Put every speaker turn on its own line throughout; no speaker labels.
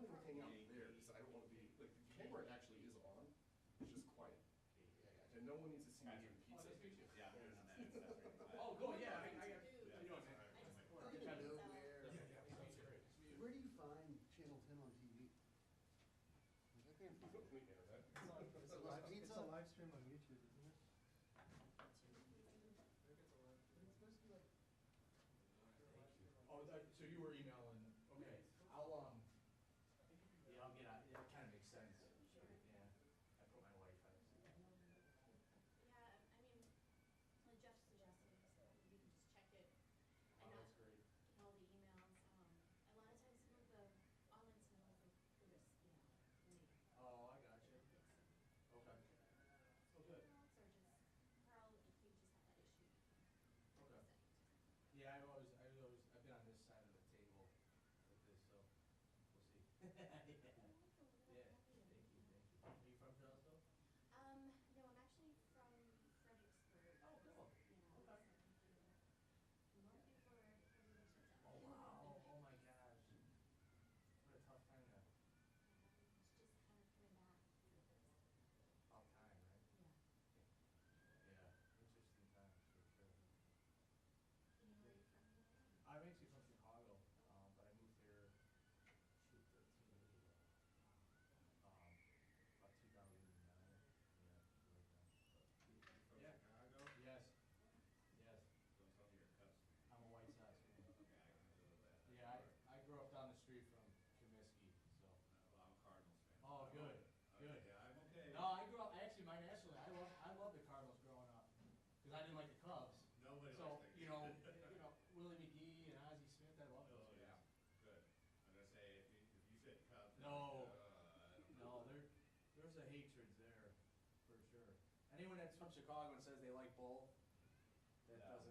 don't even hang out there because I don't want to be, like, the camera actually is on, it's just quiet. And no one needs to see me eating pizza.
Yeah, that's great.
Oh, cool, yeah, I
Yeah,
Where do you find Channel 10 on TV? Like, I can't find it.
It's a live stream on YouTube, isn't it?
Oh, so you were emailing, okay, I'll, yeah, I'll get out, yeah, it kind of makes sense, yeah, I put my Wi-Fi.
Yeah, I mean, like Jeff suggested, so you can just check it.
Oh, that's great.
All the emails, a lot of times some of the online emails are just, you know,
Oh, I got you. Okay. Oh, good.
or just, Carl, if you just have that issue.
Okay. Yeah, I've been on this side of the table with this, so we'll see. Yeah, thank you. Are you from Charlottesville?
No, I'm actually from Fredericksburg.
Oh, cool.
Yeah.
Okay.
Long before everything shut down.
Oh, wow, oh my gosh. What a tough time to,
It's just kind of coming back.
about time, right?
Yeah.
Yeah, interesting times for sure.
You know where you're from?
I'm actually from Chicago, but I moved here, 13 years ago. About 2009, yeah, right then.
From
Yeah.
Chicago?
Yes, yes,
Don't tell me you're a Cubs fan.
I'm a White Sox fan.
Okay, I can do with that.
Yeah, I grew up down the street from Comiskey, so.
Well, I'm a Cardinals fan.
Oh, good,
Okay,
good.
yeah, I'm okay.
No, I grew up, actually, my national, I love the Cardinals growing up, because I didn't like the Cubs.
Nobody
So,
likes the
you know, Willie McGee and Ozzie Smith, I love those
Oh,
guys.
yeah, good. I'm gonna say, if you said Cubs.
No.
I don't know.
No, there's a hatred there, for sure. Anyone that's from Chicago and says they like both,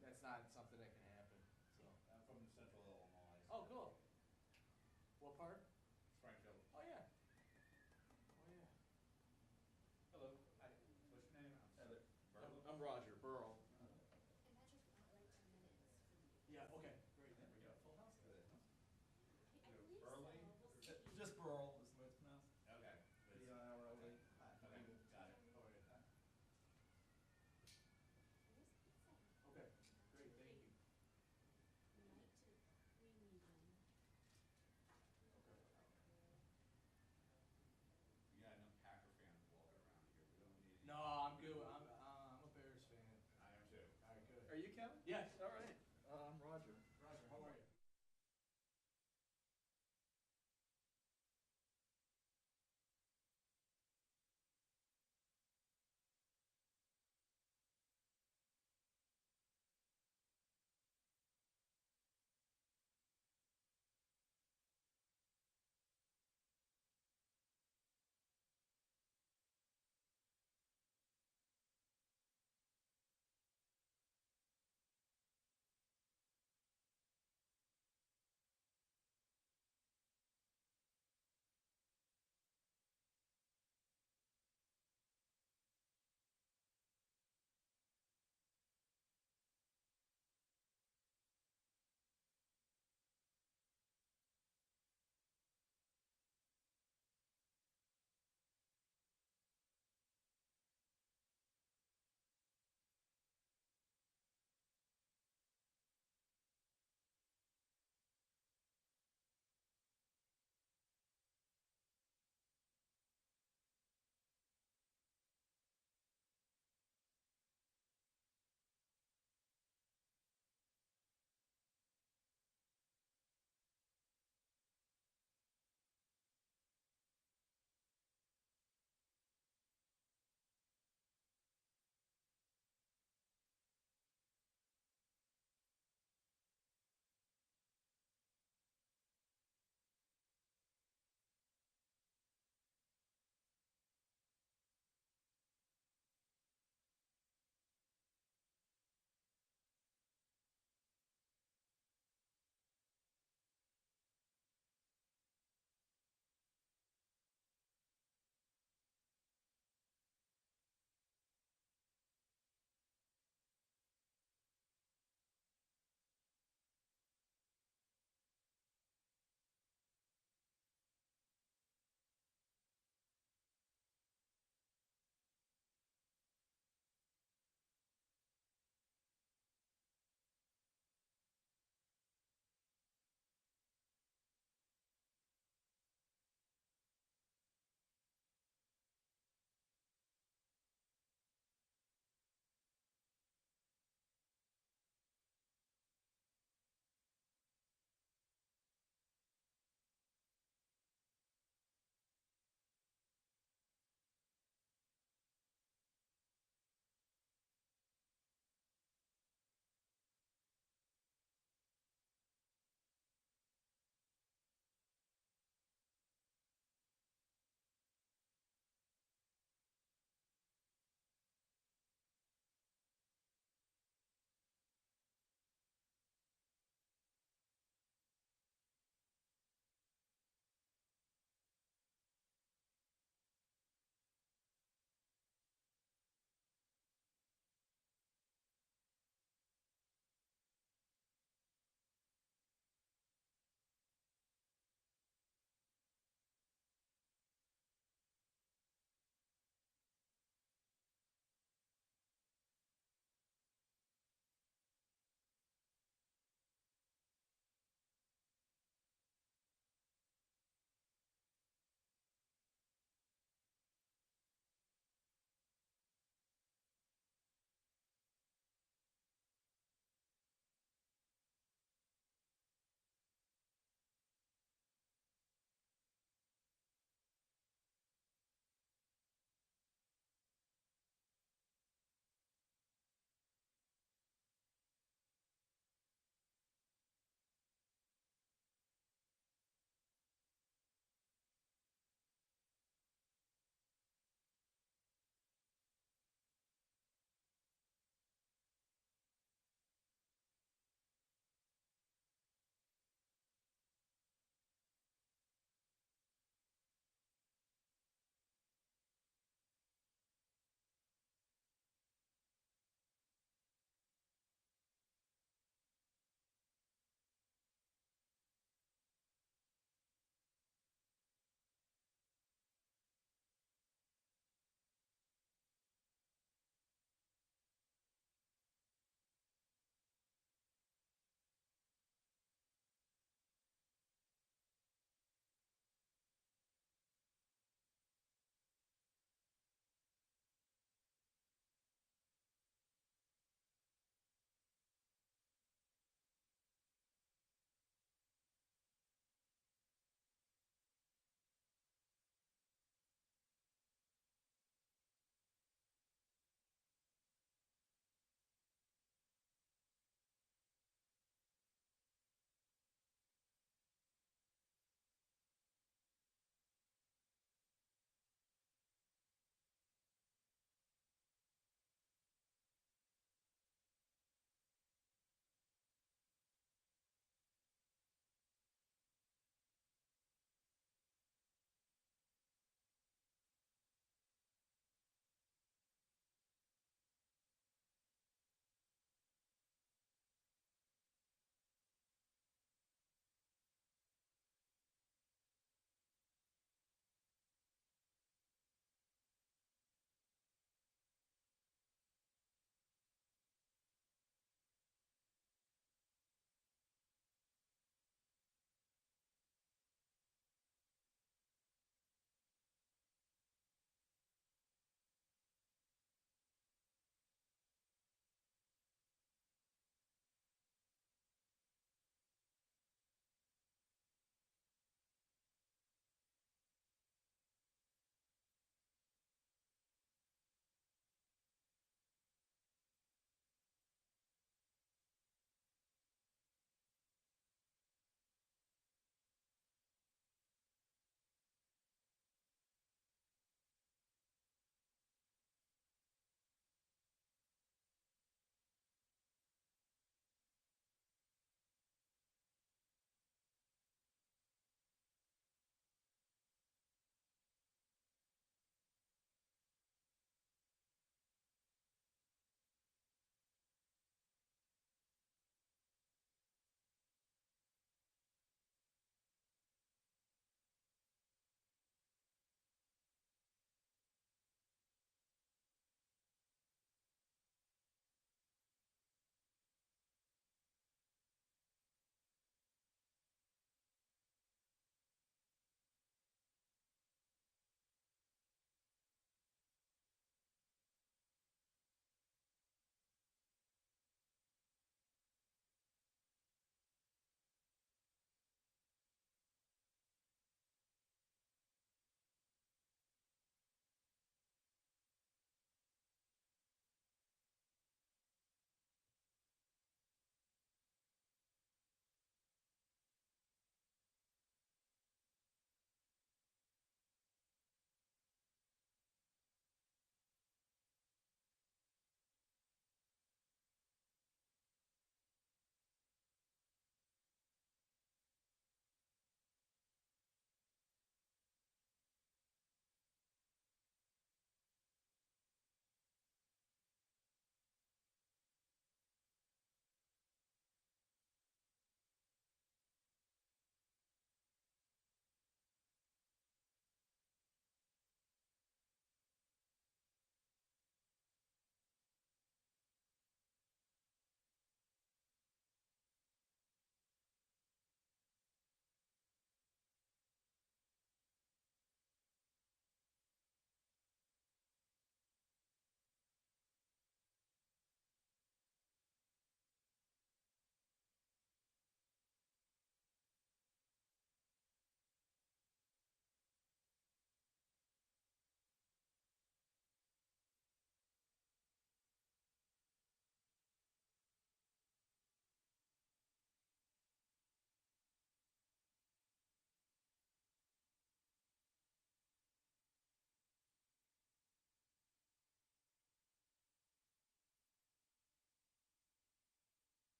that's not something that can happen, so.
I'm from Central Illinois.
Oh, cool. What part?
Springfield.
Oh, yeah. Oh, yeah.
Hello. Hi. What's your name?
Heather.
Burl?
I'm Roger Burl.
And that just about like 10 minutes from you.
Yeah, okay, great.
Yeah, we got a full house today, huh?
I believe so.
Burley?
We'll see.
Just Burl is the way it's pronounced.
Okay.
B-I-R-L-E.
Okay, got it.
Oh, yeah.
Where's pizza?
Okay, great, thank you.
Night to 3 medium.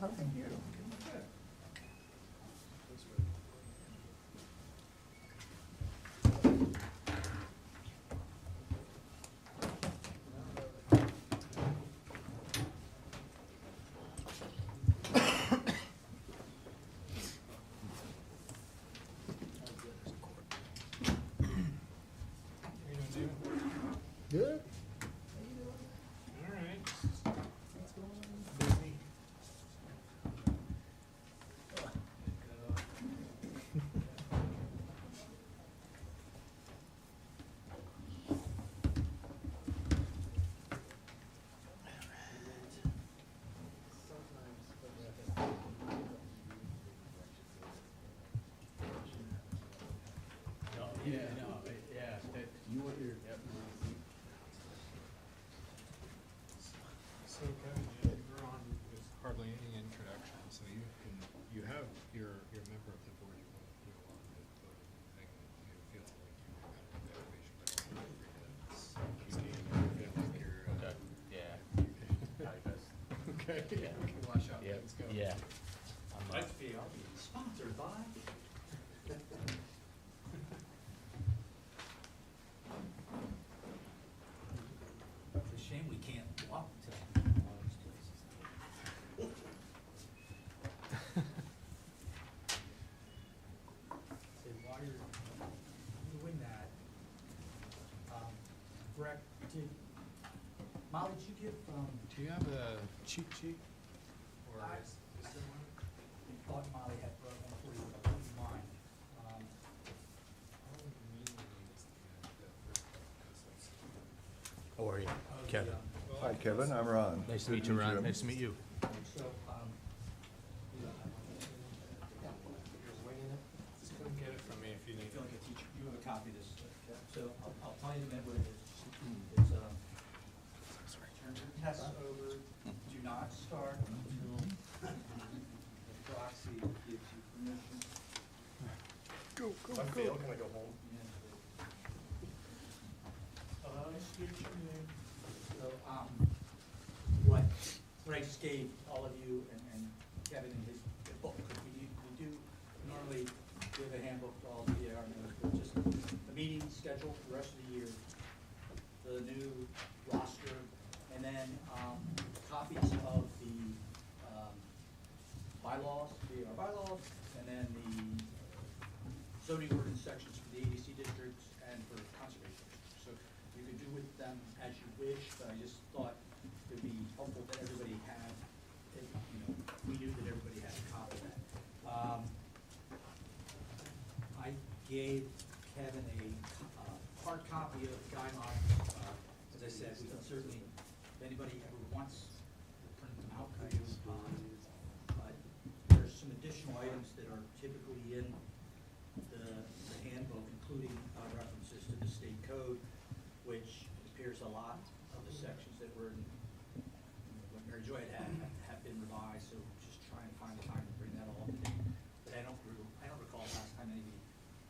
how are you?
Good.
All right.
What's going on?
Busy.
You were here.
So Kevin, you're on with hardly any introduction, so you have your member of the board you want to put along the voting thing that you feel like you have got information, but you feel like you're,
Yeah. Probably best.
okay,
Yeah.
we can wash out,
Yeah.
let's go.
Yeah.
I'll be sponsored by. It's a shame we can't walk to all these places. Say, while you're doing that, Breck, Molly, did you get from,
Do you have a cheat sheet? Or
I-
is there one?
I thought Molly had brought one for you, but I wouldn't mind.
How are you?
Of the,
Kevin.
Hi, Kevin, I'm Ron.
Nice to meet you, Ron. Nice to meet you.
So,
Just come get it from me if you
I
need
feel
it.
like a teacher, you have a copy of this, so I'll tell you the minute what it is. It's, turn your tests over, do not start until the proxy gives you permission.
If I fail, can I go home?
State your name. So, what I just gave all of you and Kevin in his book, because we do normally give a handbook to all the AR members, but just the meeting schedule for the rest of the year, the new roster, and then, copies of the, bylaws, the AR bylaws, and then the zoning ordinance sections for the ADC districts and for conservation districts. So you can do with them as you wish, but I just thought it would be helpful that everybody had, we knew that everybody had a copy of that. I gave Kevin a hard copy of the guidelines. As I said, we can certainly, if anybody ever wants, we'll print them out for you. But there's some additional items that are typically in the handbook, including references to the state code, which appears a lot of the sections that were in, what Mary Joy had have been revised, so just trying to find the time to bring that all up to date. But I don't recall last time anybody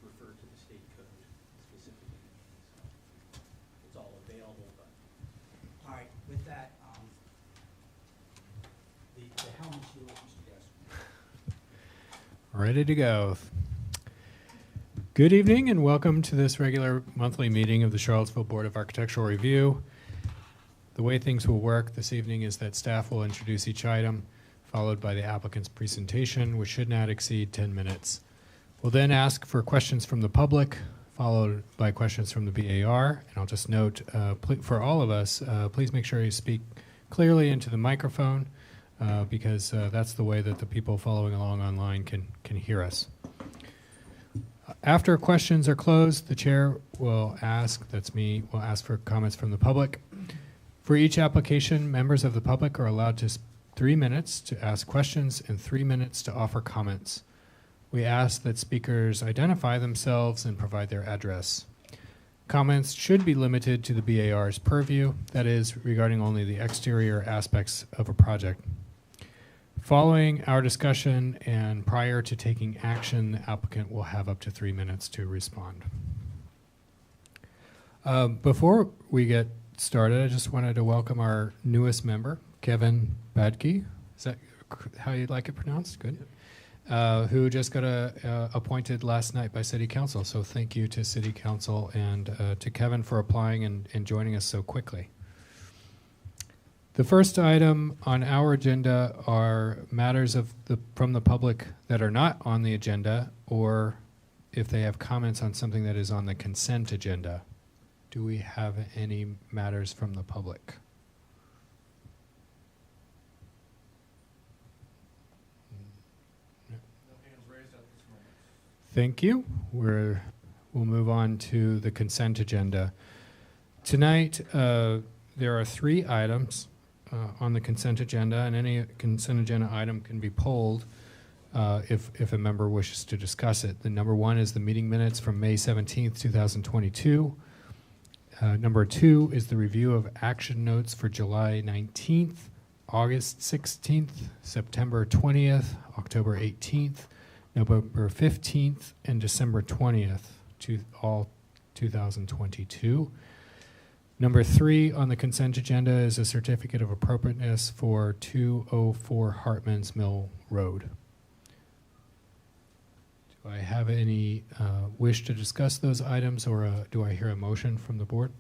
referred to the state code specifically. So it's all available, but, all right, with that, the helmet's yours, Mr. Gasser.
Ready to go. Good evening and welcome to this regular monthly meeting of the Charlottesville Board of Architectural Review. The way things will work this evening is that staff will introduce each item, followed by the applicant's presentation, which should not exceed 10 minutes. We'll then ask for questions from the public, followed by questions from the BAR. And I'll just note for all of us, please make sure you speak clearly into the microphone because that's the way that the people following along online can hear us. After questions are closed, the chair will ask, that's me, will ask for comments from the public. For each application, members of the public are allowed just 3 minutes to ask questions and 3 minutes to offer comments. We ask that speakers identify themselves and provide their address. Comments should be limited to the BAR's purview, that is, regarding only the exterior aspects of a project. Following our discussion and prior to taking action, the applicant will have up to 3 minutes to respond. Before we get started, I just wanted to welcome our newest member, Kevin Badke. Is that how you'd like it pronounced? Good. Who just got appointed last night by City Council. So thank you to City Council and to Kevin for applying and joining us so quickly. The first item on our agenda are matters from the public that are not on the agenda, or if they have comments on something that is on the consent agenda. Do we have any matters from the public?
No hands raised at this moment.
Thank you. We'll move on to the consent agenda. Tonight, there are 3 items on the consent agenda, and any consent agenda item can be polled if a member wishes to discuss it. The number 1 is the meeting minutes from May 17th, 2022. Number 2 is the review of action notes for July 19th, August 16th, September 20th, October 18th, November 15th, and December 20th, all 2022. Number 3 on the consent agenda is a certificate of appropriateness for 204 Hartman's Mill Road. Do I have any wish to discuss those items, or do I hear a motion from the board?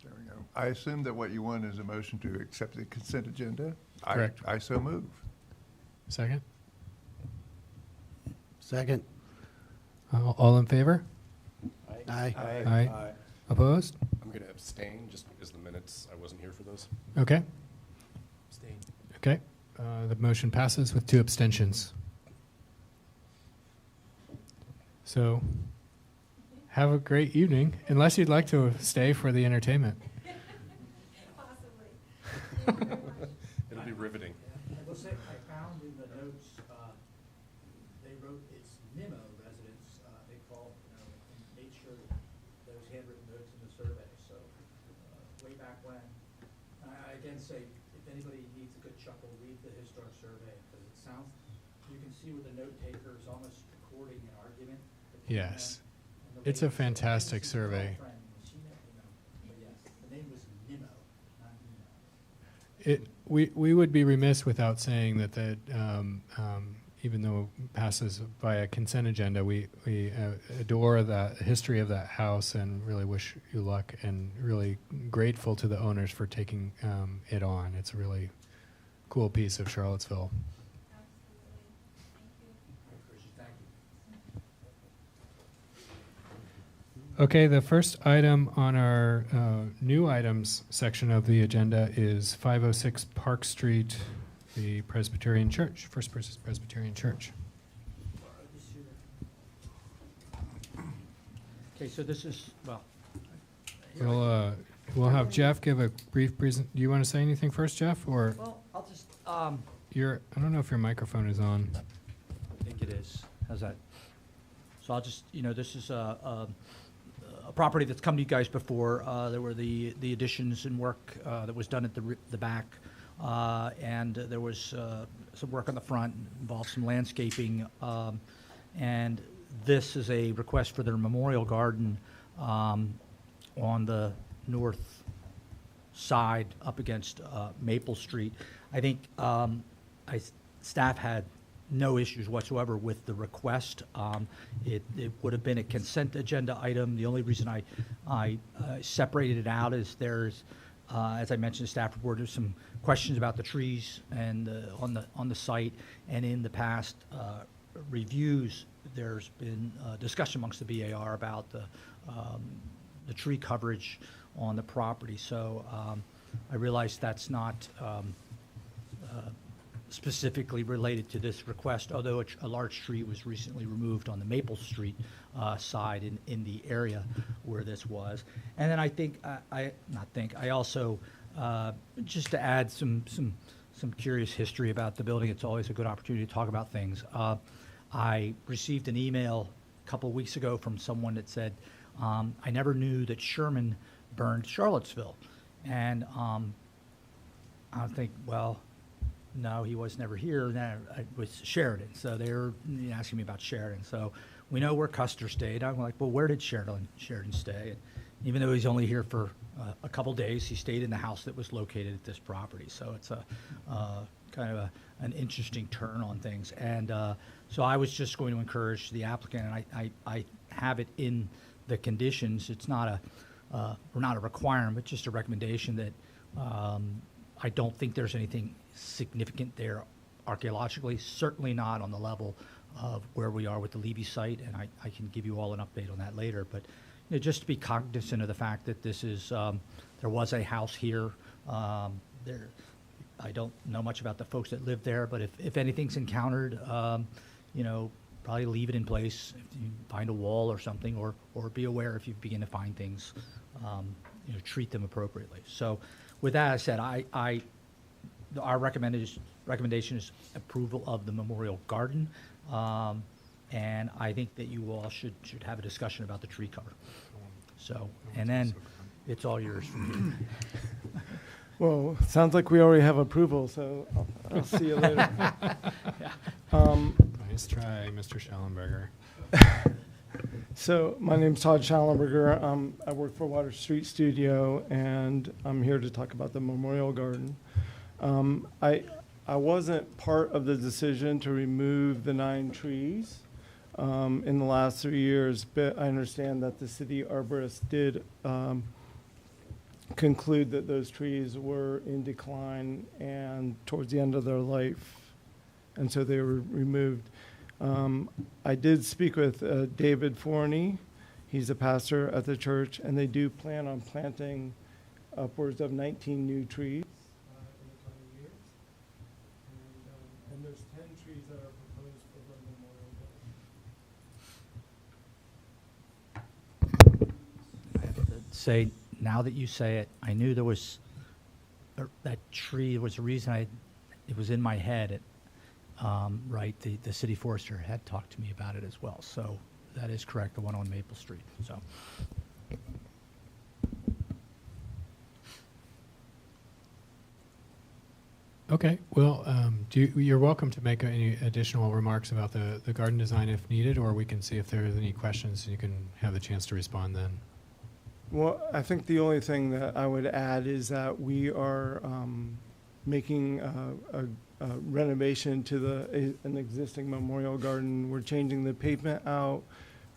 There we go. I assume that what you want is a motion to accept the consent agenda?
Correct.
I so move.
Second?
Second.
All in favor?
Aye.
Aye. Opposed?
I'm going to abstain just because the minutes, I wasn't here for those.
Okay.
Abstain.
Okay. The motion passes with 2 abstentions. So, have a great evening, unless you'd like to stay for the entertainment.
Possibly. Thank you very much.
It'll be riveting.
I will say, I found in the notes, they wrote it's Nimmo residents, they called, and made sure there was handwritten notes in the survey, so, way back when. I again say, if anybody needs a good chuckle, read the historic survey, because it sounds, you can see where the note taker is almost recording an argument. between
Yes.
them, and the
It's
way
a
he said,
fantastic
"This is your
survey."
girlfriend, was she not?" But yes, the name was Nimmo, not Nemo.
We would be remiss without saying that even though it passes by a consent agenda, we adore the history of that house and really wish you luck, and really grateful to the owners for taking it on. It's a really cool piece of Charlottesville.
Absolutely. Thank you.
Thank you.
Okay, the first item on our new items section of the agenda is 506 Park Street, the Presbyterian Church, First Presbyterian Church.
Okay, so this is, well.
We'll have Jeff give a brief present. Do you want to say anything first, Jeff, or
Well, I'll just,
I don't know if your microphone is on.
I think it is. How's that? So I'll just, this is a property that's come to you guys before. There were the additions and work that was done at the back, and there was some work on the front, involved some landscaping, and this is a request for their memorial garden on the north side up against Maple Street. I think staff had no issues whatsoever with the request. It would have been a consent agenda item. The only reason I separated it out is there's, as I mentioned, the staff report, there's some questions about the trees and on the site, and in the past reviews, there's been discussion amongst the BAR about the tree coverage on the property. So I realize that's not specifically related to this request, although a large tree was recently removed on the Maple Street side in the area where this was. And then I also, just to add some curious history about the building, it's always a good opportunity to talk about things. I received an email a couple of weeks ago from someone that said, I never knew that Sherman burned Charlottesville. And I think, well, no, he was never here. No, it was Sheridan. So they were asking me about Sheridan. So we know where Custer stayed. I'm like, well, where did Sheridan stay? And even though he's only here for a couple days, he stayed in the house that was located at this property. So it's a kind of an interesting turn on things. And so I was just going to encourage the applicant, and I have it in the conditions. It's not or not a requirement, but just a recommendation that I don't think there's anything significant there archaeologically, certainly not on the level of where we are with the Levy site, and I can give you all an update on that later. But just to be cognizant of the fact that this is, there was a house here. I don't know much about the folks that live there, but if anything's encountered, probably leave it in place. If you find a wall or something, or be aware if you begin to find things, treat them appropriately. So with that, I said, our recommendation is approval of the Memorial Garden. And I think that you all should have a discussion about the tree cover. So, and then it's all yours from here.
Well, sounds like we already have approval, so I'll see you later.
Nice try, Mr. Schellenberger.
So my name's Todd Schallenberger. I work for Water Street Studio, and I'm here to talk about the Memorial Garden. I wasn't part of the decision to remove the 9 trees in the last 3 years, but I understand that the city arborist did conclude that those trees were in decline and towards the end of their life, and so they were removed. I did speak with David Forney. He's a pastor at the church, and they do plan on planting upwards of 19 new trees in the coming years. And there's 10 trees that are proposed for the Memorial Garden.
I have to say, now that you say it, I knew there was, that tree was a reason it was in my head. Right, the city forester had talked to me about it as well. So that is correct, the one on Maple Street. So.
Okay, well, you're welcome to make any additional remarks about the garden design if needed, or we can see if there's any questions and you can have the chance to respond then.
Well, I think the only thing that I would add is that we are making a renovation to an existing memorial garden. We're changing the pavement out,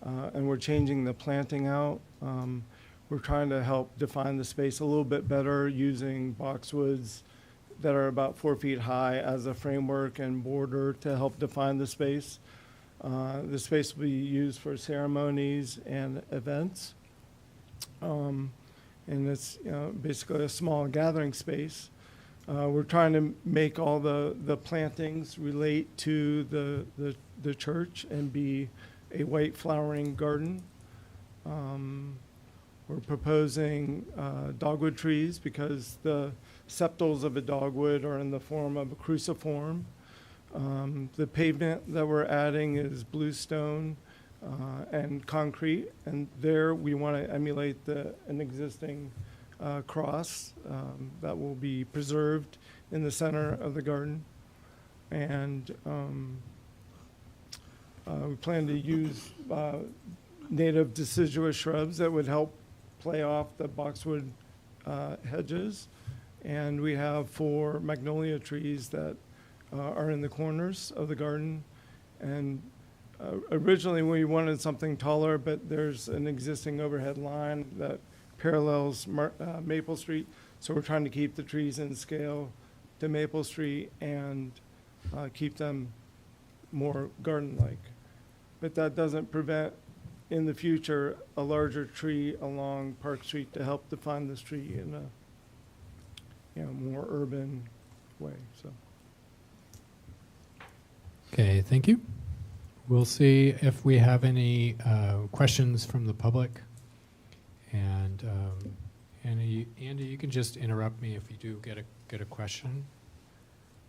and we're changing the planting out. We're trying to help define the space a little bit better using boxwoods that are about 4 feet high as a framework and border to help define the space. The space will be used for ceremonies and events. And it's basically a small gathering space. We're trying to make all the plantings relate to the church and be a white flowering garden. We're proposing dogwood trees because the sepals of a dogwood are in the form of a cruciform. The pavement that we're adding is bluestone and concrete, and there we want to emulate an existing cross that will be preserved in the center of the garden. And we plan to use native deciduous shrubs that would help play off the boxwood hedges. And we have 4 magnolia trees that are in the corners of the garden. And originally we wanted something taller, but there's an existing overhead line that parallels Maple Street. So we're trying to keep the trees in scale to Maple Street and keep them more garden-like. But that doesn't prevent, in the future, a larger tree along Park Street to help define the street in a more urban way. So. Okay,
thank you. We'll see if we have any questions from the public. And Andy, you can just interrupt me if you do get a question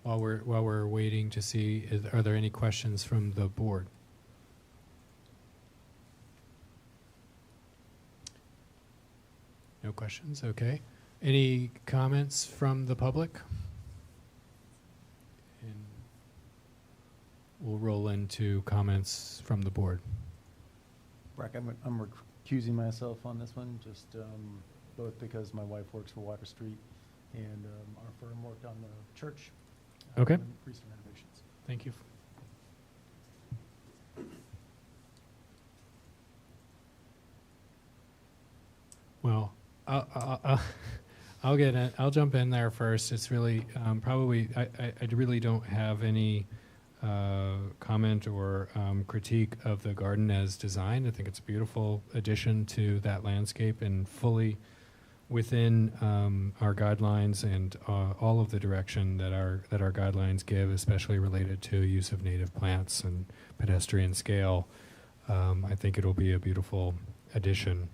while we're waiting to see are there any questions from the board. No questions. Okay. Any comments from the public? we'll roll into comments from the board.
Brack, I'm recusing myself on this one, just both because my wife works for Water Street and our firm worked on the church.
Okay.
and recent renovations.
Thank you. Well, I'll jump in there first. It's really probably I really don't have any comment or critique of the garden as designed. I think it's a beautiful addition to that landscape and fully within our guidelines and all of the direction that our guidelines give, especially related to use of native plants and pedestrian scale. I think it'll be a beautiful addition.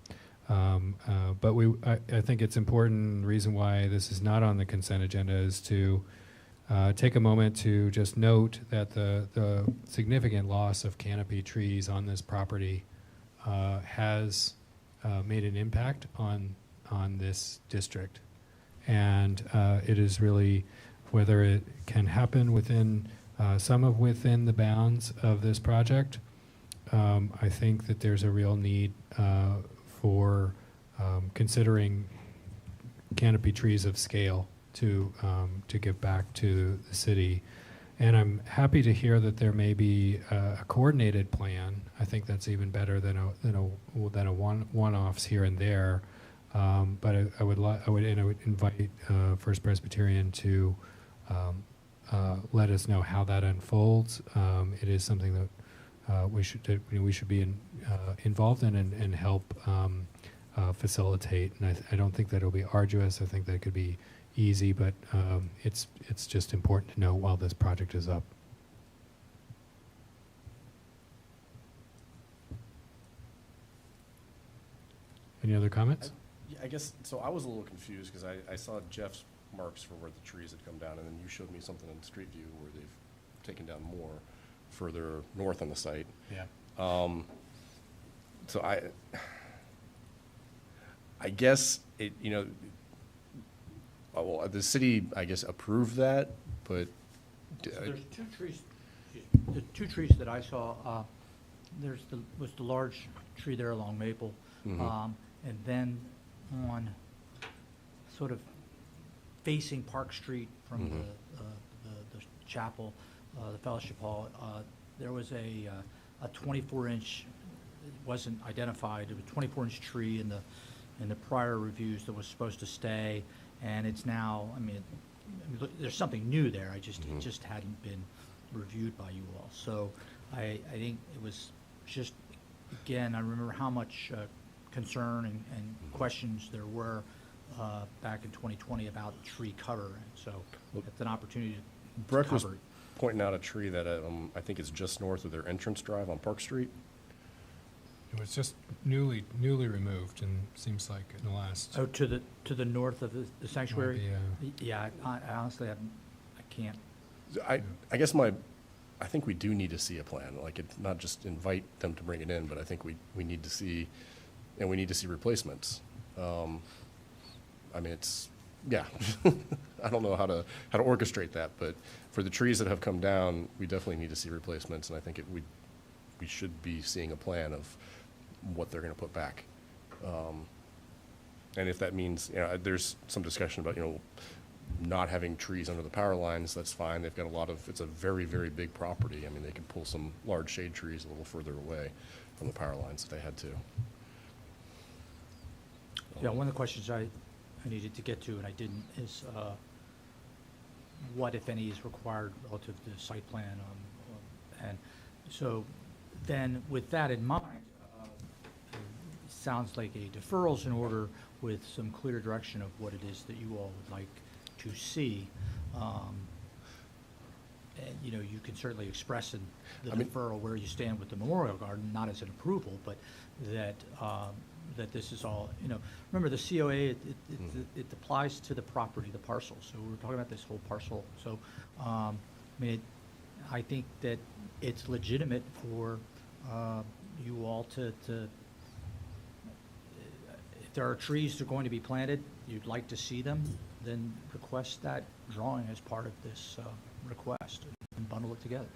But I think it's important. The reason why this is not on the consent agenda is to take a moment to just note that the significant loss of canopy trees on this property has made an impact on this district. And it is really, whether it can happen within within the bounds of this project, I think that there's a real need for considering canopy trees of scale to give back to the city. And I'm happy to hear that there may be a coordinated plan. I think that's even better than a one-offs here and there. But I would invite First Presbyterian to let us know how that unfolds. It is something that we should be involved in and help facilitate. And I don't think that it'll be arduous. I think that it could be easy, but it's just important to know while this project is up. Any other comments?
Yeah, I guess, so I was a little confused because I saw Jeff's marks for where the trees had come down, and then you showed me something in Street View where they've taken down more further north on the site.
Yeah.
So I guess well, the city, I guess, approved that, but.
So there's two trees, the two trees that I saw, was the large tree there along Maple.
Mhm.
And then on sort of facing Park Street from
Mhm.
the chapel, the fellowship hall, there was a 24-inch, it wasn't identified, it was a 24-inch tree in the prior reviews that was supposed to stay, and it's now, look, there's something new there. It just hadn't been reviewed by you all. So I think it was just, again, I remember how much concern and questions there were back in 2020 about tree cover. And so it's an opportunity to
Brooke was
cover it.
pointing out a tree that I think is just north of their entrance drive on Park Street.
It was just newly removed, and seems like in the last.
Oh, to the north of the sanctuary?
Might be,
Yeah, I honestly I can't.
I guess I think we do need to see a plan, like it's not just invite them to bring it in, but I think we need to see, and we need to see replacements. It's, yeah, I don't know how to orchestrate that, but for the trees that have come down, we definitely need to see replacements, and I think we should be seeing a plan of what they're going to put back. And if that means, there's some discussion about, not having trees under the power lines, that's fine. They've got it's a very, very big property. They could pull some large shade trees a little further away from the power lines if they had to.
Yeah, one of the questions I needed to get to, and I didn't, is what, if any, is required relative to the site plan. And so then with that in mind, it sounds like a deferral's in order with some clear direction of what it is that you all would like to see. And, you can certainly express in the deferral where you stand with the Memorial Garden, not as an approval, but that this is all, remember the COA, it applies to the property, the parcel. So we're talking about this whole parcel. So, I think that it's legitimate for you all to, if there are trees that are going to be planted, you'd like to see them, then request that drawing as part of this request and bundle it together.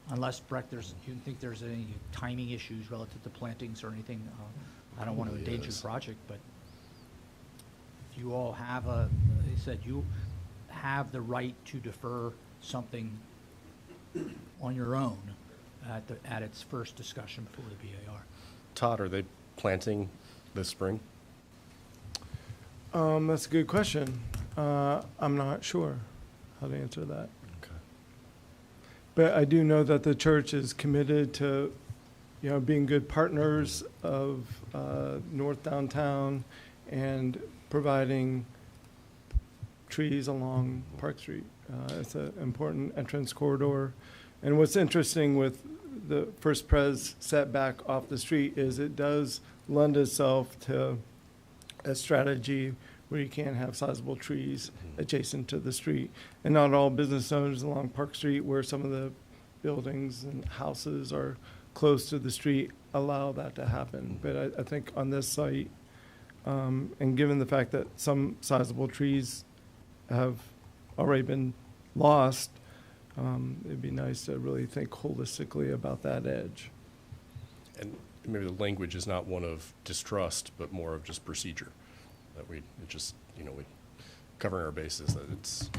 unless, Breck, you think there's any timing issues relative to plantings or anything, I don't want to
Probably
endanger
is.
the project, but if you all have they said you have the right to defer something on your own at its first discussion before the BAR.
Todd, are they planting this spring?
That's a good question. I'm not sure how to answer that.
Okay.
But I do know that the church is committed to, being good partners of North Downtown and providing trees along Park Street. It's an important entrance corridor. And what's interesting with the First Pres setback off the street is it does lend itself to a strategy where you can have sizable trees adjacent to the street. And not all business owners along Park Street, where some of the buildings and houses are close to the street, allow that to happen. But I think on this site, and given the fact that some sizable trees have already been lost, it'd be nice to really think holistically about that edge.
And maybe the language is not one of distrust, but more of just procedure. That we covering our bases, that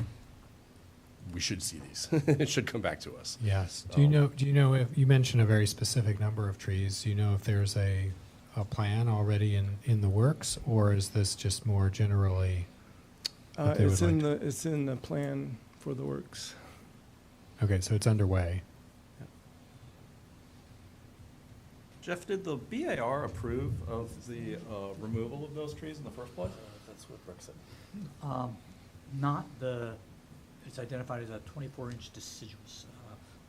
we should see these. It should come back to us.
Yes. Do you know if, you mentioned a very specific number of trees, do you know if there's a plan already in the works, or is this just more generally? what they
It's
would
in
like
it's in the plan for the works.
Okay, so it's underway.
Jeff, did the BAR approve of the removal of those trees in the first place?
That's what Brooke said.
Not it's identified as a 24-inch deciduous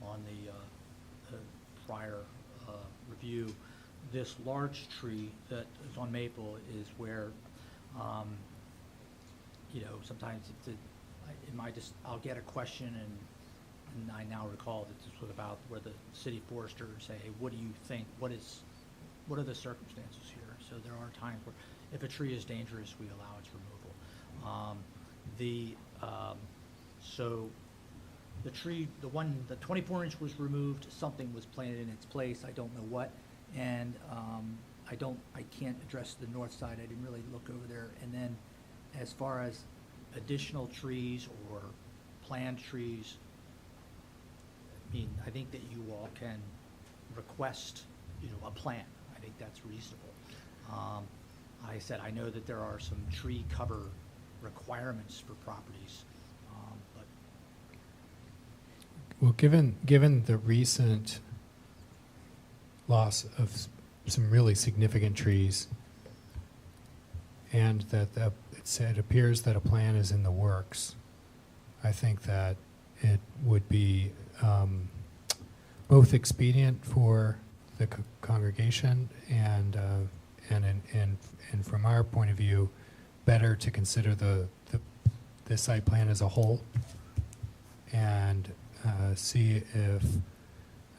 on the prior review. This large tree that is on Maple is where, sometimes I'll get a question and I now recall that this was about where the city forester say, hey, what do you think? What are the circumstances here? So there are times where if a tree is dangerous, we allow its removal. So the tree, the 24-inch was removed, something was planted in its place, I don't know what, and I can't address the north side, I didn't really look over there. And then as far as additional trees or planned trees, I think that you all can request, a plan. I think that's reasonable. I said, I know that there are some tree cover requirements for properties, but.
Well, given the recent loss of some really significant trees, and that it appears that a plan is in the works, I think that it would be both expedient for the congregation and from our point of view, better to consider the site plan as a whole and see if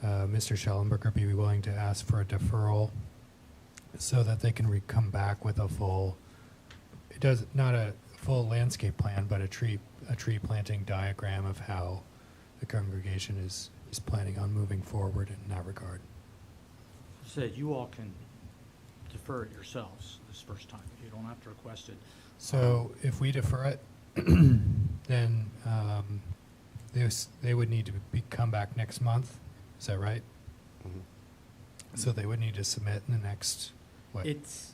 Mr. Schellenberger be willing to ask for a deferral so that they can come back with a full, not a full landscape plan, but a tree planting diagram of how the congregation is planning on moving forward in that regard.
I said, you all can defer it yourselves this first time. You don't have to request it.
So if we defer it, then they would need to come back next month. Is that right?
Mm-hmm.
So they would need to submit in the next, what?
It's,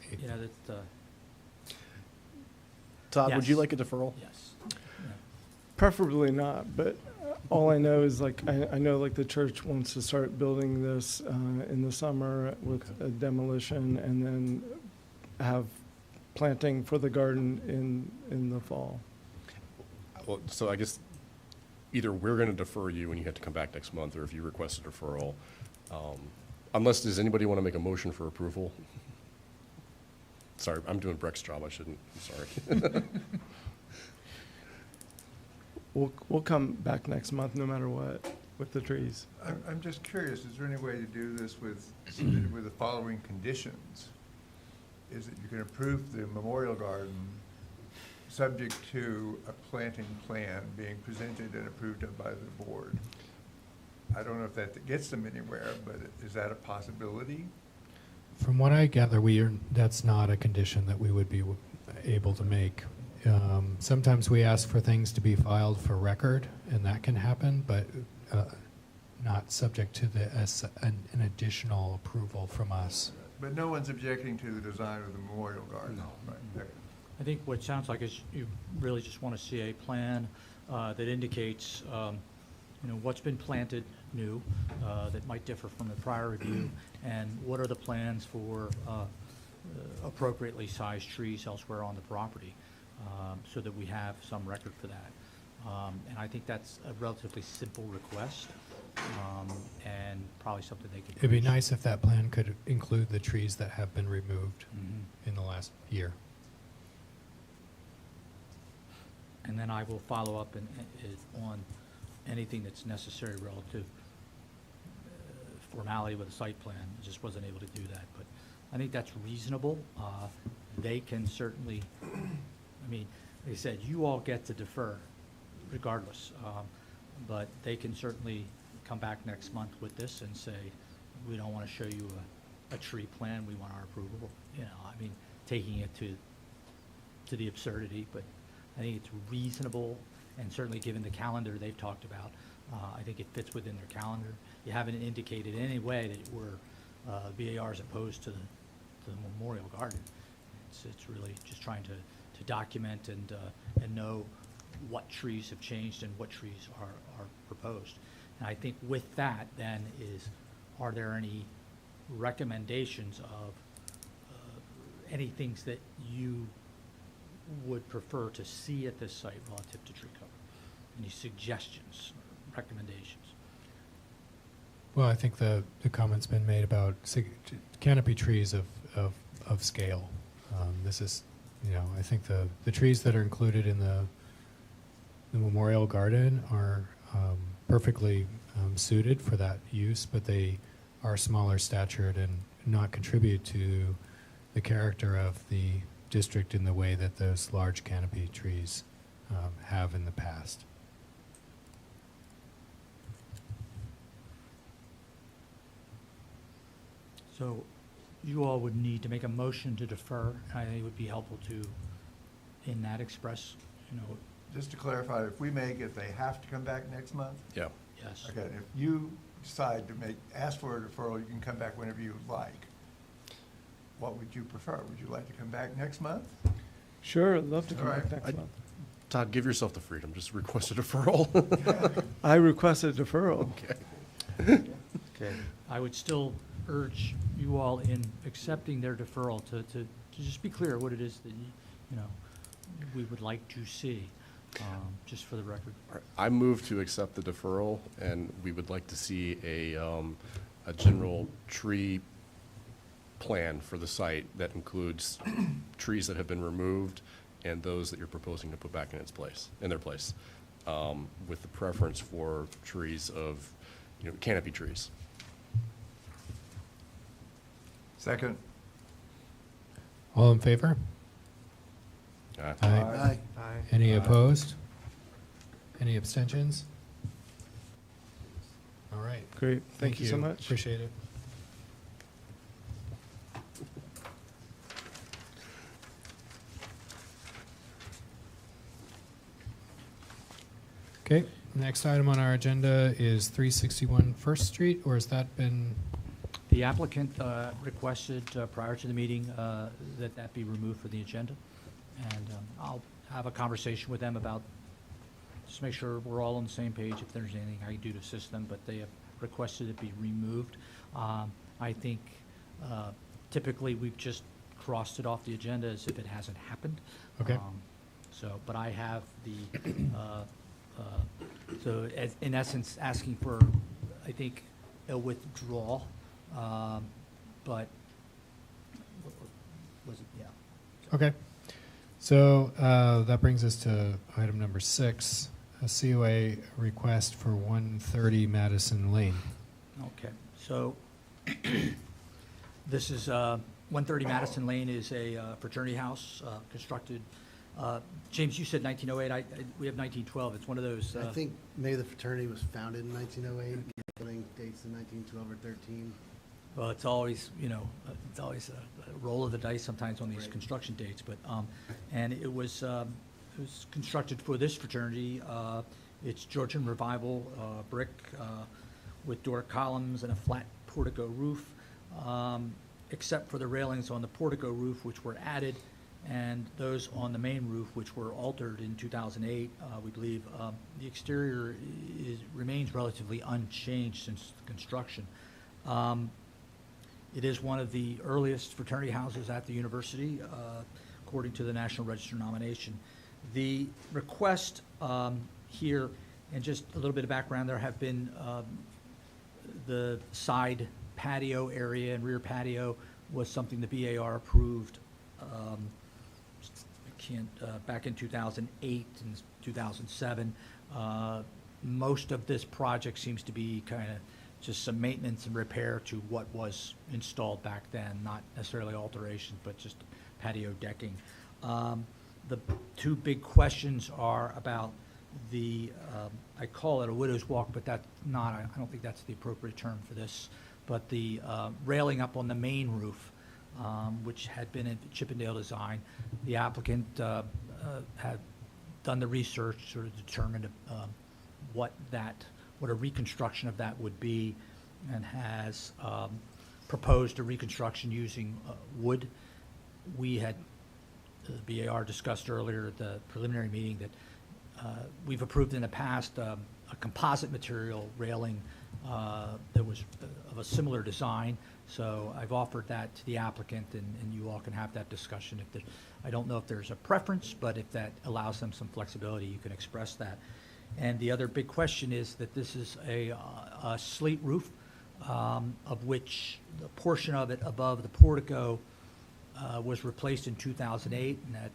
Todd, would you
Yes.
like a deferral?
yes.
Preferably not, but all I know is I know the church wants to start building this in the summer with a demolition and then have planting for the garden in the fall.
Well, so I guess either we're going to defer you and you have to come back next month, or if you request a deferral, unless, does anybody want to make a motion for approval? Sorry, I'm doing Breck's job, I shouldn't, I'm sorry.
We'll come back next month no matter what with the trees.
I'm just curious, is there any way to do this with the following conditions? Is that you can approve the memorial garden subject to a planting plan being presented and approved of by the board? I don't know if that gets them anywhere, but is that a possibility?
From what I gather, that's not a condition that we would be able to make. Sometimes we ask for things to be filed for record, and that can happen, but not subject to an additional approval from us.
But no one's objecting to the design of the memorial garden? No. Right. Okay.
I think what it sounds like is you really just want to see a plan that indicates, what's been planted new that might differ from the prior review, and what are the plans for appropriately sized trees elsewhere on the property, so that we have some record for that. And I think that's a relatively simple request, and probably something they could.
It'd be nice if that plan could include the trees that have been removed in the last year.
And then I will follow up on anything that's necessary relative formality with a site plan. I just wasn't able to do that, but I think that's reasonable. They can certainly, like I said, you all get to defer regardless, but they can certainly come back next month with this and say, we don't want to show you a tree plan, we want our approval. Taking it to the absurdity, but I think it's reasonable, and certainly given the calendar they've talked about, I think it fits within their calendar. You haven't indicated in any way that we're VARs opposed to the Memorial Garden. It's really just trying to document and know what trees have changed and what trees are proposed. And I think with that then are there any recommendations of any things that you would prefer to see at this site relative to tree cover? Any suggestions, recommendations?
Well, I think the comment's been made about canopy trees of scale. This is, I think the trees that are included in the Memorial Garden are perfectly suited for that use, but they are smaller statured and not contribute to the character of the district in the way that those large canopy trees have in the past.
So you all would need to make a motion to defer. I think it would be helpful to, in that express,
Just to clarify, if we make it, they have to come back next month?
Yeah.
yes.
Okay, if you decide to ask for a deferral, you can come back whenever you like. What would you prefer? Would you like to come back next month?
Sure, I'd love to come
All
back
right.
next month.
Todd, give yourself the freedom, just request a deferral.
I request a deferral.
Okay.
Okay. I would still urge you all in accepting their deferral to just be clear what it is that we would like to see, just for the record.
All right, I move to accept the deferral, and we would like to see a general tree plan for the site that includes trees that have been removed and those that you're proposing to put back in their place, with the preference for trees of, canopy trees.
Second.
All in favor?
Aye.
Any opposed? Any abstentions? All right.
Great, thank you so much.
Appreciate it. Okay, next item on our agenda is 361 First Street, or has that been?
The applicant requested prior to the meeting that be removed from the agenda. And I'll have a conversation with them about, just make sure we're all on the same page if there's anything I can do to assist them, but they have requested it be removed. I think typically we've just crossed it off the agenda as if it hasn't happened.
Okay.
But I have the, in essence, asking for, I think, a withdrawal, but, was it, yeah.
Okay. So that brings us to item number 6, a COA request for 130 Madison Lane.
Okay, so this is 130 Madison Lane is a fraternity house constructed. James, you said 1908. We have 1912. It's one of those.
I think maybe the fraternity was founded in 1908. building dates in 1912 or 13.
Well, it's always, it's always a roll of the dice sometimes on these
Right.
construction dates, but, and it was constructed for this fraternity. It's Georgian Revival brick with Doric columns and a flat portico roof, except for the railings on the portico roof, which were added, and those on the main roof, which were altered in 2008, we believe. The exterior remains relatively unchanged since the construction. It is one of the earliest fraternity houses at the university, according to the National Register nomination. The request here, and just a little bit of background, there have been the side patio area and rear patio was something the BAR approved back in 2008 and 2007. Most of this project seems to be kind of just some maintenance and repair to what was installed back then, not necessarily alterations, but just patio decking. The two big questions are about the, I call it a widow's walk, but that's not, I don't think that's the appropriate term for this, but the railing up on the main roof, which had been a Chippendale design. The applicant had done the research, sort of determined what a reconstruction of that would be, and has proposed a reconstruction using wood. We had, the BAR discussed earlier at the preliminary meeting that we've approved in the past a composite material railing that was of a similar design. So I've offered that to the applicant, and you all can have that discussion. I don't know if there's a preference, but if that allows them some flexibility, you can express that. And the other big question is that this is a slate roof, of which the portion of it above the portico was replaced in 2008, and that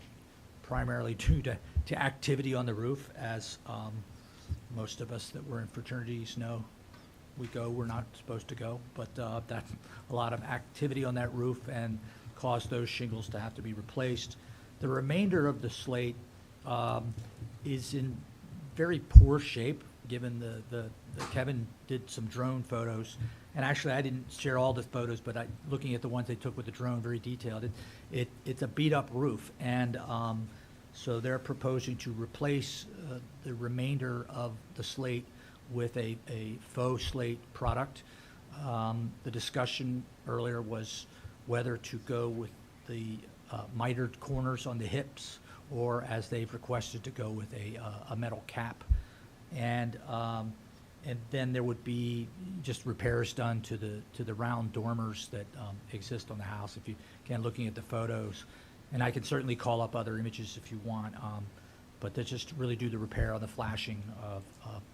primarily due to activity on the roof, as most of us that were in fraternities know. We're not supposed to go, but that's a lot of activity on that roof and caused those shingles to have to be replaced. The remainder of the slate is in very poor shape, given the Kevin did some drone photos. And actually, I didn't share all the photos, but looking at the ones they took with the drone, very detailed. It's a beat-up roof, and so they're proposing to replace the remainder of the slate with a faux slate product. The discussion earlier was whether to go with the mitered corners on the hips, or as they've requested, to go with a metal cap. And then there would be just repairs done to the round dormers that exist on the house. If you can, looking at the photos, and I can certainly call up other images if you want, but they just really do the repair on the flashing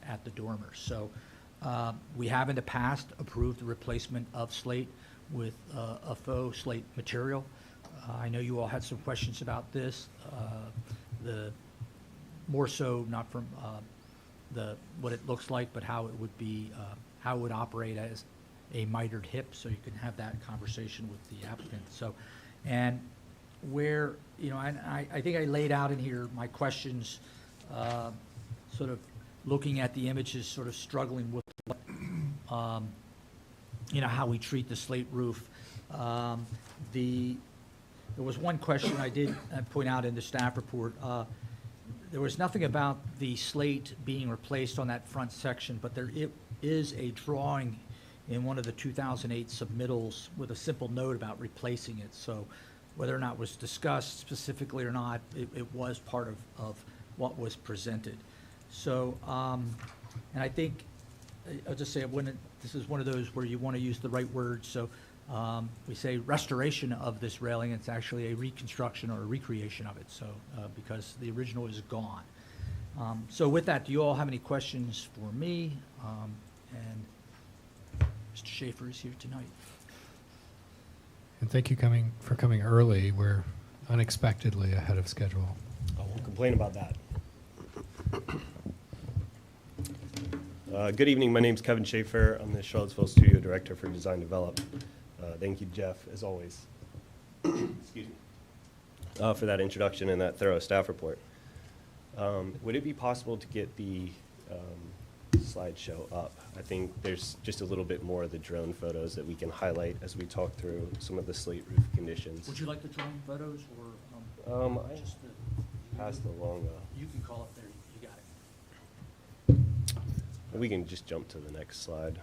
at the dormers. So we have in the past approved the replacement of slate with a faux slate material. I know you all had some questions about this. More so not from what it looks like, but how it would be, how it would operate as a mitered hip, so you can have that conversation with the applicant. So, and where, I think I laid out in here my questions, sort of looking at the images, sort of struggling with what, how we treat the slate roof. There was one question I did point out in the staff report. There was nothing about the slate being replaced on that front section, but there is a drawing in one of the 2008 submittals with a simple note about replacing it. So whether or not it was discussed specifically or not, it was part of what was presented. So, and I think, I'll just say, this is one of those where you want to use the right words. So we say restoration of this railing. It's actually a reconstruction or a recreation of it, so because the original is gone. So with that, do you all have any questions for me? And Mr. Schaefer is here tonight.
And thank you for coming early. We're unexpectedly ahead of schedule.
I won't complain about that. Good evening. My name's Kevin Schaefer. I'm the Charlottesville Studio Director for Design Develop. Thank you, Jeff, as always, excuse me, for that introduction and that thorough staff report. Would it be possible to get the slideshow up. I think there's just a little bit more of the drone photos that we can highlight as we talk through some of the slate roof conditions.
Would you like the drone photos or?
I
just the?
passed along,
You can call up there, you got it.
we can just jump to the next slide.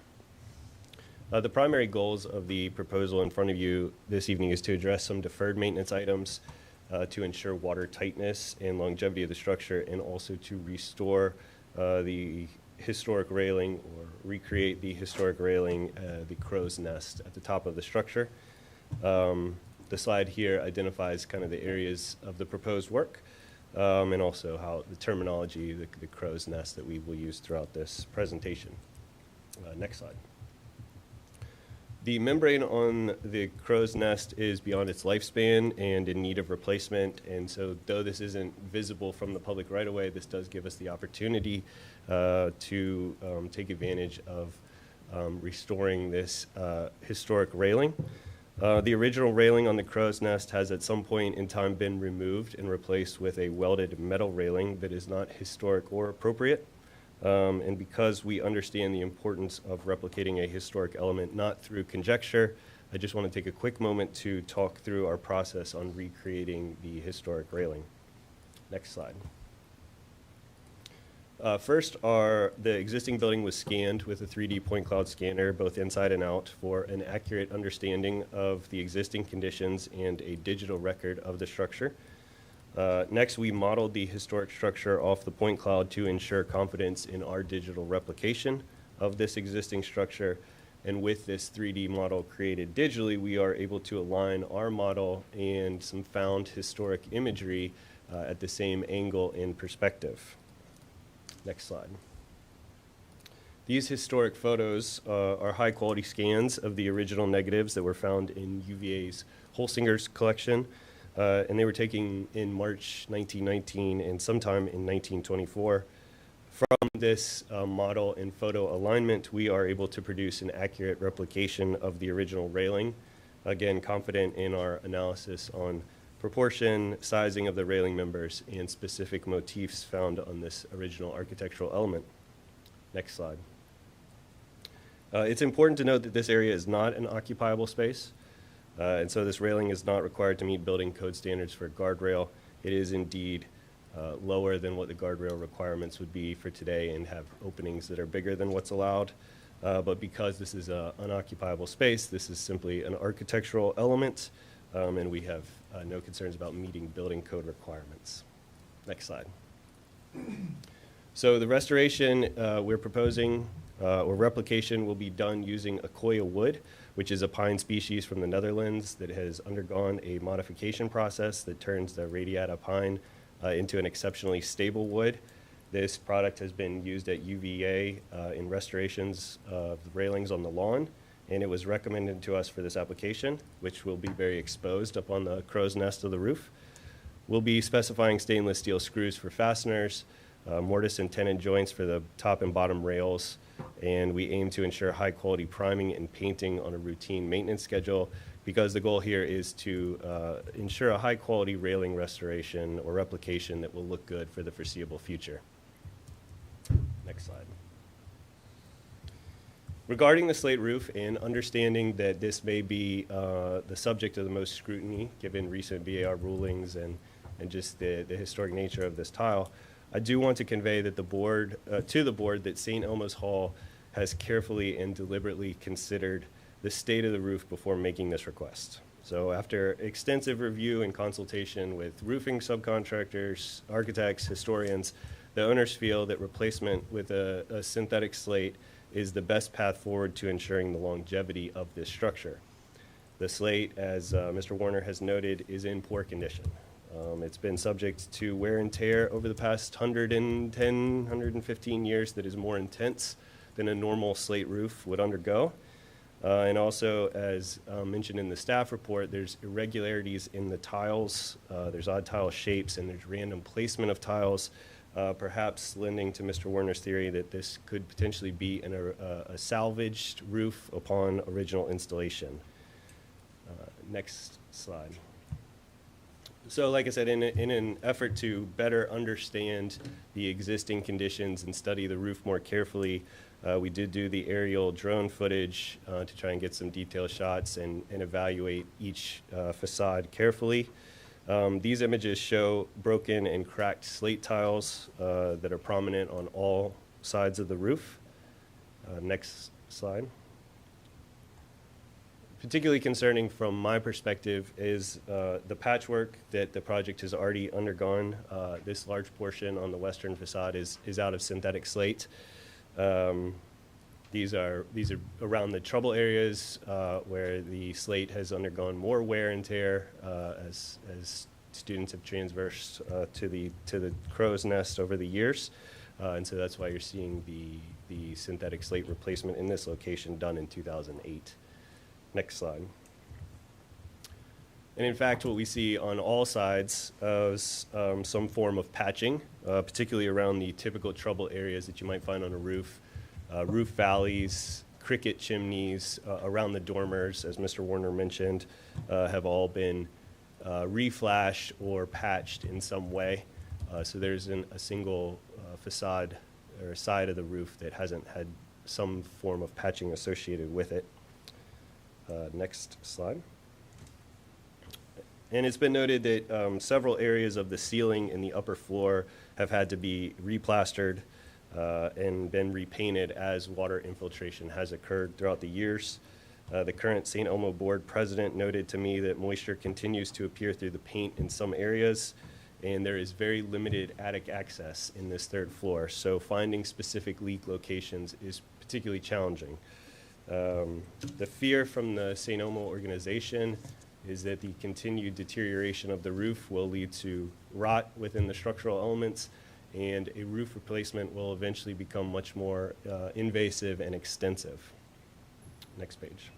The primary goals of the proposal in front of you this evening is to address some deferred maintenance items to ensure water tightness and longevity of the structure, and also to restore the historic railing or recreate the historic railing, the crow's nest at the top of the structure. The slide here identifies kind of the areas of the proposed work, and also how the terminology, the crow's nest that we will use throughout this presentation. Next slide. The membrane on the crow's nest is beyond its lifespan and in need of replacement, and so though this isn't visible from the public right away, this does give us the opportunity to take advantage of restoring this historic railing. The original railing on the crow's nest has at some point in time been removed and replaced with a welded metal railing that is not historic or appropriate. And because we understand the importance of replicating a historic element not through conjecture, I just want to take a quick moment to talk through our process on recreating the historic railing. Next slide. First, the existing building was scanned with a 3D point cloud scanner, both inside and out, for an accurate understanding of the existing conditions and a digital record of the structure. Next, we modeled the historic structure off the point cloud to ensure confidence in our digital replication of this existing structure. And with this 3D model created digitally, we are able to align our model and some found historic imagery at the same angle and perspective. Next slide. These historic photos are high quality scans of the original negatives that were found in UVA's Holsinger's collection, and they were taken in March 1919 and sometime in 1924. From this model and photo alignment, we are able to produce an accurate replication of the original railing. Again, confident in our analysis on proportion, sizing of the railing members, and specific motifs found on this original architectural element. Next slide. It's important to note that this area is not an occupiable space, and so this railing is not required to meet building code standards for a guardrail. It is indeed lower than what the guardrail requirements would be for today and have openings that are bigger than what's allowed. But because this is an unoccupiable space, this is simply an architectural element, and we have no concerns about meeting building code requirements. Next slide. So the restoration we're proposing, or replication, will be done using Akoya wood, which is a pine species from the Netherlands that has undergone a modification process that turns the radiata pine into an exceptionally stable wood. This product has been used at UVA in restorations of the railings on the lawn, and it was recommended to us for this application, which will be very exposed up on the crow's nest of the roof. We'll be specifying stainless steel screws for fasteners, mortise and tenon joints for the top and bottom rails, and we aim to ensure high quality priming and painting on a routine maintenance schedule, because the goal here is to ensure a high quality railing restoration or replication that will look good for the foreseeable future. Next slide. Regarding the slate roof and understanding that this may be the subject of the most scrutiny given recent BAR rulings and just the historic nature of this tile, I do want to convey that to the board that St. Elmo's Hall has carefully and deliberately considered the state of the roof before making this request. So after extensive review and consultation with roofing subcontractors, architects, historians, the owners feel that replacement with a synthetic slate is the best path forward to ensuring the longevity of this structure. The slate, as Mr. Warner has noted, is in poor condition. It's been subject to wear and tear over the past 110, 115 years that is more intense than a normal slate roof would undergo. And also, as mentioned in the staff report, there's irregularities in the tiles. There's odd tile shapes, and there's random placement of tiles, perhaps lending to Mr. Warner's theory that this could potentially be a salvaged roof upon original installation. Next slide. So like I said, in an effort to better understand the existing conditions and study the roof more carefully, we did do the aerial drone footage to try and get some detailed shots and evaluate each facade carefully. These images show broken and cracked slate tiles that are prominent on all sides of the roof. Next slide. Particularly concerning from my perspective is the patchwork that the project has already undergone. This large portion on the western facade is out of synthetic slate. These are around the trouble areas where the slate has undergone more wear and tear as students have transversed to the crow's nest over the years. And so that's why you're seeing the synthetic slate replacement in this location done in 2008. Next slide. And in fact, what we see on all sides is some form of patching, particularly around the typical trouble areas that you might find on a roof. Roof valleys, cricket chimneys, around the dormers, as Mr. Warner mentioned, have all been reflashed or patched in some way. So there isn't a single facade or side of the roof that hasn't had some form of patching associated with it. Next slide. And it's been noted that several areas of the ceiling and the upper floor have had to be replastered and been repainted as water infiltration has occurred throughout the years. The current St. Elmo board president noted to me that moisture continues to appear through the paint in some areas, and there is very limited attic access in this third floor, so finding specific leak locations is particularly challenging. The fear from the St. Elmo organization is that the continued deterioration of the roof will lead to rot within the structural elements, and a roof replacement will eventually become much more invasive and extensive. Next page.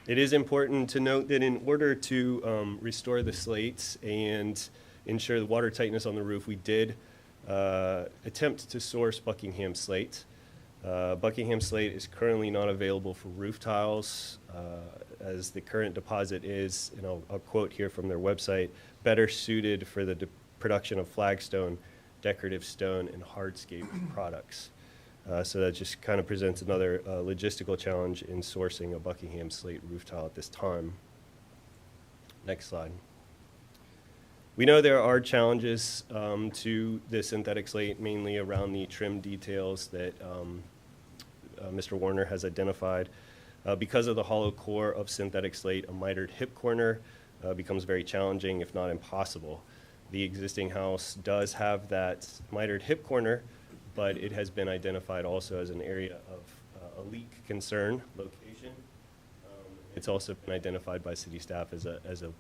It is important to note that in order to restore the slates and ensure the water tightness on the roof, we did attempt to source Buckingham slate. Buckingham slate is currently not available for roof tiles, as the current deposit is, and I'll quote here from their website, better suited for the production of flagstone, decorative stone, and hardscape products. So that just kind of presents another logistical challenge in sourcing a Buckingham slate roof tile at this time. Next slide. We know there are challenges to the synthetic slate, mainly around the trim details that Mr. Warner has identified. Because of the hollow core of synthetic slate, a mitered hip corner becomes very challenging, if not impossible. The existing house does have that mitered hip corner, but it has been identified also as an area of a leak concern location. It's also been identified by city staff as a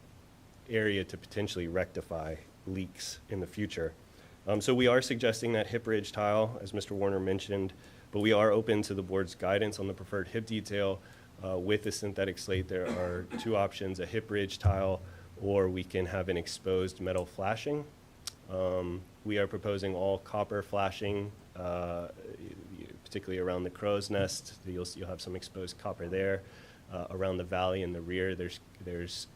area to potentially rectify leaks in the future. So we are suggesting that hip ridge tile, as Mr. Warner mentioned, but we are open to the board's guidance on the preferred hip detail. With the synthetic slate, there are two options, a hip ridge tile, or we can have an exposed metal flashing. We are proposing all copper flashing, particularly around the crow's nest. You'll have some exposed copper there. Around the valley in the rear, there's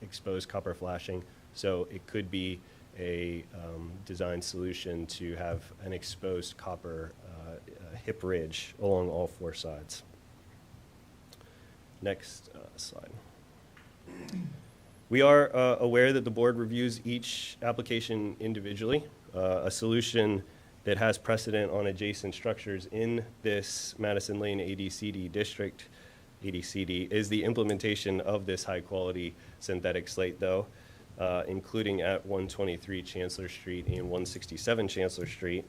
exposed copper flashing. So it could be a design solution to have an exposed copper hip ridge along all four sides. Next slide. We are aware that the board reviews each application individually. A solution that has precedent on adjacent structures in this Madison Lane ADCD district, ADCD, is the implementation of this high-quality synthetic slate, though, including at 123 Chancellor Street and 167 Chancellor Street.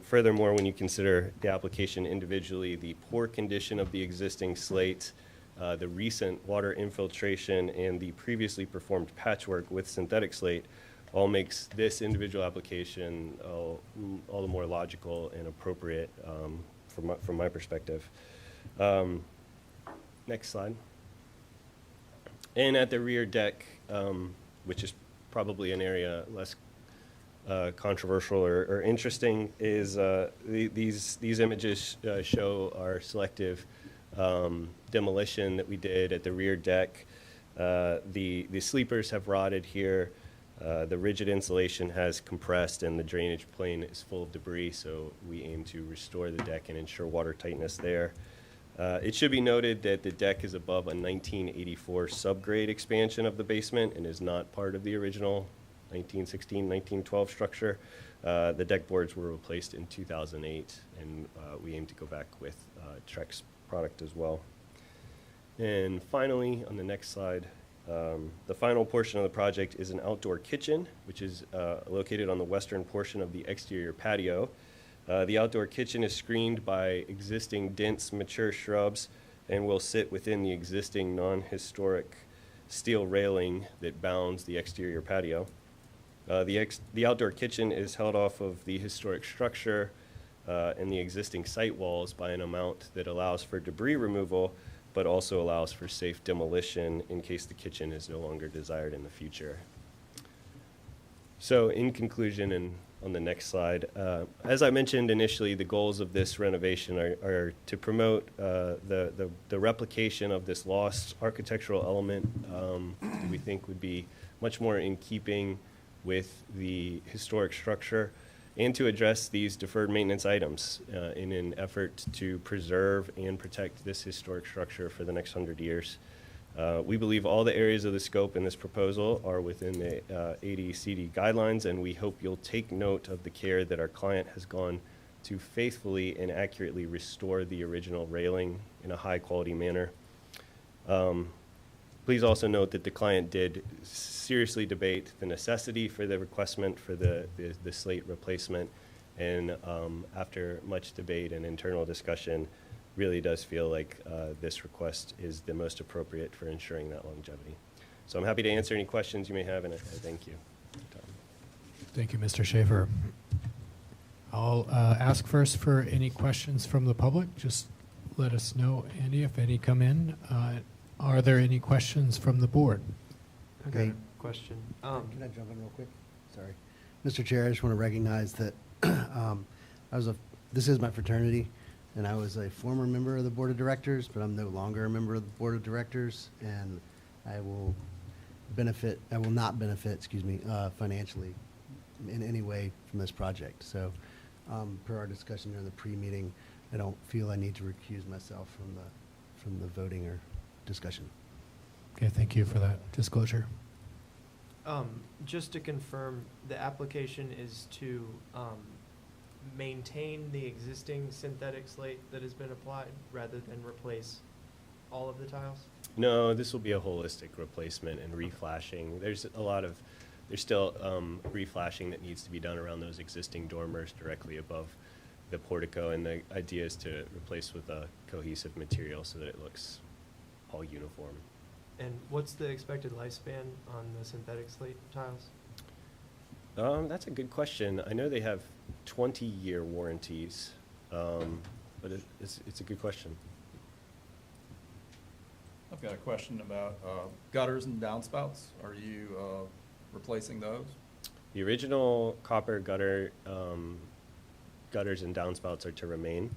Furthermore, when you consider the application individually, the poor condition of the existing slate, the recent water infiltration, and the previously performed patchwork with synthetic slate all makes this individual application all the more logical and appropriate from my perspective. Next slide. And at the rear deck, which is probably an area less controversial or interesting, is these images show our selective demolition that we did at the rear deck. The sleepers have rotted here. The rigid insulation has compressed and the drainage plane is full of debris, so we aim to restore the deck and ensure water tightness there. It should be noted that the deck is above a 1984 subgrade expansion of the basement and is not part of the original 1916, 1912 structure. The deck boards were replaced in 2008, and we aim to go back with Trek's product as well. And finally, on the next slide, the final portion of the project is an outdoor kitchen, which is located on the western portion of the exterior patio. The outdoor kitchen is screened by existing dense, mature shrubs and will sit within the existing non-historic steel railing that bounds the exterior patio. The outdoor kitchen is held off of the historic structure and the existing site walls by an amount that allows for debris removal, but also allows for safe demolition in case the kitchen is no longer desired in the future. So in conclusion, and on the next slide, as I mentioned initially, the goals of this renovation are to promote the replication of this lost architectural element that we think would be much more in keeping with the historic structure, and to address these deferred maintenance items in an effort to preserve and protect this historic structure for the next 100 years. We believe all the areas of the scope in this proposal are within the AD/CD guidelines, and we hope you'll take note of the care that our client has gone to faithfully and accurately restore the original railing in a high-quality manner. Please also note that the client did seriously debate the necessity for the requestment for the slate replacement, and after much debate and internal discussion, really does feel like this request is the most appropriate for ensuring that longevity. So I'm happy to answer any questions you may have, and I thank you.
Thank you, Mr. Schaefer. I'll ask first for any questions from the public. Just let us know, Andy, if any come in. Are there any questions from the board?
Okay, question.
Can I jump in real quick? Sorry. Mr. Chair, I just want to recognize that this is my fraternity, and I was a former member of the board of directors, but I'm no longer a member of the board of directors, and I will not benefit, financially in any way from this project. So, per our discussion during the pre-meeting, I don't feel I need to recuse myself from the voting or discussion.
Okay, thank you for that disclosure.
Just to confirm, the application is to maintain the existing synthetic slate that has been applied rather than replace all of the tiles?
No, this will be a holistic replacement and reflashing. There's still reflashing that needs to be done around those existing dormers directly above the portico, and the idea is to replace with a cohesive material so that it looks all uniform.
And what's the expected lifespan on the synthetic slate tiles?
That's a good question. I know they have 20-year warranties, but it's a good question.
I've got a question about gutters and downspouts. Are you replacing those?
The original copper gutters and downspouts are to remain.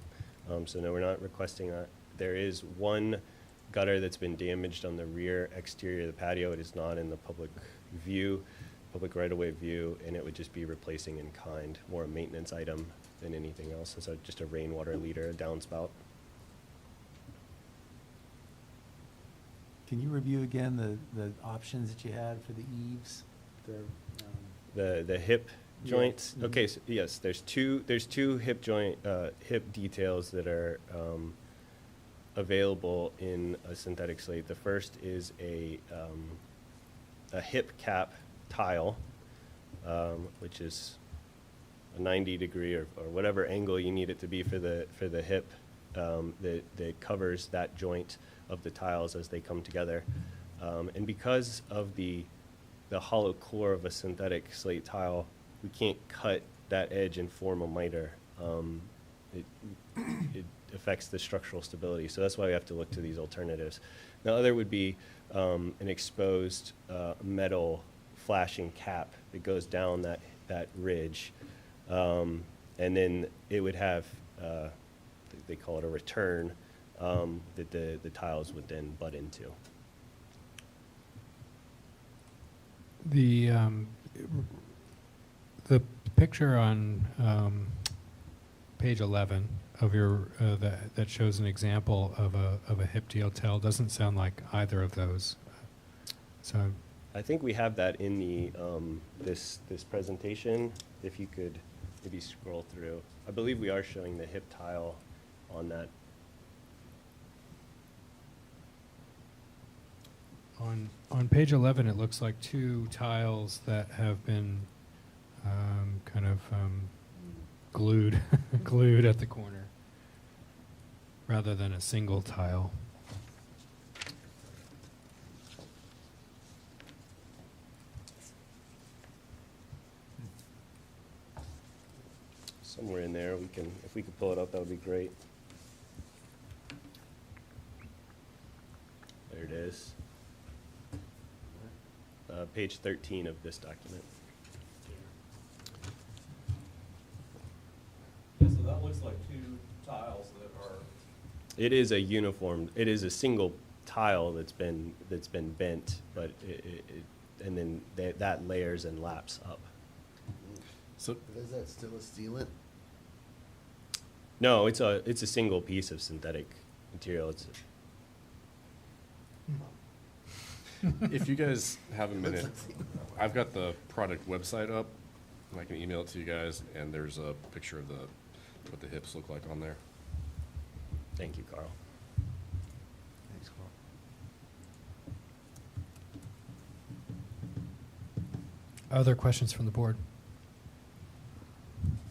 So no, we're not requesting that. There is one gutter that's been damaged on the rear exterior of the patio. It is not in the public right-of-way view, and it would just be replacing in kind, more a maintenance item than anything else. It's just a rainwater leader, a downspout.
Can you review again the options that you had for the eaves?
The hip joints.
Yeah.
Okay, so yes, there's two hip details that are available in a synthetic slate. The first is a hip cap tile, which is a 90-degree or whatever angle you need it to be for the hip that covers that joint of the tiles as they come together. And because of the hollow core of a synthetic slate tile, we can't cut that edge and form a miter. It affects the structural stability, so that's why we have to look to these alternatives. The other would be an exposed metal flashing cap that goes down that ridge, and then it would have, they call it a return, that the tiles would then butt into.
The picture on page 11 of your that shows an example of a hip hotel doesn't sound like either of those. So
I think we have that in the, this presentation. If you could maybe scroll through. I believe we are showing the hip tile on that.
on page 11, it looks like two tiles that have been kind of glued glued at the corner rather than a single tile.
Somewhere in there, we can, if we could pull it up, that would be great. There it is. Page 13 of this document.
Yeah, so that looks like two tiles that are,
It is a uniform, it is a single tile that's been bent, but and then that layers and laps up.
So,
Is that still a sealant?
No, it's a single piece of synthetic material. It's
if you guys have a minute, I've got the product website up, and I can email it to you guys, and there's a picture of what the hips look like on there.
Thank you, Carl.
Thanks, Carl.
Other questions from the board?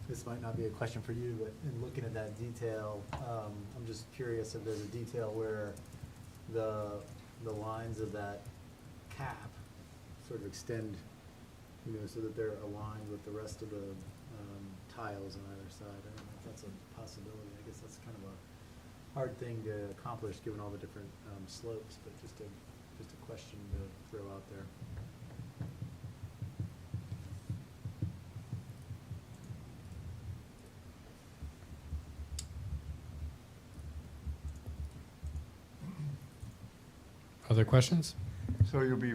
This might not be a question for you, but in looking at that detail, I'm just curious if there's a detail where the lines of that cap sort of extend, you know, so that they're aligned with the rest of the tiles on either side. I don't know if that's a possibility. I guess that's kind of a hard thing to accomplish given all the different slopes, but just a question to throw out there.
Other questions?
So you'll be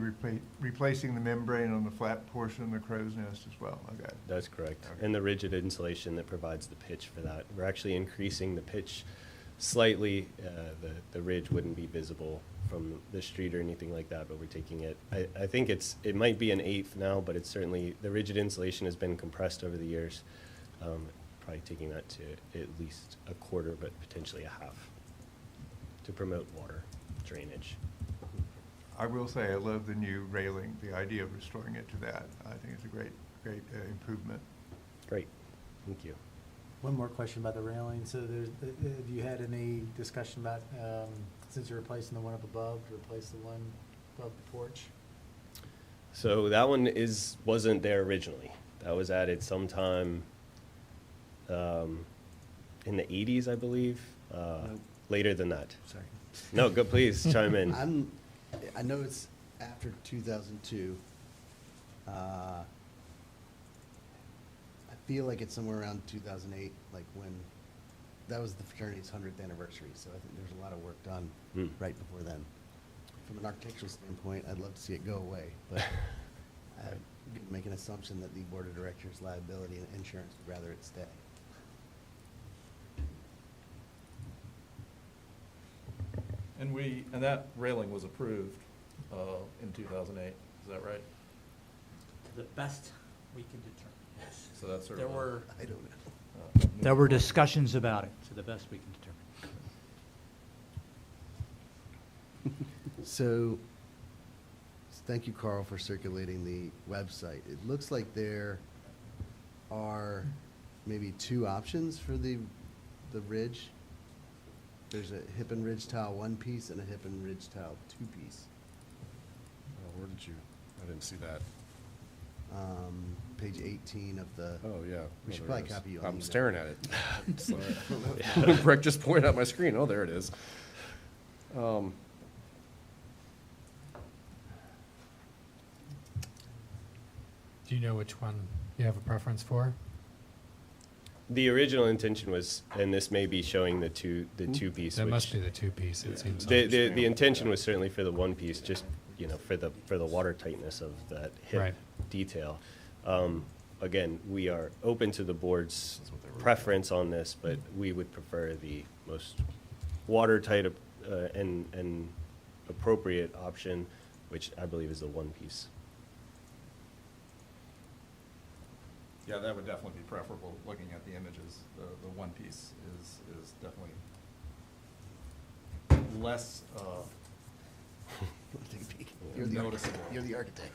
replacing the membrane on the flat portion of the crow's nest as well, okay?
That's correct.
Okay.
And the rigid insulation that provides the pitch for that. We're actually increasing the pitch slightly. The ridge wouldn't be visible from the street or anything like that, but we're taking it. I think it might be an eighth now, but it's certainly, the rigid insulation has been compressed over the years. Probably taking that to at least a quarter, but potentially a half to promote water drainage.
I will say, I love the new railing, the idea of restoring it to that. I think it's a great improvement.
Great, thank you.
One more question about the railing. So have you had any discussion about, since you're replacing the one up above, to replace the one above the porch?
So that one wasn't there originally. That was added sometime in the 80s, I believe. Later than that.
Sorry.
No, go, please chime in.
I know it's after 2002. I feel like it's somewhere around 2008, like when that was the fraternity's 100th anniversary. So I think there's a lot of work done right before then. From an architectural standpoint, I'd love to see it go away, but I make an assumption that the board of directors' liability and insurance would rather it stay.
and that railing was approved in 2008, is that right?
To the best we can determine, yes.
So that's sort
There
of a-
were,
I don't know.
there were discussions about it, to the best we can determine.
So, thank you, Carl, for circulating the website. It looks like there are maybe two options for the ridge. There's a hip and ridge tile one piece and a hip and ridge tile two piece.
Oh, where did you, I didn't see that.
Page 18 of the.
Oh, yeah.
We should
Oh, there
probably
it is.
copy you on
I'm
email.
staring at it. It's like- Breck just pointed out my screen. Oh, there it is.
Do you know which one you have a preference for?
The original intention was, and this may be showing the two piece.
That
which
must be the two piece, it seems.
The intention was certainly for the one piece, just you know, for the water tightness of that hip
Right.
detail. Again, we are open to the board's
That's what they were-
preference on this, but we would prefer the most watertight and appropriate option, which I believe is the one piece.
Yeah, that would definitely be preferable, looking at the images. The one piece is definitely less
Take a peek.
noticeable.
You're the architect.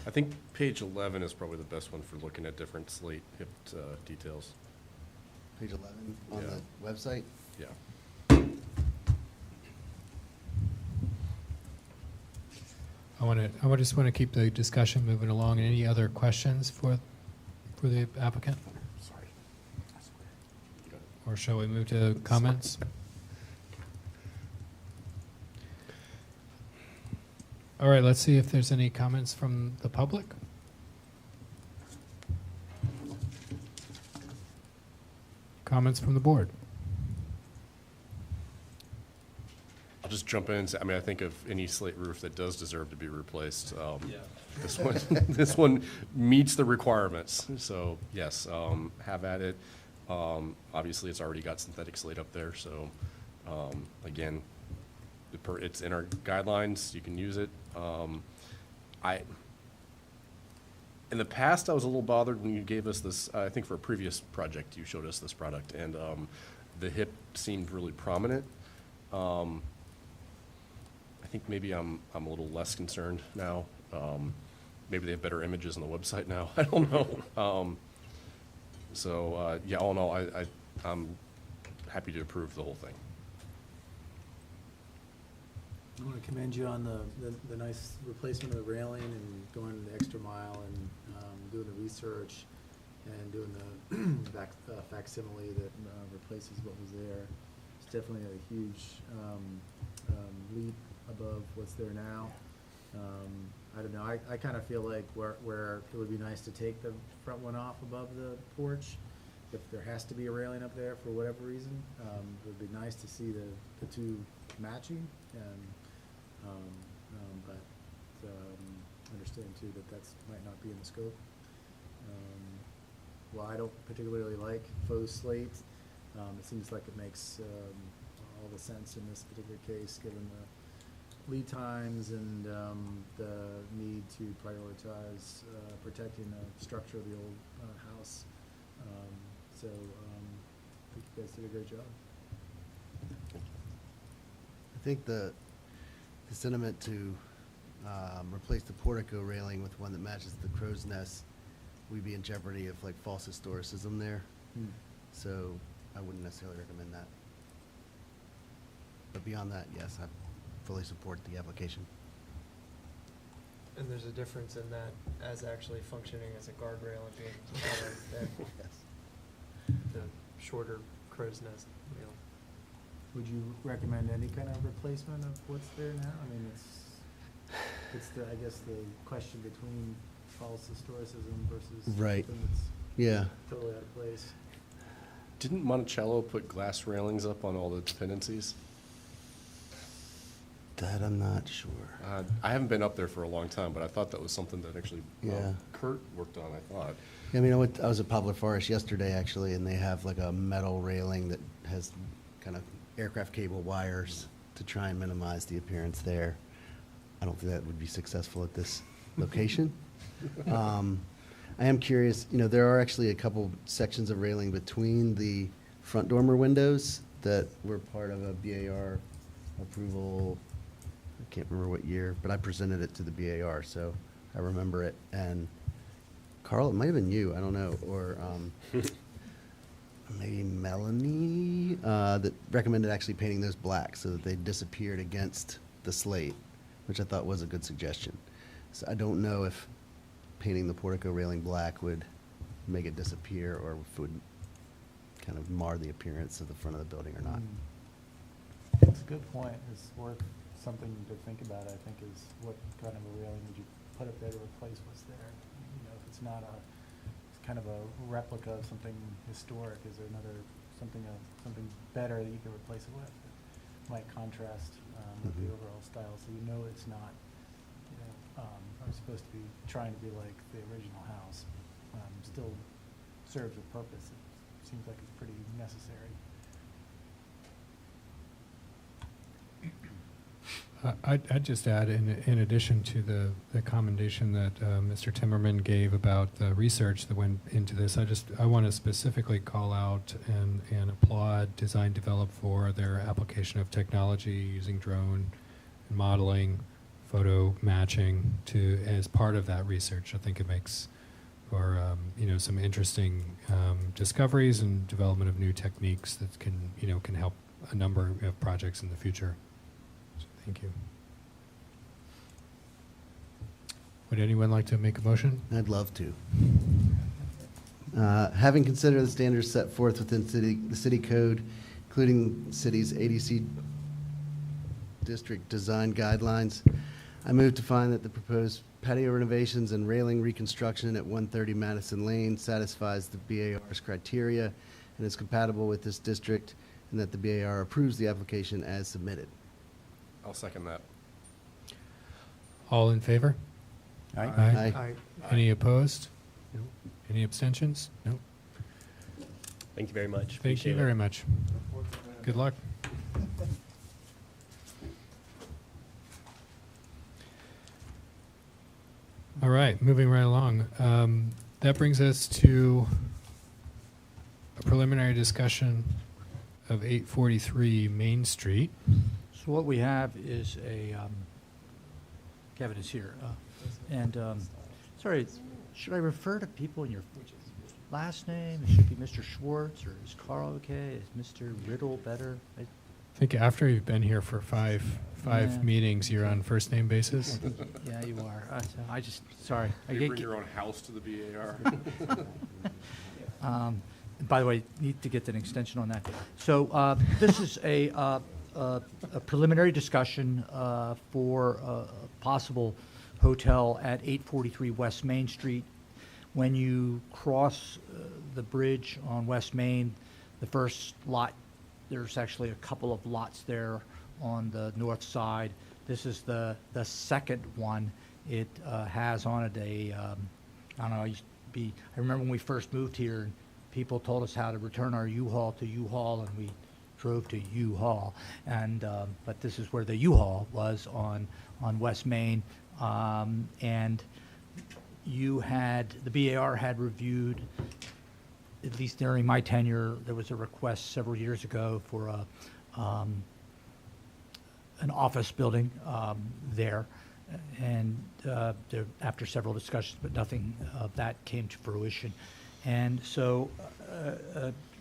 I think page 11 is probably the best one for looking at different slate hipped details.
Page 11 on
Yeah.
the website.
Yeah.
I just want to keep the discussion moving along. Any other questions for the applicant?
Sorry.
Or shall we move to comments? All right, let's see if there's any comments from the public. Comments from the board?
I'll just jump in and say, I mean, I think of any slate roof that does deserve to be replaced. This one, this one meets the requirements. So yes, have at it. Obviously, it's already got synthetic slate up there. So again, it's in our guidelines. You can use it. In the past, I was a little bothered when you gave us this, I think for a previous project, you showed us this product, and the hip seemed really prominent. I think maybe I'm a little less concerned now. Maybe they have better images on the website now. I don't know. Yeah, all in all, I'm happy to approve the whole thing.
I want to commend you on the nice replacement of the railing and going the extra mile and doing the research and doing the facsimile that replaces what was there. It's definitely a huge leap above what's there now. I don't know, I kind of feel like where it would be nice to take the front one off above the porch, if there has to be a railing up there for whatever reason, it would be nice to see the two matching, but understand too that that's might not be in the scope. While I don't particularly like faux slate, it seems like it makes all the sense in this particular case, given the lead times and the need to prioritize protecting the structure of the old house. I think you guys did a great job.
I think the sentiment to replace the portico railing with one that matches the crow's nest, we'd be in jeopardy of like false historicism there. So I wouldn't necessarily recommend that. But beyond that, yes, I fully support the application.
And there's a difference in that as actually functioning as a guardrail and being taller than
Yes.
the shorter crow's nest rail.
Would you recommend any kind of replacement of what's there now? I mean, it's I guess the question between false historicism versus
Right.
something that's
Yeah.
totally out of place.
Didn't Monticello put glass railings up on all the dependencies?
That I'm not sure.
I haven't been up there for a long time, but I thought that was something that actually
Yeah.
Kurt worked on, I thought.
I mean, I was at Poplar Forest yesterday, actually, and they have like a metal railing that has kind of aircraft cable wires to try and minimize the appearance there. I don't think that would be successful at this location. I am curious, there are actually a couple sections of railing between the front dormer windows that were part of a BAR approval. I can't remember what year, but I presented it to the BAR, so I remember it. And Carl, it might have been you, I don't know, or maybe Melanie, that recommended actually painting those black so that they disappeared against the slate, which I thought was a good suggestion. So I don't know if painting the portico railing black would make it disappear or if it would kind of mar the appearance of the front of the building or not.
It's a good point. It's worth something to think about, I think, is what kind of a railing would you put up there to replace what's there? If it's not it's kind of a replica of something historic, is there something better that you could replace it with? It might contrast with the overall style, so it's not are supposed to be trying to be like the original house, still serves a purpose. It seems like it's pretty necessary.
I'd just add, in addition to the commendation that Mr. Timmerman gave about the research that went into this, I want to specifically call out and applaud Design Develop for their application of technology using drone and modeling, photo matching as part of that research. I think it makes for some interesting discoveries and development of new techniques that can help a number of projects in the future. Thank you. Would anyone like to make a motion?
I'd love to. Having considered the standards set forth within the city code, including the city's ADC district design guidelines, I move to find that the proposed patio renovations and railing reconstruction at 130 Madison Lane satisfies the BAR's criteria and is compatible with this district, and that the BAR approves the application as submitted.
I'll second that.
All in favor?
Aye.
I,
Any opposed?
No.
Any abstentions? No.
Thank you very much.
Thank you
Appreciate it.
very much. Good luck. All right, moving right along. That brings us to a preliminary discussion of 843 Main Street.
So what we have is Kevin is here. Sorry, should I refer to people in your last name? It should be Mr. Schwartz, or is Carl okay? Is Mr. Riddle better?
I think after you've been here for five
Yeah.
meetings, you're on first name basis.
Yeah, you are. I just, sorry.
You bring your own house to the BAR.
By the way, need to get an extension on that. So this is a preliminary discussion for a possible hotel at 843 West Main Street. When you cross the bridge on West Main, the first lot, there's actually a couple of lots there on the north side. This is the second one. It has on it a, I don't know, I remember when we first moved here, and people told us how to return our U-Haul to U-Haul, and we drove to U-Haul. And but this is where the U-Haul was on West Main. And the BAR had reviewed, at least during my tenure, there was a request several years ago for an office building there. And after several discussions, but nothing of that came to fruition. And so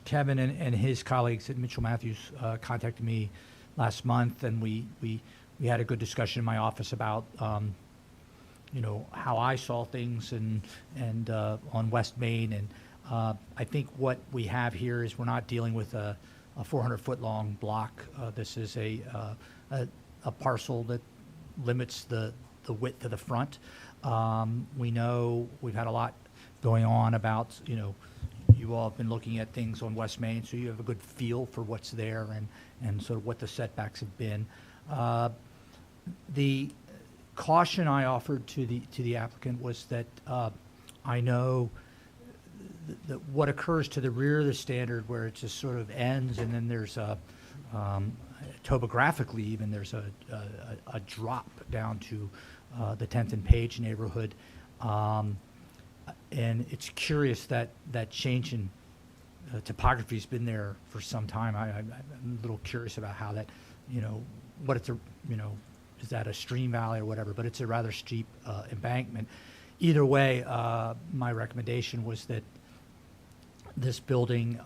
Kevin and his colleagues at Mitchell Matthews contacted me last month, and we had a good discussion in my office about how I saw things and on West Main. And I think what we have here is we're not dealing with a 400-foot long block. This is a parcel that limits the width of the front. We know we've had a lot going on about, you all have been looking at things on West Main, so you have a good feel for what's there and sort of what the setbacks have been. The caution I offered to the applicant was that I know that what occurs to the rear of the standard, where it just sort of ends, and then there's topographically even there's a drop down to the 10th and Page neighborhood. And it's curious that change in topography has been there for some time. I'm a little curious about how that, what it's is that a stream valley or whatever, but it's a rather steep embankment. Either way, my recommendation was that this building,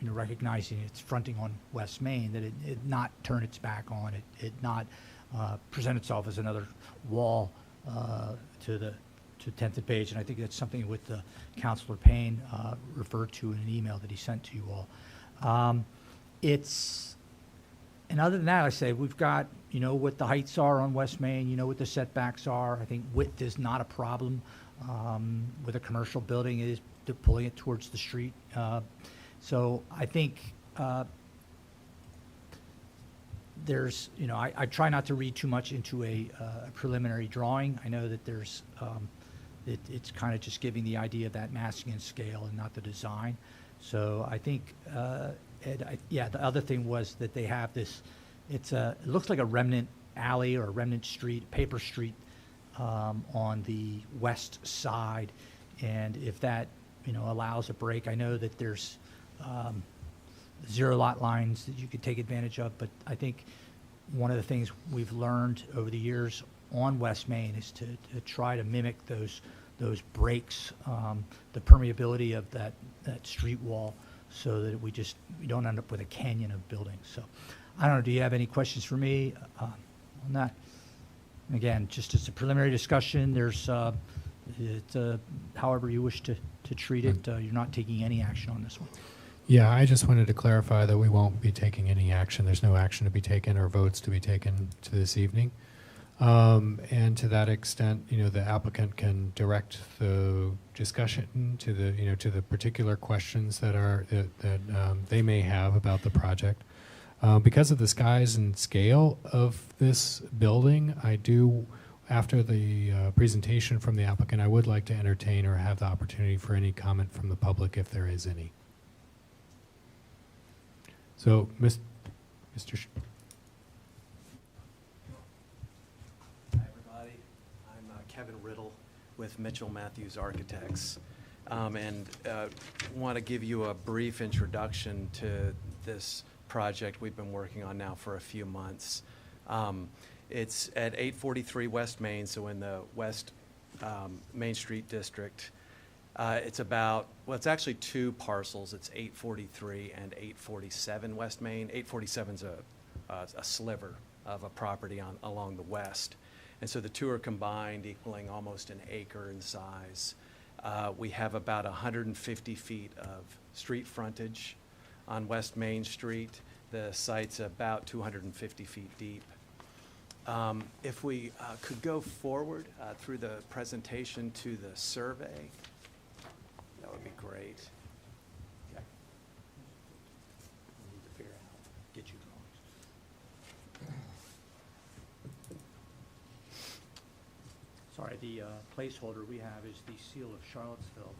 recognizing it's fronting on West Main, that it not turn its back on it, it not present itself as another wall to 10th and Page. And I think that's something with Councilor Payne referred to in an email that he sent to you all. And other than that, I say we've got, what the heights are on West Main, what the setbacks are. I think width is not a problem with a commercial building. It is they're pulling it towards the street. So I think there's, I try not to read too much into a preliminary drawing. I know that there's, it's kind of just giving the idea of that massing and scale and not the design. So I think, Ed, the other thing was that they have this, it looks like a remnant alley or a remnant street, paper street, on the west side. And if that, allows a break, I know that there's, zero lot lines that you could take advantage of, but I think one of the things we've learned over the years on West Main is to try to mimic those breaks, the permeability of that street wall, so that we don't end up with a canyon of buildings. So I don't know, do you have any questions for me on that? Again, just as a preliminary discussion, there's however you wish to treat it. You're not taking any action on this one.
Yeah, I just wanted to clarify that we won't be taking any action. There's no action to be taken or votes to be taken to this evening. And to that extent, the applicant can direct the discussion to the particular questions that they may have about the project. Because of the size and scale of this building, after the presentation from the applicant, I would like to entertain or have the opportunity for any comment from the public if there is any. So, Mr.
Hi, everybody. I'm Kevin Riddle with Mitchell Matthews Architects, and want to give you a brief introduction to this project we've been working on now for a few months. It's at 843 West Main, so in the West Main Street District. It's actually two parcels. It's 843 and 847 West Main. 847's a sliver of a property along the west. And so the two are combined, equaling almost an acre in size. We have about 150 feet of street frontage on West Main Street. The site's about 250 feet deep. If we could go forward through the presentation to the survey, that would be great. Okay. We need to figure out, get you drawings. Sorry, the placeholder we have is the Seal of Charlottesville.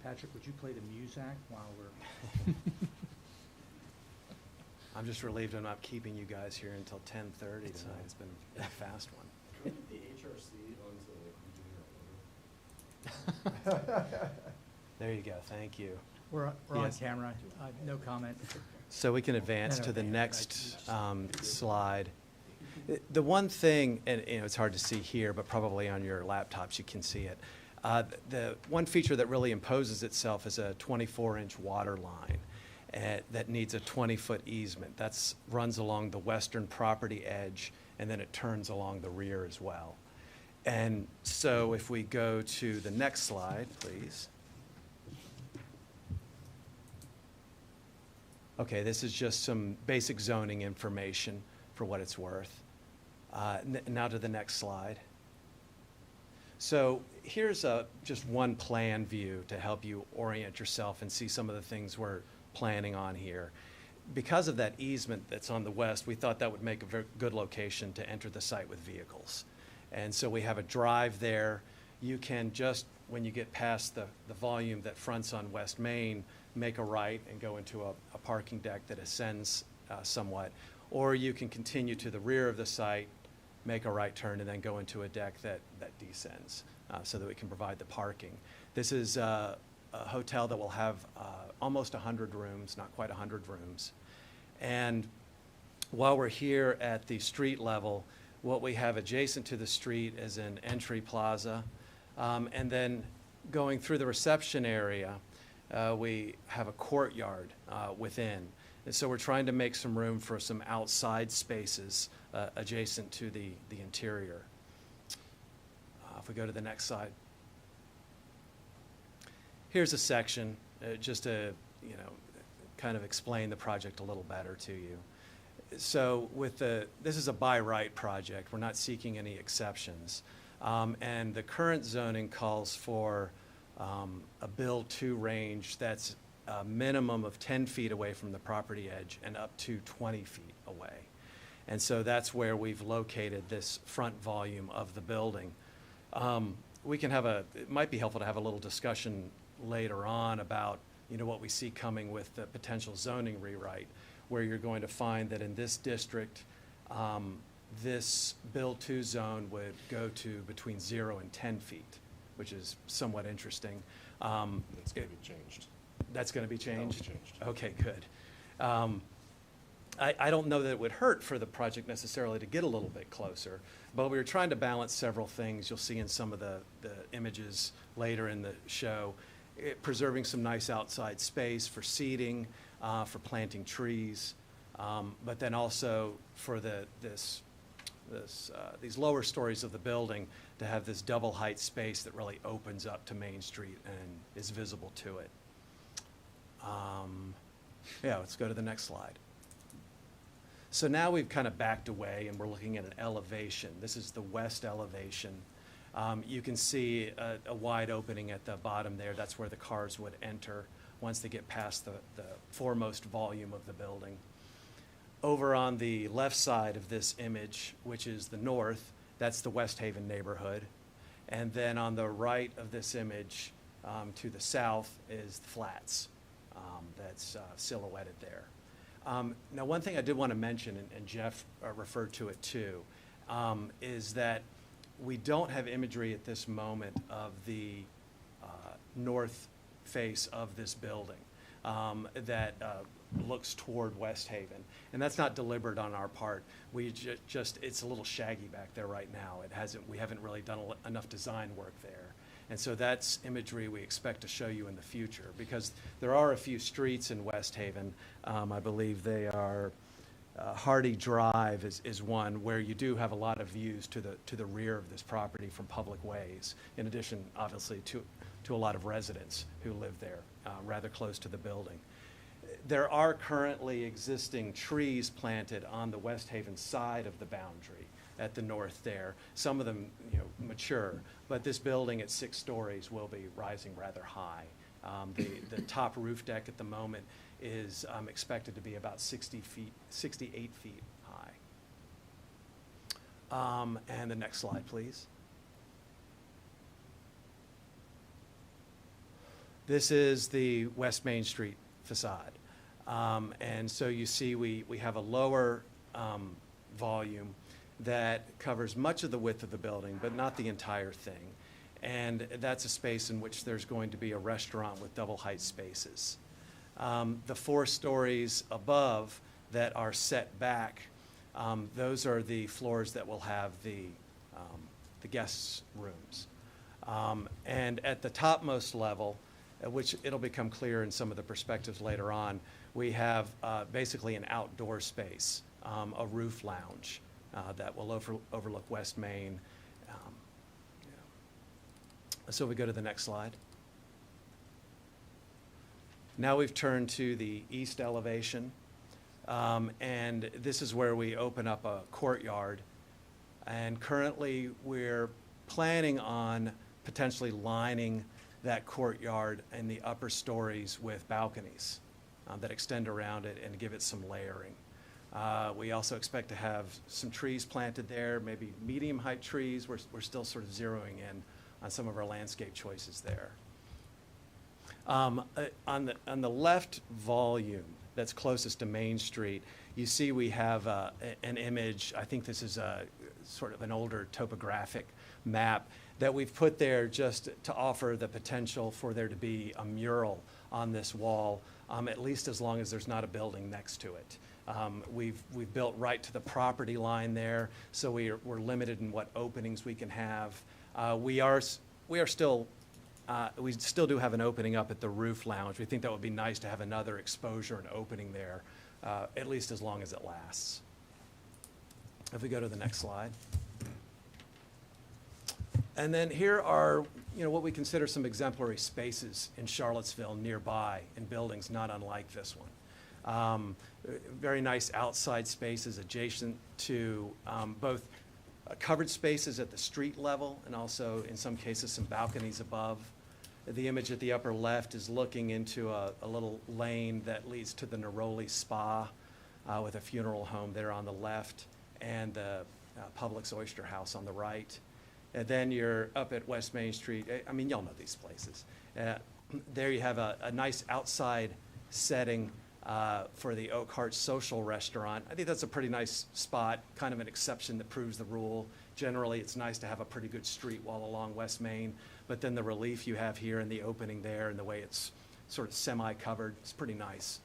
Patrick, would you play the Muzak while we're... I'm just relieved I'm not keeping you guys here until 10:30 tonight. It's been a fast one.
Could the HRC onto
There you go, thank you.
We're on
Yes.
camera. No comment.
So we can advance
No,
to the
okay,
next slide. The one thing, and it's hard to see here, but probably on your laptops you can see it. The one feature that really imposes itself is a 24-inch water line that needs a 20-foot easement. That runs along the western property edge, and then it turns along the rear as well. And so if we go to the next slide, please. Okay, this is just some basic zoning information for what it's worth. Now to the next slide. So here's just one plan view to help you orient yourself and see some of the things we're planning on here. Because of that easement that's on the west, we thought that would make a very good location to enter the site with vehicles. And so we have a drive there. You can just, when you get past the volume that fronts on West Main, make a right and go into a parking deck that ascends somewhat. Or you can continue to the rear of the site, make a right turn, and then go into a deck that descends so that we can provide the parking. This is a hotel that will have almost 100 rooms, not quite 100 rooms. And while we're here at the street level, what we have adjacent to the street is an entry plaza. And then going through the reception area, we have a courtyard within. And so we're trying to make some room for some outside spaces adjacent to the interior. If we go to the next slide. Here's a section just to, kind of explain the project a little better to you. So this is a by right project. We're not seeking any exceptions. And the current zoning calls for a build-to range that's a minimum of 10 feet away from the property edge and up to 20 feet away. And so that's where we've located this front volume of the building. We can have it might be helpful to have a little discussion later on about, what we see coming with the potential zoning rewrite, where you're going to find that in this district, this build-to zone would go to between 0 and 10 feet, which is somewhat interesting.
That's going to be changed.
That's going to be changed?
That will be changed.
Okay, good. I don't know that it would hurt for the project necessarily to get a little bit closer, but we were trying to balance several things. You'll see in some of the images later in the show, preserving some nice outside space for seating, for planting trees, but then also for these lower stories of the building to have this double height space that really opens up to Main Street and is visible to it. Yeah, let's go to the next slide. So now we've kind of backed away and we're looking at an elevation. This is the west elevation. You can see a wide opening at the bottom there. That's where the cars would enter once they get past the foremost volume of the building. Over on the left side of this image, which is the north, that's the West Haven neighborhood. And then on the right of this image, to the south, is the Flats. That's silhouetted there. Now, one thing I did want to mention, and Jeff referred to it too, is that we don't have imagery at this moment of the north face of this building that looks toward West Haven. And that's not deliberate on our part. We it's a little shaggy back there right now. We haven't really done enough design work there. And so that's imagery we expect to show you in the future, because there are a few streets in West Haven. I believe they are Hardy Drive is one where you do have a lot of views to the rear of this property from public ways, in addition, obviously, to a lot of residents who live there, rather close to the building. There are currently existing trees planted on the West Haven side of the boundary at the north there. Some of them, mature, but this building at 6 stories will be rising rather high. The top roof deck at the moment is expected to be about 68 feet high. And the next slide, please. This is the West Main Street facade. And so you see we have a lower volume that covers much of the width of the building, but not the entire thing. And that's a space in which there's going to be a restaurant with double height spaces. The 4 stories above that are set back, those are the floors that will have the guests' rooms. And at the topmost level, which it'll become clear in some of the perspectives later on, we have basically an outdoor space, a roof lounge that will overlook West Main. So we go to the next slide. Now we've turned to the east elevation, and this is where we open up a courtyard. And currently we're planning on potentially lining that courtyard in the upper stories with balconies that extend around it and give it some layering. We also expect to have some trees planted there, maybe medium height trees. We're still sort of zeroing in on some of our landscape choices there. On the left volume that's closest to Main Street, you see we have an image. I think this is a sort of an older topographic map that we've put there just to offer the potential for there to be a mural on this wall, at least as long as there's not a building next to it. We've built right to the property line there, so we're limited in what openings we can have. We still do have an opening up at the roof lounge. We think that would be nice to have another exposure and opening there, at least as long as it lasts. If we go to the next slide. And then here are, what we consider some exemplary spaces in Charlottesville nearby in buildings not unlike this one. Very nice outside spaces adjacent to both covered spaces at the street level and also in some cases some balconies above. The image at the upper left is looking into a little lane that leads to the Neroli Spa with a funeral home there on the left and the Publix Oyster House on the right. And then you're up at West Main Street. I mean, y'all know these places. There you have a nice outside setting for the Oak Heart Social Restaurant. I think that's a pretty nice spot, kind of an exception that proves the rule. Generally, it's nice to have a pretty good street wall along West Main, but then the relief you have here and the opening there and the way it's sort of semi-covered, it's pretty nice.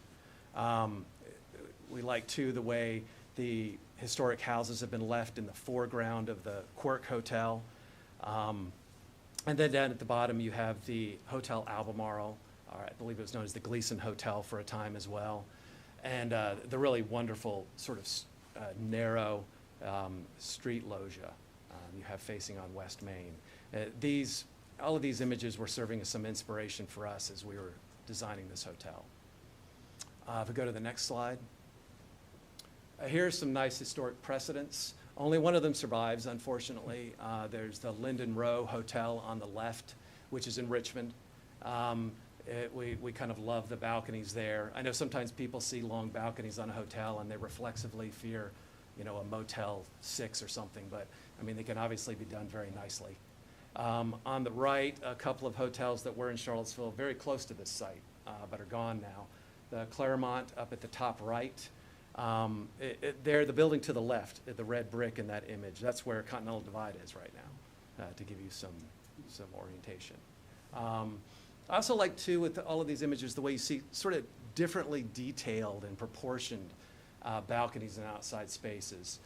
We like, too, the way the historic houses have been left in the foreground of the Quirk Hotel. And then down at the bottom, you have the Hotel Albemarle, or I believe it was known as the Gleason Hotel for a time as well. And the really wonderful sort of narrow street loggia you have facing on West Main. All of these images were serving as some inspiration for us as we were designing this hotel. If we go to the next slide. Here's some nice historic precedents. Only one of them survives, unfortunately. There's the Linden Row Hotel on the left, which is in Richmond. We kind of love the balconies there. I know sometimes people see long balconies on a hotel and they reflexively fear, a Motel 6 or something, but I mean, they can obviously be done very nicely. On the right, a couple of hotels that were in Charlottesville very close to this site, but are gone now. The Claremont up at the top right. There, the building to the left, the red brick in that image, that's where Continental Divide is right now, to give you some orientation. I also like, too, with all of these images, the way you see sort of differently detailed and proportioned balconies and outside spaces.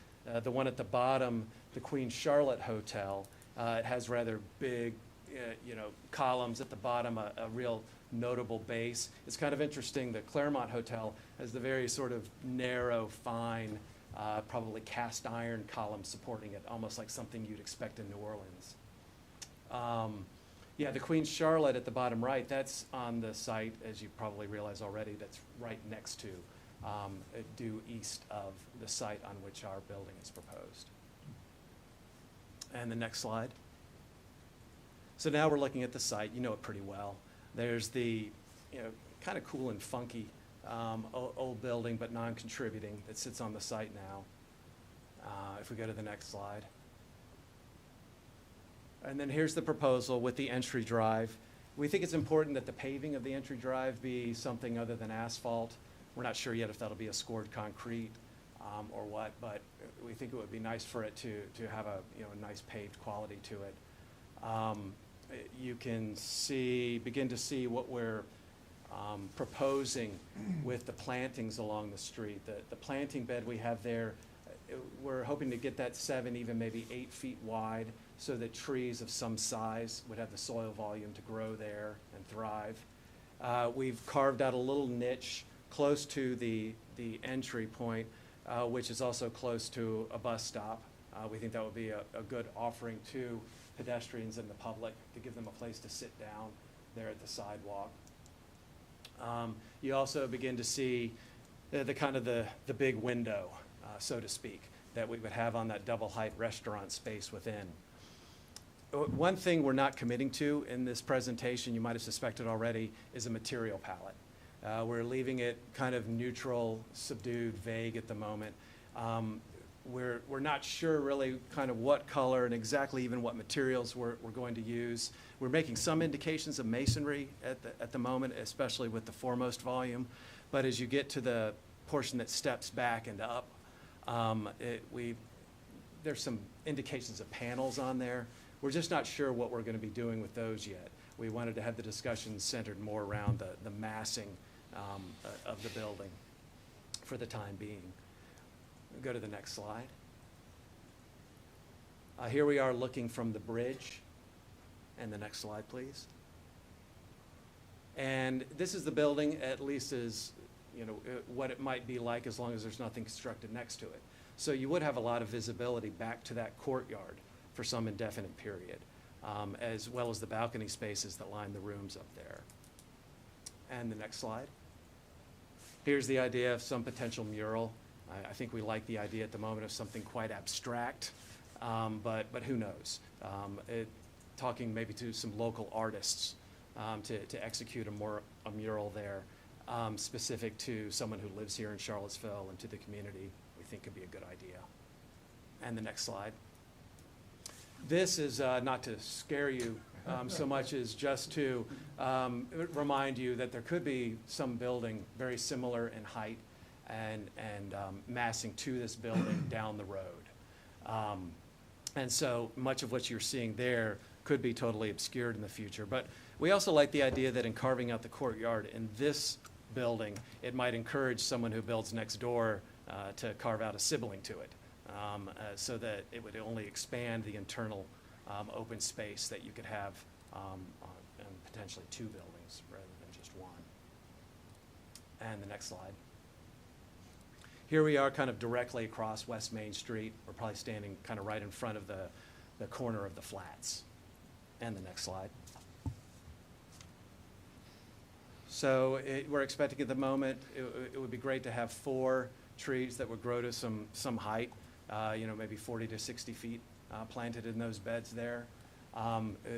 The one at the bottom, the Queen Charlotte Hotel, it has rather big, columns at the bottom, a real notable base. It's kind of interesting. The Claremont Hotel has the very sort of narrow, fine, probably cast iron column supporting it, almost like something you'd expect in New Orleans. Yeah, the Queen Charlotte at the bottom right, that's on the site, as you probably realize already, that's right next to, due east of the site on which our building is proposed. And the next slide. So now we're looking at the site. You know it pretty well. There's the, kind of cool and funky old building, but non-contributing that sits on the site now. If we go to the next slide. And then here's the proposal with the entry drive. We think it's important that the paving of the entry drive be something other than asphalt. We're not sure yet if that'll be a scored concrete or what, but we think it would be nice for it to have a nice paved quality to it. You can begin to see what we're proposing with the plantings along the street. The planting bed we have there, we're hoping to get that 7, even maybe 8 feet wide, so that trees of some size would have the soil volume to grow there and thrive. We've carved out a little niche close to the entry point, which is also close to a bus stop. We think that would be a good offering to pedestrians and the public to give them a place to sit down there at the sidewalk. You also begin to see the big window, so to speak, that we would have on that double height restaurant space within. One thing we're not committing to in this presentation, you might have suspected already, is a material palette. We're leaving it kind of neutral, subdued, vague at the moment. We're not sure really kind of what color and exactly even what materials we're going to use. We're making some indications of masonry at the moment, especially with the foremost volume. But as you get to the portion that steps back and up, there's some indications of panels on there. We're just not sure what we're going to be doing with those yet. We wanted to have the discussion centered more around the massing of the building for the time being. We'll go to the next slide. Here we are looking from the bridge. And the next slide, please. And this is the building, at least as what it might be like, as long as there's nothing constructed next to it. So you would have a lot of visibility back to that courtyard for some indefinite period, as well as the balcony spaces that line the rooms up there. And the next slide. Here's the idea of some potential mural. I think we like the idea at the moment of something quite abstract, but who knows? Talking maybe to some local artists to execute a mural there specific to someone who lives here in Charlottesville and to the community, we think could be a good idea. And the next slide. This is not to scare you so much as just to remind you that there could be some building very similar in height and massing to this building down the road. And so much of what you're seeing there could be totally obscured in the future. But we also like the idea that in carving out the courtyard in this building, it might encourage someone who builds next door to carve out a sibling to it, so that it would only expand the internal open space that you could have and potentially two buildings rather than just one. And the next slide. Here we are kind of directly across West Main Street. We're probably standing kind of right in front of the corner of the flats. And the next slide. So we're expecting at the moment, it would be great to have 4 trees that would grow to some height, maybe 40 to 60 feet planted in those beds there.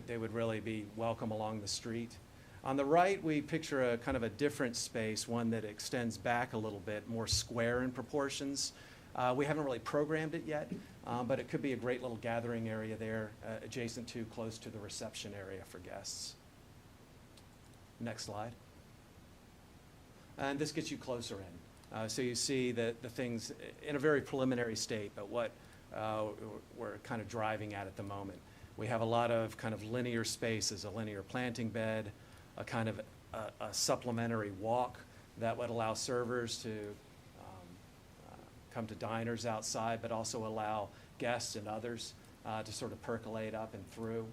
They would really be welcome along the street. On the right, we picture a kind of a different space, one that extends back a little bit, more square in proportions. We haven't really programmed it yet, but it could be a great little gathering area there, adjacent to, close to the reception area for guests. Next slide. And this gets you closer in. So you see the things in a very preliminary state, but what we're kind of driving at the moment. We have a lot of kind of linear spaces, a linear planting bed, a kind of a supplementary walk that would allow servers to come to diners outside, but also allow guests and others to sort of percolate up and through.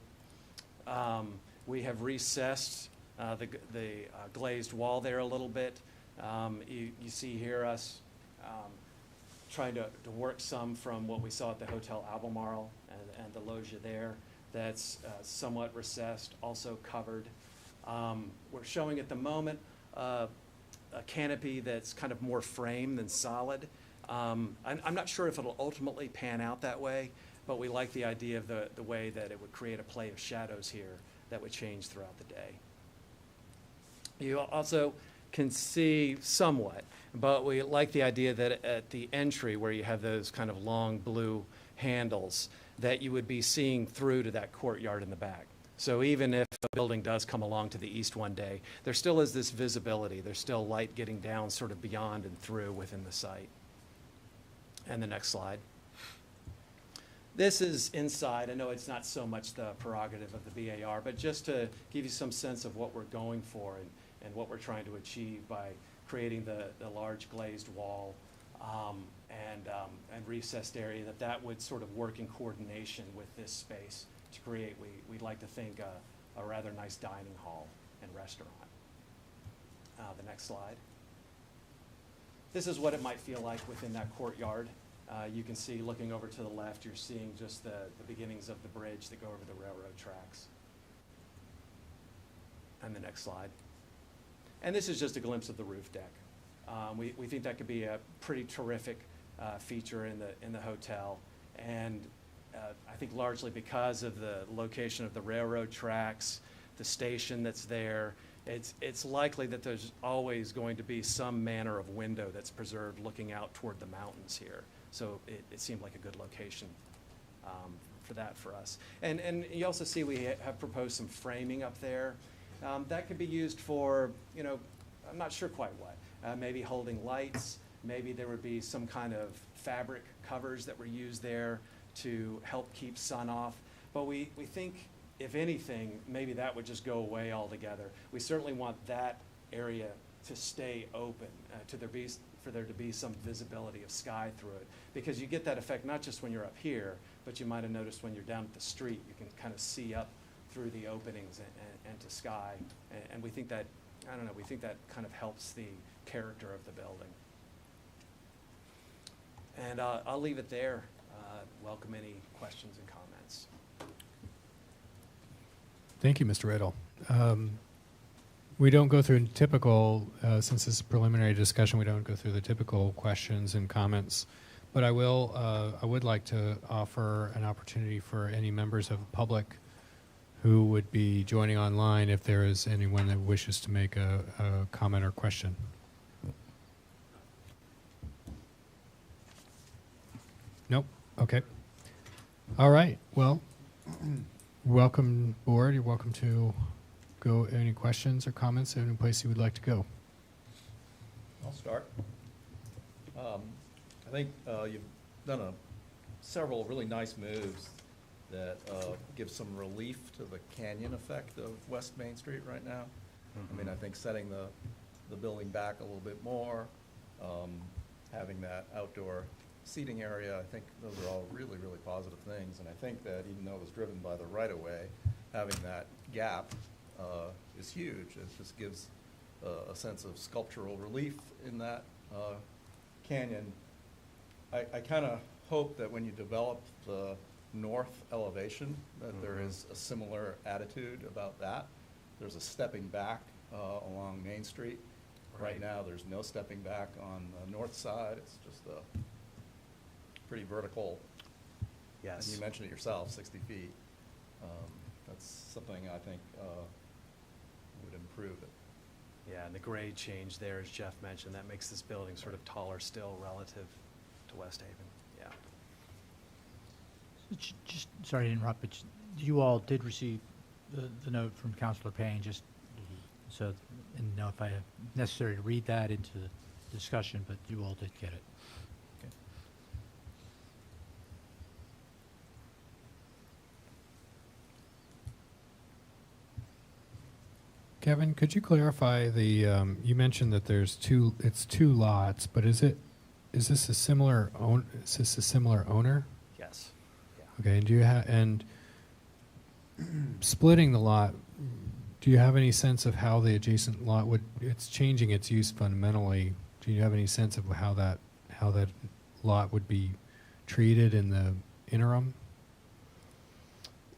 We have recessed the glazed wall there a little bit. You see here us trying to work some from what we saw at the Hotel Albemarle and the loggia there. That's somewhat recessed, also covered. We're showing at the moment a canopy that's kind of more frame than solid. I'm not sure if it'll ultimately pan out that way, but we like the idea of the way that it would create a play of shadows here that would change throughout the day. You also can see somewhat, but we like the idea that at the entry where you have those kind of long blue handles, that you would be seeing through to that courtyard in the back. So even if a building does come along to the east one day, there still is this visibility. There's still light getting down sort of beyond and through within the site. And the next slide. This is inside. I know it's not so much the prerogative of the BAR, but just to give you some sense of what we're going for and what we're trying to achieve by creating the large glazed wall and recessed area, that would sort of work in coordination with this space to create, we'd like to think, a rather nice dining hall and restaurant. The next slide. This is what it might feel like within that courtyard. You can see, looking over to the left, you're seeing just the beginnings of the bridge that go over the railroad tracks. And the next slide. And this is just a glimpse of the roof deck. We think that could be a pretty terrific feature in the hotel. And I think largely because of the location of the railroad tracks, the station that's there, it's likely that there's always going to be some manner of window that's preserved looking out toward the mountains here. So it seemed like a good location for that for us. And you also see we have proposed some framing up there. That could be used for, I'm not sure quite what. Maybe holding lights. Maybe there would be some kind of fabric covers that were used there to help keep sun off. But we think, if anything, maybe that would just go away altogether. We certainly want that area to stay open, for there to be some visibility of sky through it. Because you get that effect not just when you're up here, but you might have noticed when you're down at the street, you can kind of see up through the openings and to sky. And we think that, we think that kind of helps the character of the building. And I'll leave it there. Welcome any questions and comments.
Thank you, Mr. Riddle. We don't go through typical, since this is preliminary discussion, we don't go through the typical questions and comments. But I would like to offer an opportunity for any members of the public who would be joining online if there is anyone that wishes to make a comment or question. Nope. Okay. All right. Well, welcome, board. You're welcome to go. Any questions or comments? Any place you would like to go?
I'll start. I think you've done several really nice moves that give some relief to the canyon effect of West Main Street right now. I mean, I think setting the building back a little bit more, having that outdoor seating area, I think those are all really, really positive things. And I think that even though it was driven by the right-of-way, having that gap is huge. It just gives a sense of sculptural relief in that canyon. I kind of hope that when you develop the north elevation, that there is a similar attitude about that. There's a stepping back along Main Street. Right now, there's no stepping back on the north side. It's just a pretty vertical.
Yes.
And you mentioned it yourself, 60 feet. That's something I think would improve it.
Yeah, and the grade change there, as Jeff mentioned, that makes this building sort of taller still relative to West Haven. Yeah.
Just, sorry to interrupt, but you all did receive the note from Councilor Payne, just so, and know if I have necessary to read that into the discussion, but you all did get it. Okay.
Kevin, could you clarify the? You mentioned that there's it's two lots, but is this a similar is this a similar owner?
Yes. Yeah.
Okay, and do you and splitting the lot, do you have any sense of how the adjacent lot it's changing its use fundamentally? Do you have any sense of how that lot would be treated in the interim?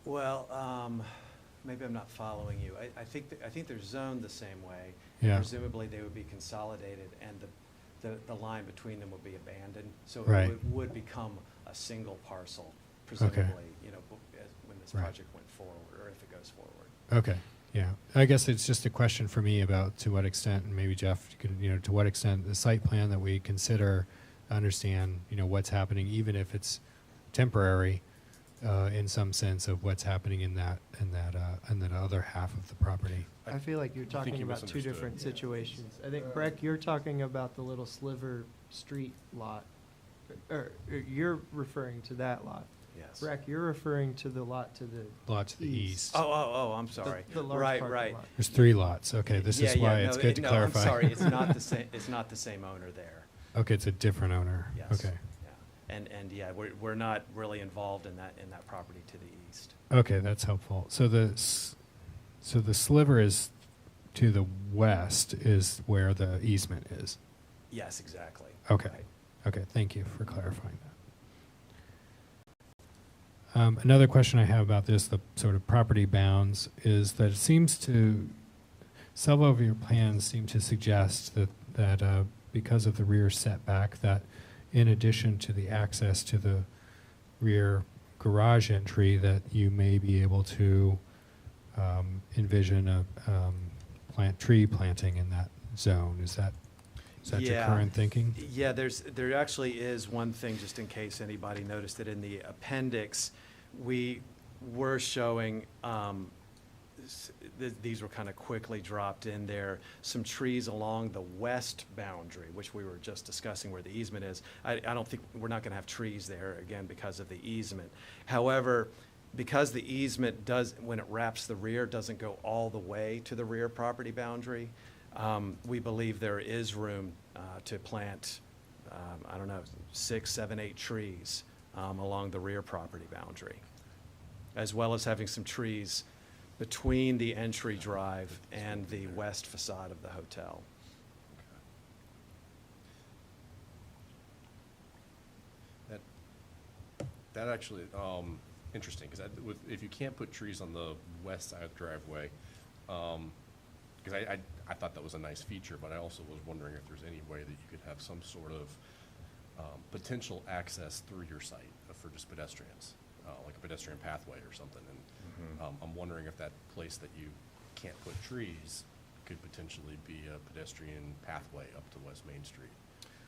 Well, maybe I'm not following you. I think they're zoned the same way.
Yeah.
Presumably, they would be consolidated, and the line between them would be abandoned. So
Right.
it would become a single parcel, presumably, when this
Right.
project went forward, or if it goes forward.
Okay, yeah. I guess it's just a question for me about to what extent, and maybe Jeff, you could, to what extent the site plan that we consider, understand, what's happening, even if it's temporary, in some sense of what's happening in that other half of the property.
I feel like you're
think
talking
you
about two
misunderstood.
different situations. I think, Breck, you're talking about the little sliver street lot, or you're referring to that lot.
Yes.
Breck, you're referring to the lot to the
Lot to the east.
Oh, I'm sorry.
The large
Right,
parking
right.
lot.
There's 3 lots. Okay, this is why it's good to clarify.
I'm sorry, it's not the same, it's not the same owner there.
Okay, it's a different owner.
Yes.
Okay.
Yeah. And yeah, we're not really involved in that property to the east.
Okay, that's helpful. So the sliver is to the west is where the easement is.
Yes, exactly.
Okay.
Right.
Okay, thank you for clarifying that. Another question I have about this, the sort of property bounds, is that it seems to, several of your plans seem to suggest that because of the rear setback, that in addition to the access to the rear garage entry, that you may be able to envision a tree planting in that zone. Is that your current thinking?
Yeah, there actually is one thing, just in case anybody noticed it in the appendix. We were showing, these were kind of quickly dropped in there, some trees along the west boundary, which we were just discussing where the easement is. I don't think, we're not going to have trees there, again, because of the easement. However, because the easement does, when it wraps the rear, doesn't go all the way to the rear property boundary, we believe there is room to plant, 6, 7, 8 trees along the rear property boundary, as well as having some trees between the entry drive and the west facade of the hotel.
That actually, interesting, because if you can't put trees on the west side of the driveway, because I thought that was a nice feature, but I also was wondering if there's any way that you could have some sort of potential access through your site for just pedestrians. like a pedestrian pathway or something. And I'm wondering if that place that you can't put trees could potentially be a pedestrian pathway up to West Main Street.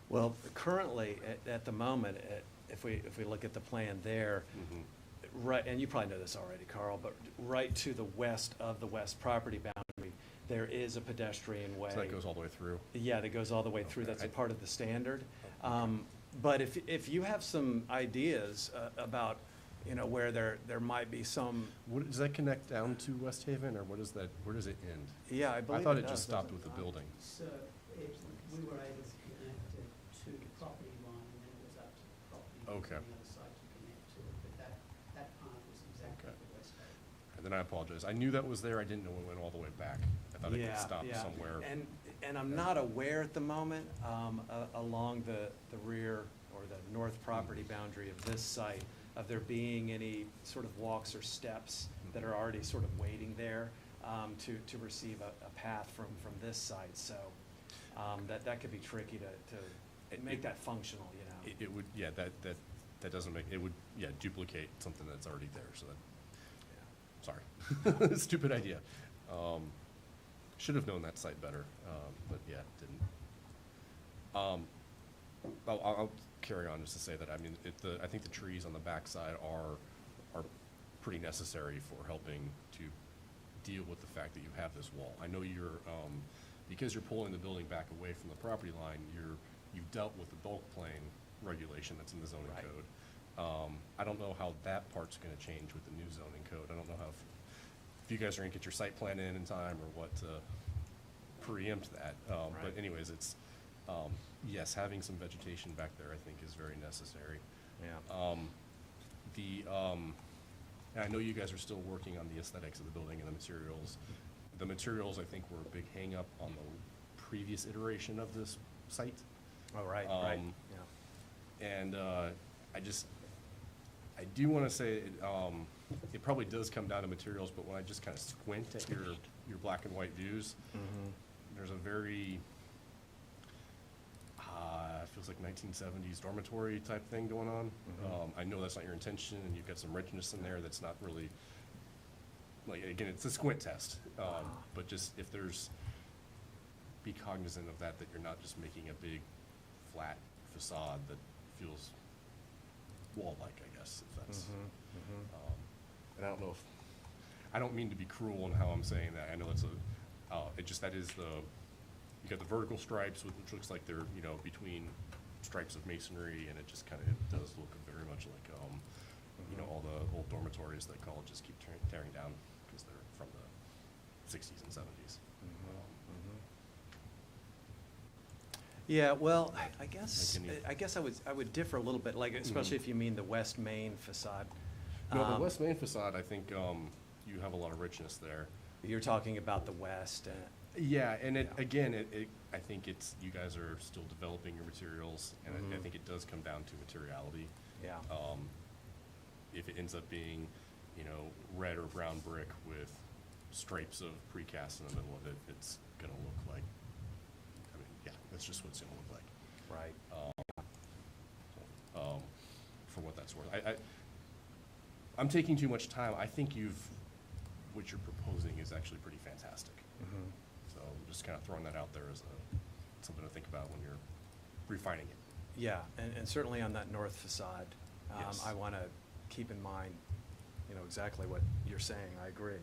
Well, currently, at the moment, if we look at the plan there, right, and you probably know this already, Carl, but right to the west of the west property boundary, there is a pedestrian way.
So that goes all the way through?
Yeah, that goes all the way through.
Okay.
That's a part of the standard. But if you have some ideas about, you know, where there might be some,
Does that connect down to West Haven, or what is that, where does it end?
yeah, I believe
I thought it
does,
just
doesn't
stopped with the building.
So we were able to connect it to the property line, and then it was up to the property line
Okay.
on the other side to connect to it, but that part was exactly
Okay.
the West Haven.
And then I apologize. I knew that was there. I didn't know it went all the way back. I thought it
Yeah,
could stop
yeah.
somewhere.
And I'm not aware at the moment, along the rear or the north property boundary of this site, of there being any sort of walks or steps that are already sort of waiting there to receive a path from this site. So that could be tricky to make that functional, you know.
It would, yeah, that doesn't make, it would, yeah, duplicate something that's already there, so that, sorry. Stupid idea. Should have known that site better, but yeah, didn't. I'll carry on just to say that, I mean, I think the trees on the backside are pretty necessary for helping to deal with the fact that you have this wall. I know you're, because you're pulling the building back away from the property line, you've dealt with the bulk plane regulation that's in the zoning
Right.
code. I don't know how that part's gonna change with the new zoning code. I don't know how, if you guys are gonna get your site plan in time or what to preempt that. But
Right.
anyways, it's, yes, having some vegetation back there, I think, is very necessary.
Yeah.
And I know you guys are still working on the aesthetics of the building and the materials. The materials, I think, were a big hang-up on the previous iteration of this site.
Oh, right, yeah.
And I do want to say, it probably does come down to materials, but when I just kind of squint at your black and white views, there's a very, feels like 1970s dormitory type thing going on. I know that's not your intention, and you've got some richness in there that's not really, like, again, it's a squint test. But just if there's, be cognizant of that you're not just making a big flat facade that feels wall-like, I guess, if that's, and I don't know if, I don't mean to be cruel in how I'm saying that. I know it's that is you got the vertical stripes, which looks like they're, you know, between stripes of masonry, and it just kind of does look very much like, you know, all the old dormitories that colleges keep tearing down because they're from the 60s and 70s.
Yeah, well, I guess,
Like
I would differ a little bit, like, especially if you mean the west main facade.
No, the west main facade, I think, you have a lot of richness there.
You're talking about the west.
Yeah, and I think it's, you guys are still developing your materials, and I think it does come down to materiality.
Yeah.
If it ends up being, you know, red or brown brick with stripes of precast in the middle of it, it's gonna look like, I mean, yeah, that's just what it's gonna look like.
Right.
For what that's worth. I'm taking too much time. I think what you're proposing is actually pretty fantastic. So I'm just kind of throwing that out there as something to think about when you're refining it.
Yeah, and certainly on that north facade,
Yes.
I want to keep in mind, you know, exactly what you're saying. I agree.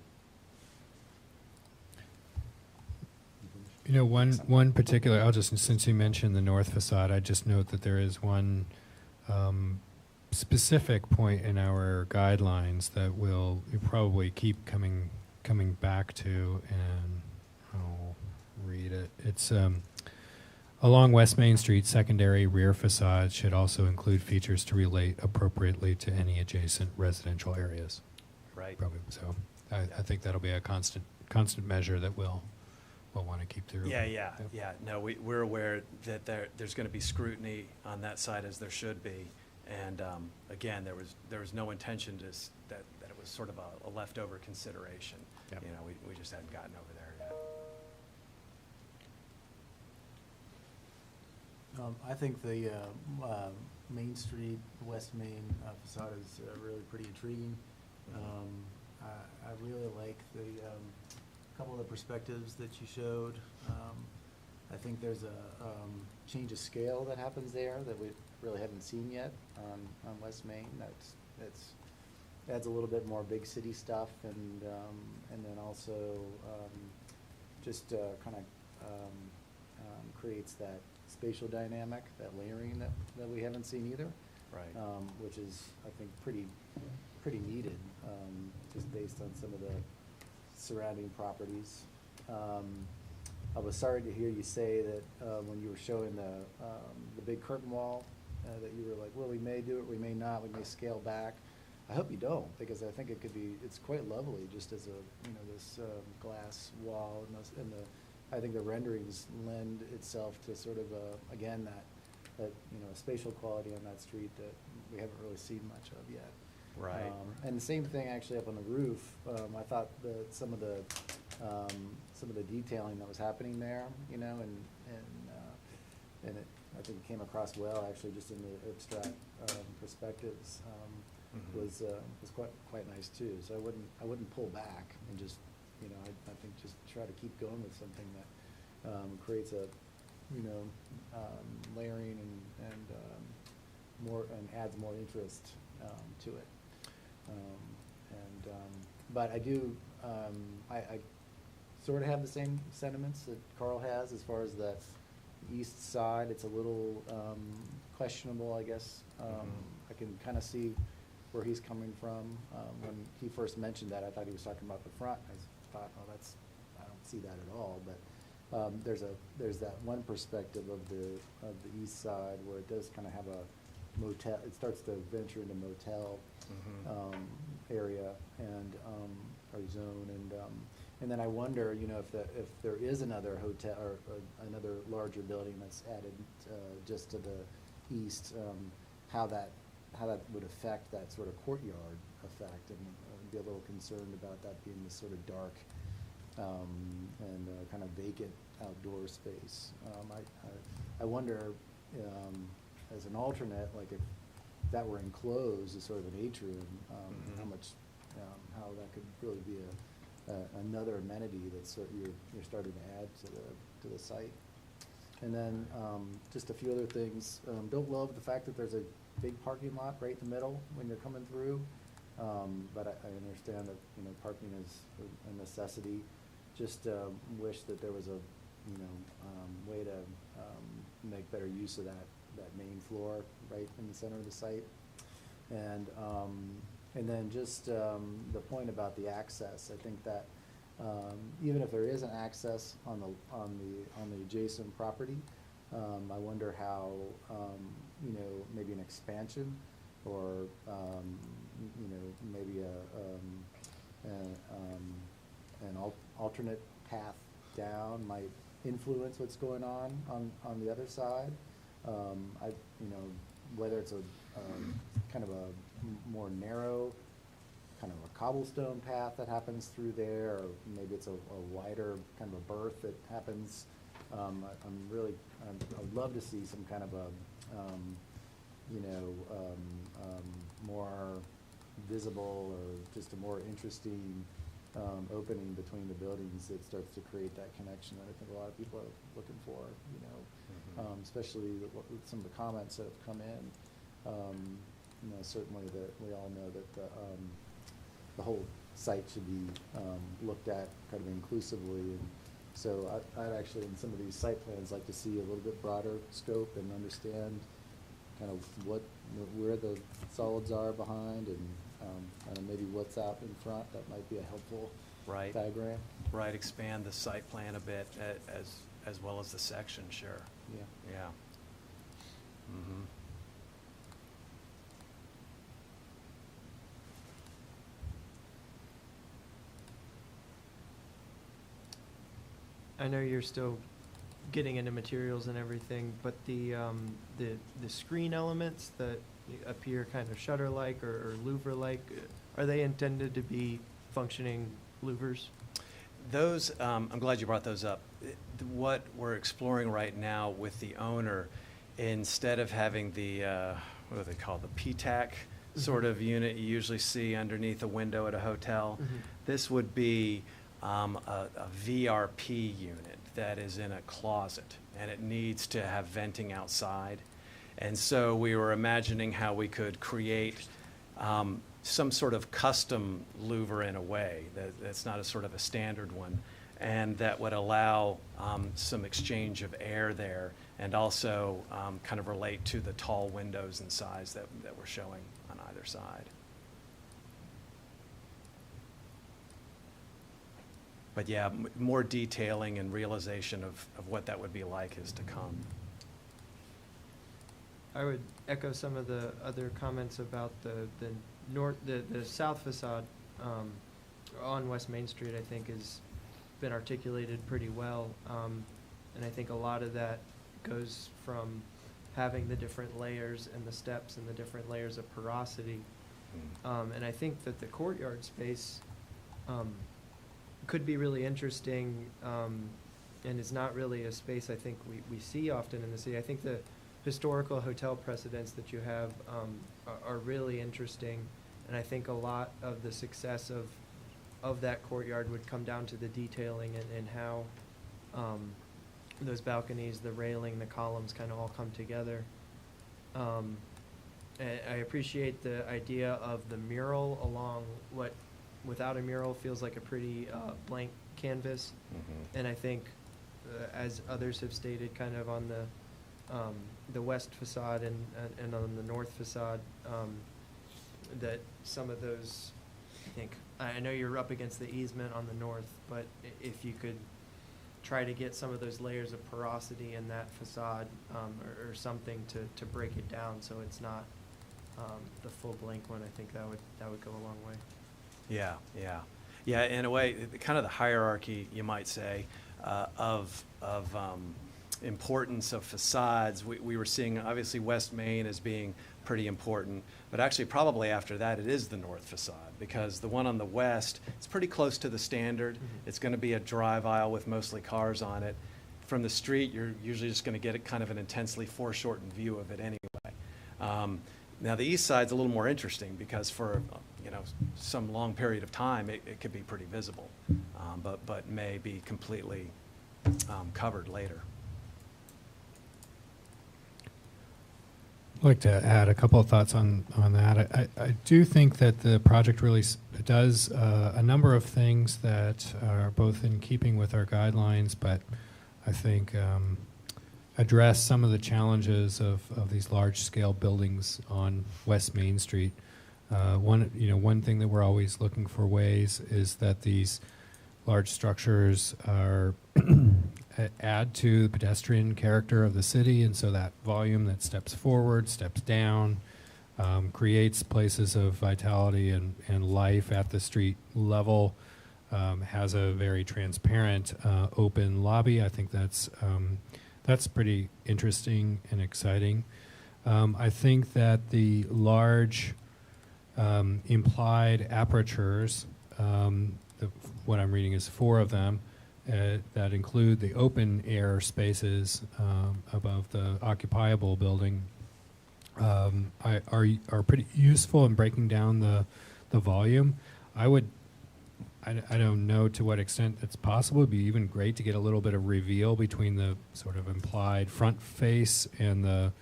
You know, one particular, since you mentioned the north facade, I just note that there is one specific point in our guidelines that we'll probably keep coming back to, and I'll read it. It's along West Main Street, secondary rear facades should also include features to relate appropriately to any adjacent residential areas.
Right.
Probably, so I think that'll be a constant measure that we'll want to keep through.
Yeah. No, we're aware that there's going to be scrutiny on that side, as there should be. And again, there was no intention that it was sort of a leftover consideration.
Yep.
You know, we just hadn't gotten over there yet.
I think the Main Street, West Main facade is really pretty intriguing. I really like the couple of the perspectives that you showed. I think there's a change of scale that happens there that we really haven't seen yet on West Main. That's adds a little bit more big city stuff, and then also just kind of creates that spatial dynamic, that layering that we haven't seen either.
Right.
Which is, I think, pretty needed, just based on some of the surrounding properties. I was sorry to hear you say that when you were showing the big curtain wall, that you were like, well, we may do it, we may not, we may scale back. I hope you don't, because I think it's quite lovely just as this glass wall, and I think the renderings lend itself to sort of, again, that spatial quality on that street that we haven't really seen much of yet.
Right.
And the same thing actually up on the roof. I thought that some of the detailing that was happening there, and it, I think, came across well actually just in the abstract perspectives. Was quite nice too. So I wouldn't pull back and just, I think just try to keep going with something that creates a, layering and more, and adds more interest to it. But I do, I sort of have the same sentiments that Carl has as far as the east side. It's a little questionable, I guess. I can kind of see where he's coming from. When he first mentioned that, I thought he was talking about the front. I thought, oh, I don't see that at all. But there's that one perspective of the east side where it does kind of have a motel. It starts to venture into motel area and or zone, and then I wonder, if there is another hotel or another larger building that's added just to the east, how that would affect that sort of courtyard effect, and be a little concerned about that being this sort of dark and kind of vacant outdoor space. I wonder, as an alternate, like if that were enclosed as sort of an atrium, how that could really be another amenity that's you're starting to add to the site. And then just a few other things. Don't love the fact that there's a big parking lot right in the middle when you're coming through, but I understand that parking is a necessity. Just wish that there was a way to make better use of that main floor right in the center of the site. And then just the point about the access. I think that even if there is an access on the adjacent property, I wonder how maybe an expansion or maybe an alternate path down might influence what's going on the other side. Whether it's a kind of a more narrow, kind of a cobblestone path that happens through there, or maybe it's a wider kind of a berth that happens. I'd love to see some kind of a, more visible or just a more interesting opening between the buildings that starts to create that connection that I think a lot of people are looking for, especially with some of the comments that have come in. Certainly that we all know that the whole site should be looked at kind of inclusively, and so I'd actually, in some of these site plans, like to see a little bit broader scope and understand kind of where the solids are behind, and kind of maybe what's out in front. That might be a helpful
Right.
diagram.
Right, expand the site plan a bit as well as the section, sure.
Yeah.
Yeah. Mm-hmm.
I know you're still getting into materials and everything, but the screen elements that appear kind of shutter-like or louver-like, are they intended to be functioning louvers?
Those, I'm glad you brought those up. What we're exploring right now with the owner instead of having the, what do they call, the P-TAC sort of unit you usually see underneath a window at a hotel, this would be a VRP unit that is in a closet, and it needs to have venting outside. And so we were imagining how we could create some sort of custom louver in a way, that's not a sort of a standard one, and that would allow some exchange of air there, and also kind of relate to the tall windows and size that we're showing on either side. But yeah, more detailing and realization of what that would be like is to come.
I would echo some of the other comments about the south facade on West Main Street. I think has been articulated pretty well, and I think a lot of that goes from having the different layers and the steps and the different layers of porosity. And I think that the courtyard space could be really interesting, and is not really a space I think we see often in the city. I think the historical hotel precedents that you have are really interesting, and I think a lot of the success of that courtyard would come down to the detailing and how those balconies, the railing, the columns kind of all come together. And I appreciate the idea of the mural along what, without a mural, feels like a pretty blank canvas. And I think, as others have stated, kind of on the west facade and on the north facade, that some of those, I know you're up against the easement on the north, but if you could try to get some of those layers of porosity in that facade, or something to break it down so it's not the full blank one, I think that would go a long way. Yeah, in a way, kind of the hierarchy, you might say, of importance of facades. We were seeing, obviously, West Main as being pretty important, but actually probably after that it is the north facade, because the one on the west, it's pretty close to the standard. It's going to be a drive aisle with mostly cars on it. From the street, you're usually just going to get a kind of an intensely foreshortened view of it anyway. Now the east side's a little more interesting because for some long period of time it could be pretty visible, but may be completely covered later.
I'd like to add a couple of thoughts on that. I do think that the project really does a number of things that are both in keeping with our guidelines, but I think address some of the challenges of these large-scale buildings on West Main Street. One thing that we're always looking for ways is that these large structures are add to the pedestrian character of the city, and so that volume that steps forward, steps down, creates places of vitality and life at the street level, has a very transparent, open lobby. I think that's pretty interesting and exciting. I think that the large implied apertures, what I'm reading is 4 of them, that include the open air spaces above the occupiable building, are pretty useful in breaking down the volume. I don't know to what extent it's possible. It'd be even great to get a little bit of reveal between the sort of implied front face and the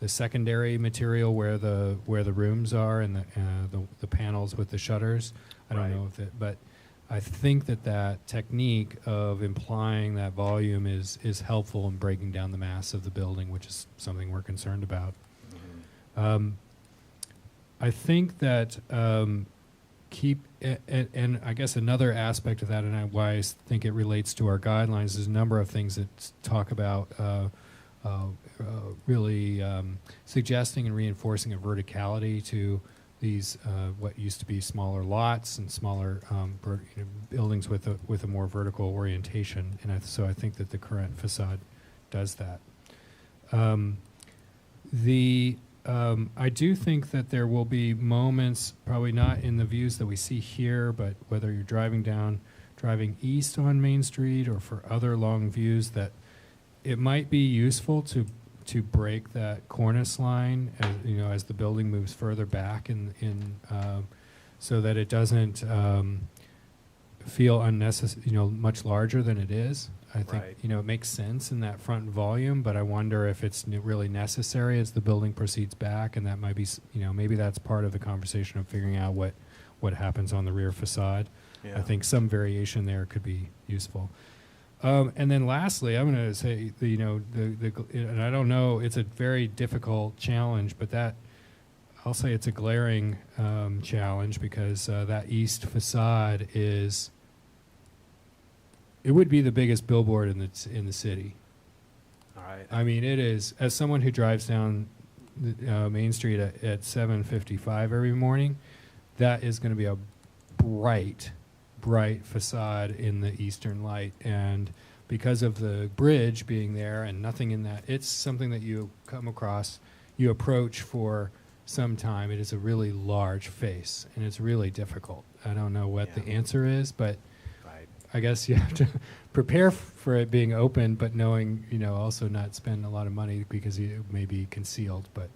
secondary material where the rooms are and the panels with the shutters. I don't know if it, but I think that technique of implying that volume is helpful in breaking down the mass of the building, which is something we're concerned about. I think that and I guess another aspect of that, and why I think it relates to our guidelines, is a number of things that talk about really suggesting and reinforcing a verticality to these what used to be smaller lots and smaller buildings with a more vertical orientation, and so I think that the current facade does that. I do think that there will be moments, probably not in the views that we see here, but whether you're driving east on Main Street or for other long views, that it might be useful to to break that cornice line, as, you know, as the building moves further back so that it doesn't feel unnecessary, you know, much larger than it is. I think,
Right.
you know, it makes sense in that front volume, but I wonder if it's really necessary as the building proceeds back, and that might be, you know, maybe that's part of the conversation of figuring out what happens on the rear facade.
Yeah.
I think some variation there could be useful. And then lastly, I'm going to say, you know, and I don't know, it's a very difficult challenge, but I'll say it's a glaring challenge because that east facade it would be the biggest billboard in the city.
All right.
I mean, it is, as someone who drives down Main Street at 7:55 every morning, that is going to be a bright facade in the eastern light. And because of the bridge being there and nothing in that, it's something that you come across, you approach for some time. It is a really large face, and it's really difficult. I don't know what the answer is, but
Right.
I guess you have to prepare for it being open, but knowing, you know, also not spend a lot of money because it may be concealed, but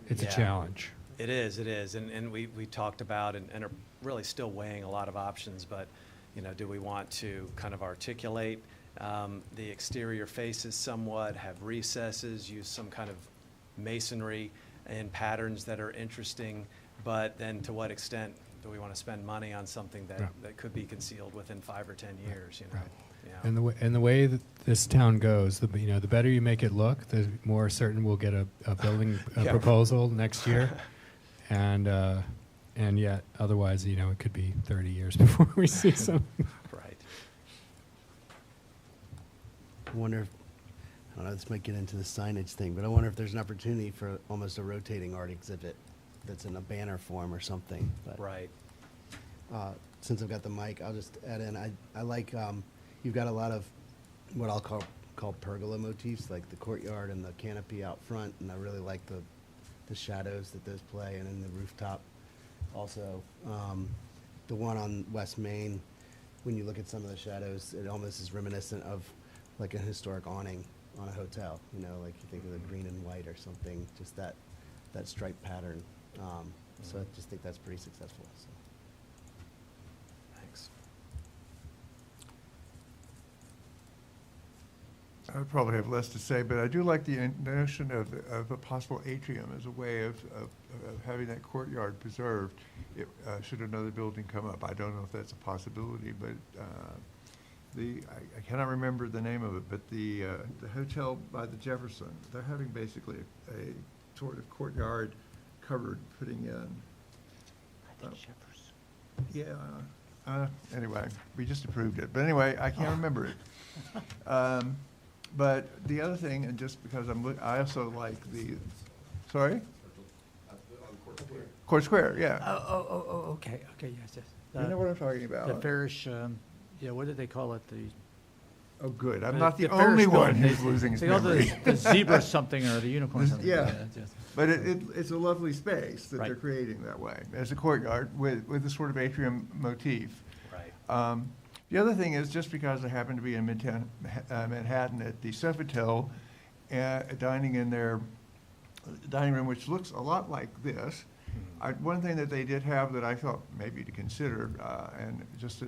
it's a
Yeah.
challenge.
It is, and we talked about and are really still weighing a lot of options, but, you know, do we want to kind of articulate the exterior faces somewhat, have recesses, use some kind of masonry and patterns that are interesting, but then to what extent do we want to spend money on something that could be concealed within 5 or 10 years, you know?
Right.
Yeah.
And the way that this town goes, you know, the better you make it look, the more certain we'll get a building
Yeah.
proposal next year, and yet otherwise, you know, it could be 30 years before we see something.
Right.
I wonder if, I don't know, this might get into the signage thing, but I wonder if there's an opportunity for almost a rotating art exhibit that's in a banner form or something. But,
Right.
since I've got the mic, I'll just add in, I like, you've got a lot of what I'll call pergola motifs, like the courtyard and the canopy out front, and I really like the shadows that those play, and in the rooftop also. The one on West Main, when you look at some of the shadows, it almost is reminiscent of like a historic awning on a hotel, you know, like you think of the green and white or something, just that stripe pattern. So I just think that's pretty successful. So.
Thanks.
I would probably have less to say, but I do like the notion of a possible atrium as a way of having that courtyard preserved. Should another building come up, I don't know if that's a possibility, but I cannot remember the name of it, but the hotel by the Jefferson, they're having basically a sort of courtyard covered, putting in. Yeah. Anyway, we just approved it, but anyway, I can't remember it. But the other thing, and just because I also like sorry? Court Square, yeah.
Okay, yes.
You know what I'm talking about?
The Farish, what did they call it?
Oh, good. I'm not the
Farish
only one
building.
who's losing his
They call
memory.
the zebra something or the unicorn something.
Yeah.
Yes.
But it's a lovely space that they're
Right.
creating that way, as a courtyard with a sort of atrium motif.
Right.
The other thing is, just because I happen to be in Midtown Manhattan at the Sofitel, dining in their dining room, which looks a lot like this, one thing that they did have that I thought maybe to consider, and just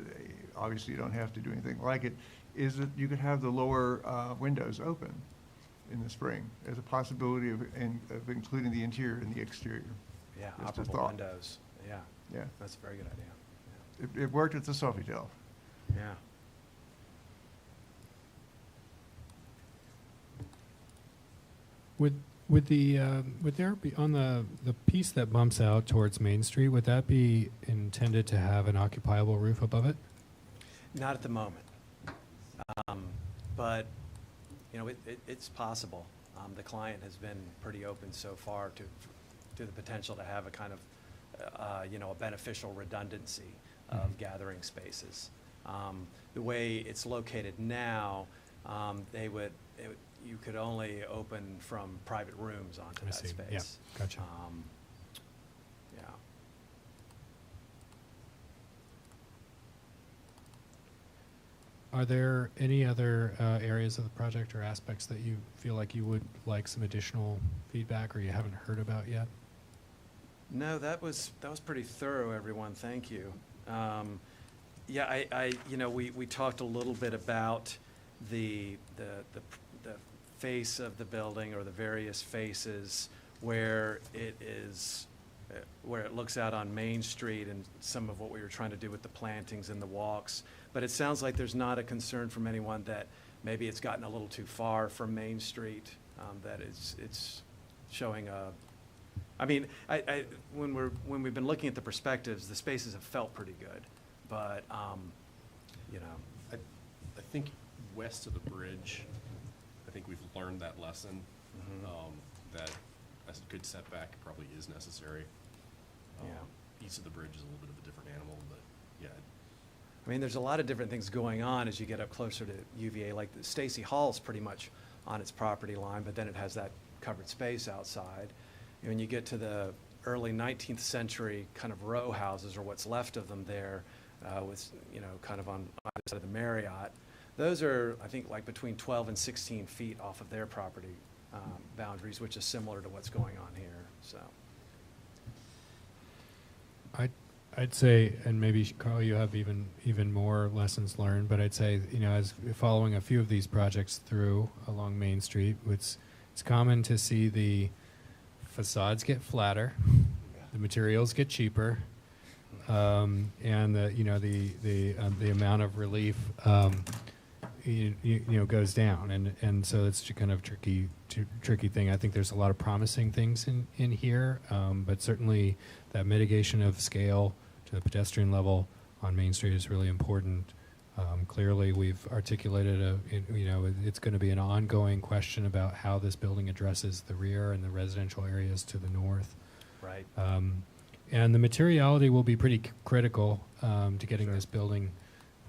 obviously you don't have to do anything like it, is that you could have the lower windows open in the spring as a possibility of including the interior and the exterior.
Yeah,
Just a
operable
thought.
windows. Yeah.
Yeah.
That's a very good idea.
It worked at the Sofitel.
Yeah.
Would there be, on the piece that bumps out towards Main Street, would that be intended to have an occupiable roof above it?
Not at the moment. But, you know, it's possible. The client has been pretty open so far to the potential to have a kind of, you know, a beneficial redundancy of gathering spaces. The way it's located now, you could only open from private rooms onto
I
that
see.
space.
Yeah, gotcha.
Yeah.
Are there any other areas of the project or aspects that you feel like you would like some additional feedback or you haven't heard about yet?
No, that was pretty thorough, everyone. Thank you. Yeah, we talked a little bit about the face of the building or the various faces where it is, where it looks out on Main Street and some of what we were trying to do with the plantings and the walks. But it sounds like there's not a concern from anyone that maybe it's gotten a little too far from Main Street, that it's showing a, I mean, when we've been looking at the perspectives, the spaces have felt pretty good, but, you know.
I think west of the bridge, I think we've learned that lesson, that a good setback probably is necessary. East of the bridge is a little bit of a different animal, but yeah.
I mean, there's a lot of different things going on as you get up closer to UVA, like the Stacy Hall's pretty much on its property line, but then it has that covered space outside. And when you get to the early 19th century kind of row houses, or what's left of them there, with, you know, kind of on either side of the Marriott, those are, I think, like between 12 and 16 feet off of their property boundaries, which is similar to what's going on here, so.
I'd say, and maybe Carl, you have even more lessons learned, but I'd say, you know, as following a few of these projects through along Main Street, it's common to see the facades get flatter, the materials get cheaper, and the amount of relief goes down, and so it's a kind of tricky thing. I think there's a lot of promising things in here, but certainly that mitigation of scale to the pedestrian level on Main Street is really important. Clearly, we've articulated it's going to be an ongoing question about how this building addresses the rear and the residential areas to the north.
Right.
And the materiality will be pretty critical to getting this building,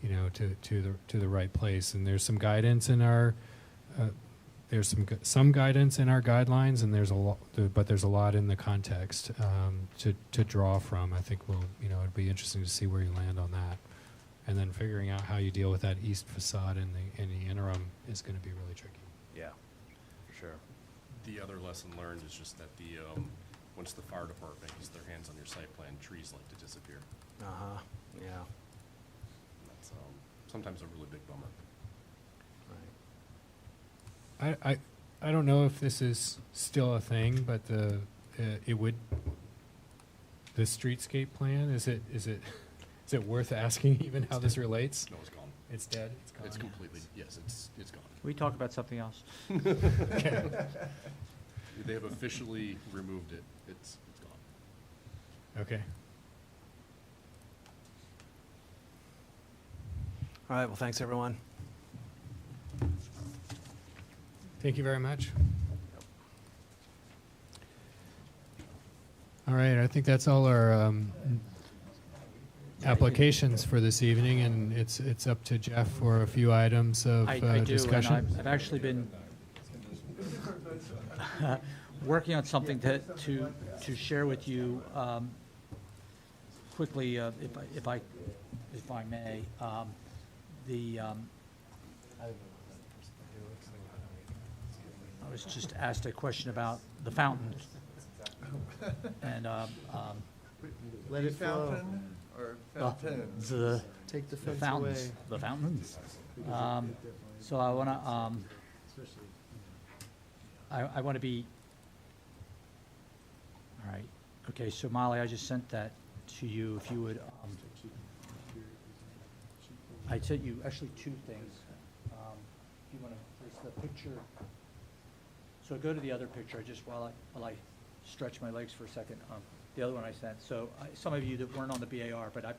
you know, to the right place. And there's some guidance in our some guidance in our guidelines, and but there's a lot in the context to draw from. I think it'd be interesting to see where you land on that, and then figuring out how you deal with that east facade in the interim is going to be really tricky.
Yeah, for sure.
The other lesson learned is just that once the fire department gets their hands on your site plan, trees like to disappear.
Yeah.
That's sometimes a really big bummer.
I don't know if this is still a thing, but the streetscape plan, is it worth asking even how this relates?
No, it's gone.
It's dead. It's gone.
It's completely, yes, it's gone.
We talk about something else.
Okay.
They have officially removed it. It's gone.
Okay.
All right, well, thanks, everyone.
Thank you very much. All right, I think that's all our applications for this evening, and it's up to Jeff for a few items of discussion.
And I've actually been working on something to share with you quickly, if I may. I was just asked a question about the fountains. And
Let it flow.
Fountain or fountains?
Take the fence
fountains.
away.
The fountains. So I want to, I want to be, all right. Okay, so Molly, I just sent that to you. If you would, I sent you actually two things. If you want to place the picture. So go to the other picture, just while I stretch my legs for a second. The other one I sent. So some of you that weren't on the BAR, but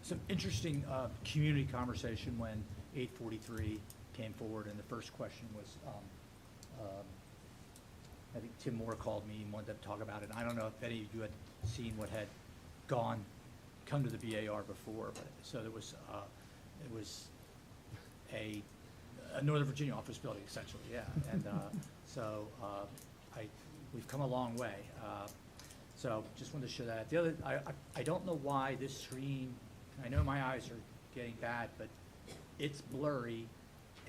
some interesting community conversation when 843 came forward, and the first question was, I think Tim Moore called me and wanted to talk about it. I don't know if any of you had seen what had come to the BAR before, but so there was it was a Northern Virginia office building, essentially, yeah. And so we've come a long way. So just wanted to show that. The other, I don't know why this screen, I know my eyes are getting bad, but it's blurry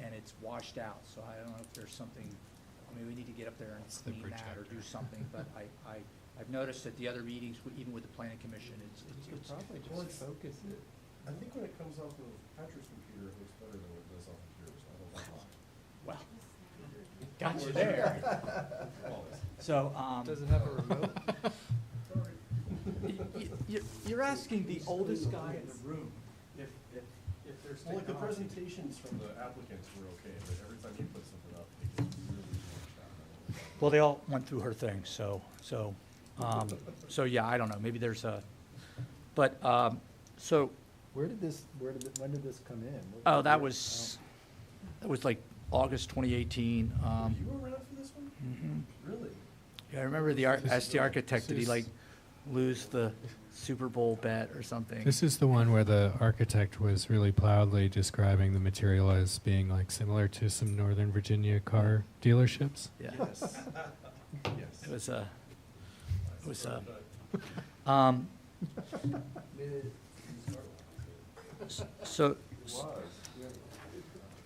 and it's washed out, so I don't know if there's something, I mean, we need to get up there and
the
clean that or do
projector.
something, but I've noticed at the other meetings, even with the planning commission, it's
Probably just focus it. I think when it comes off of Patrick's computer, it looks better than when it does off of yours. I don't know why.
well, got you there. So,
Does it have a remote?
you're asking the oldest guy in the room if there's
Well, like the
technology.
presentations from the applicants were okay, but every time you put something up, it gets really washed out. I don't know.
Well, they all went through her thing, so yeah, I don't know, maybe there's a, but, so,
When did this come in?
oh, that was like August 2018.
You were around for this one? Really?
Yeah, I remember asked the architect, did he like lose the Super Bowl bet or something?
This is the one where the architect was really proudly describing the material as being like similar to some Northern Virginia car dealerships.
Yeah.
Yes.
It was so,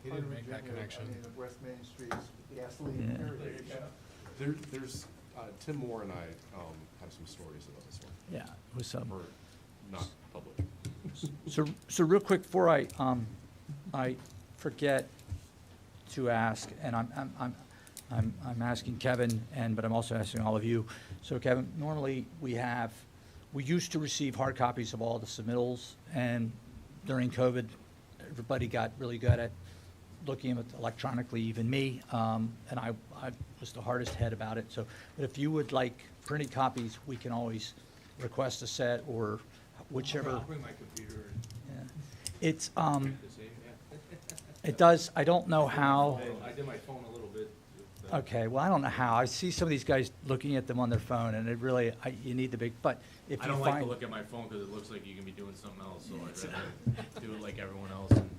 He
didn't make that connection.
West Main Street's gasoline
Yeah.
area.
There's, Tim Moore and I, have some stories about this one,
yeah, it was,
or not public.
so real quick, before I forget to ask, and I'm asking Kevin, but I'm also asking all of you. So Kevin, normally we used to receive hard copies of all the submittals, and during COVID, everybody got really good at looking at it electronically, even me, and I was the hardest head about it. So, but if you would like printed copies, we can always request a set or whichever.
I'll bring my computer and
Yeah. It's,
print the same, yeah.
it does, I don't know how.
I did my phone a little bit. with,
Okay, well, I don't know how. I see some of these guys looking at them on their phone, and it really, you need the big, but if
I
you
don't like to
find.
look at my phone because it looks like you can be doing something else, so I'd rather do it like everyone else. And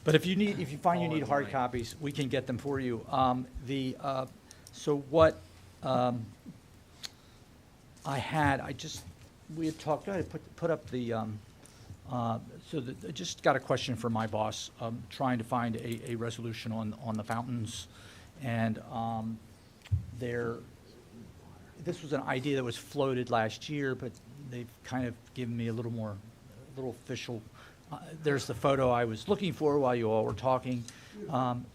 But if you find you
All
need
in
hard
line.
copies, we can get them for you. So what, we had talked, I put up the, I just got a question from my boss, trying to find a resolution on the fountains. And this was an idea that was floated last year, but they've kind of given me a little official. There's the photo I was looking for while you all were talking.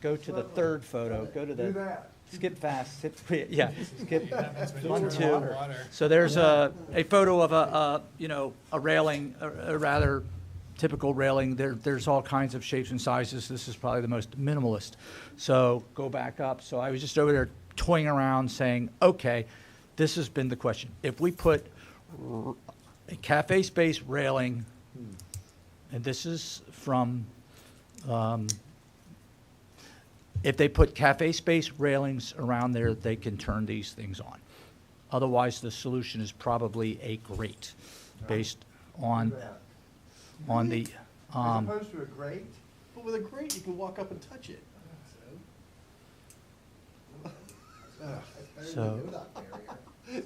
Go to the third photo, go to
Do
the,
that.
skip fast, skip one,
Water.
two. So there's a photo of a railing, a rather typical railing. There's all kinds of shapes and sizes. This is probably the most minimalist. So go back up. So I was just over there toying around saying, okay, this has been the question. If we put a cafe space railing, and this is from, if they put cafe space railings around there, they can turn these things on. Otherwise, the solution is probably a grate based on,
Do that.
the,
As opposed to a grate?
But with a grate, you can walk up and touch it.
so.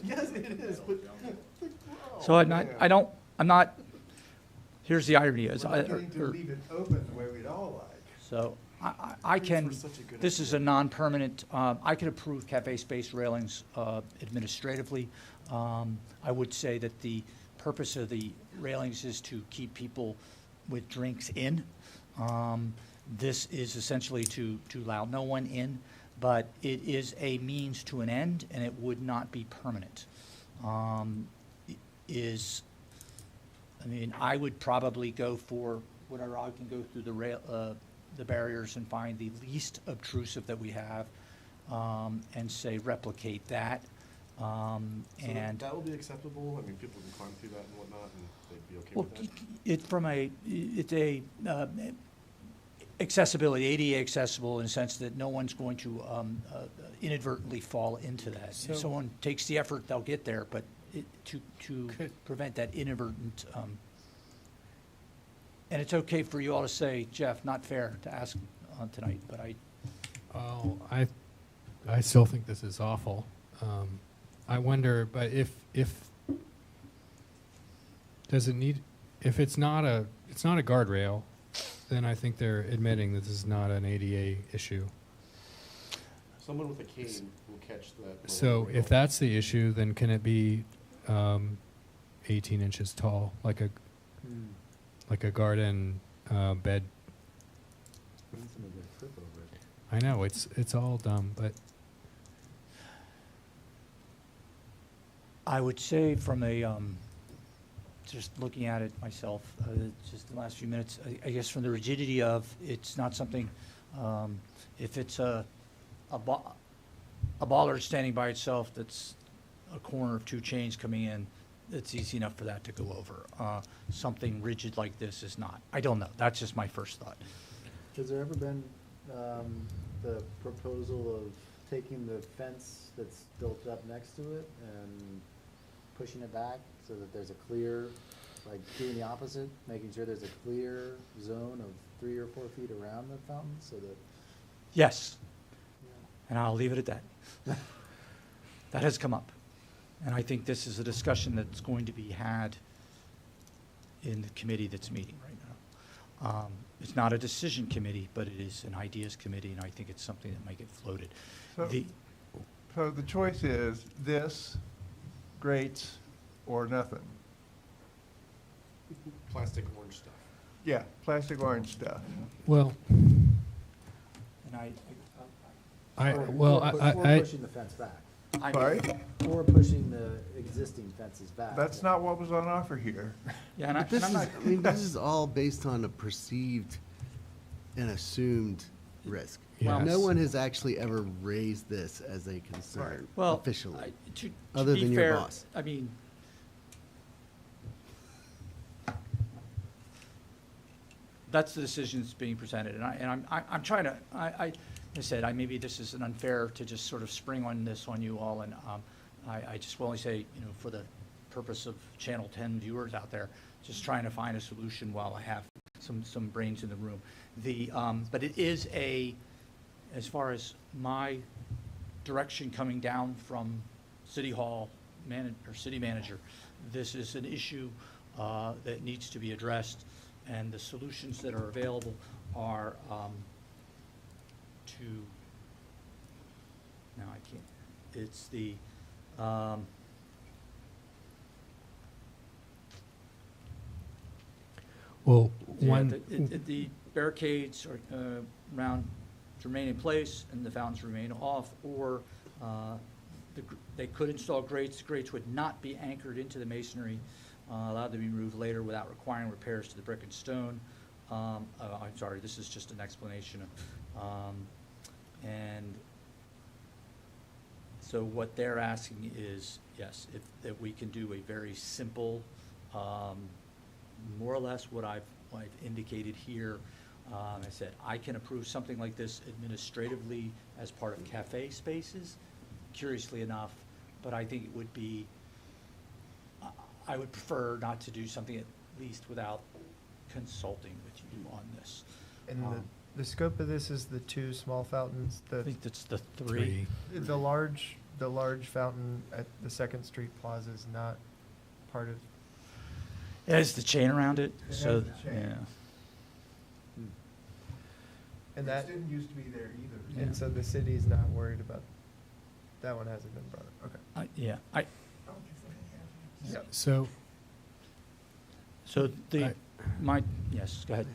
Yes, it is, but.
So I'm not, here's the irony is,
We're not getting to leave it open the way we'd all like.
so I can,
were such a good
this is a non-permanent, I can approve cafe space railings administratively. I would say that the purpose of the railings is to keep people with drinks in. This is essentially to allow no one in, but it is a means to an end, and it would not be permanent. I would probably go for whatever, I can go through the barriers and find the least obtrusive that we have, and say replicate that. And
That will be acceptable? I mean, people can climb through that and whatnot, and they'd be okay
well,
with that?
it's accessibility, ADA accessible in the sense that no one's going to inadvertently fall into that.
So-
If someone takes the effort, they'll get there, but to prevent that inadvertent, and it's okay for you all to say, Jeff, not fair to ask tonight, but
Oh, I still think this is awful. I wonder, but if does it need, if it's not a guardrail, then I think they're admitting that this is not an ADA issue.
Someone with a cane will catch that.
So if that's the issue, then can it be 18 inches tall, like a garden bed? I know, it's all dumb, but
I would say from a, just looking at it myself, just the last few minutes, I guess from the rigidity of, it's not something, if it's a bollard standing by itself that's a corner of two chains coming in, it's easy enough for that to go over. Something rigid like this is not. I don't know. That's just my first thought.
Has there ever been the proposal of taking the fence that's built up next to it and pushing it back so that there's a clear, like doing the opposite, making sure there's a clear zone of 3 or 4 feet around the fountain so that,
Yes, and I'll leave it at that. That has come up. And I think this is a discussion that's going to be had in the committee that's meeting right now. It's not a decision committee, but it is an ideas committee, and I think it's something that might get floated.
So- So the choice is this, grates, or nothing.
Plastic orange stuff.
Yeah, plastic orange stuff.
well,
And
or pushing the fence back,
Sorry?
or pushing the existing fences back.
That's not what was on offer here.
Yeah, and
But this
I'm
is,
not,
I mean, this is all based on a perceived and assumed risk.
Well-
No
Yes.
one has actually ever raised this as a concern
well,
officially.
to
other
be
than your
fair,
boss.
I mean, that's the decision that's being presented, and I'm trying to, I said, maybe this is an unfair to just sort of spring on this on you all, and I just will only say, for the purpose of Channel 10 viewers out there, just trying to find a solution while I have some brains in the room. But it is as far as my direction coming down from City Hall or City Manager, this is an issue that needs to be addressed, and the solutions that are available are now I can't, it's the,
well,
yeah,
one,
the barricades are around to remain in place and the fountains remain off, or they could install grates. The grates would not be anchored into the masonry, allowed to be removed later without requiring repairs to the brick and stone. I'm sorry, this is just an explanation. And so what they're asking is, yes, if we can do a very simple, more or less what I've indicated here. I said, I can approve something like this administratively as part of cafe spaces, curiously enough, but I think it would be, I would prefer not to do something at least without consulting with you on this.
And the scope of this is the 2 small fountains,
I think that's the 3.
the large fountain at the 2nd Street Plaza is not part of,
It has the chain around it,
It
so,
has the chain.
yeah.
and that,
This didn't used to be there either.
and so the city's not worried about, that one hasn't been brought up, okay.
Yeah,
Yep.
so,
so
I-
yes, go ahead.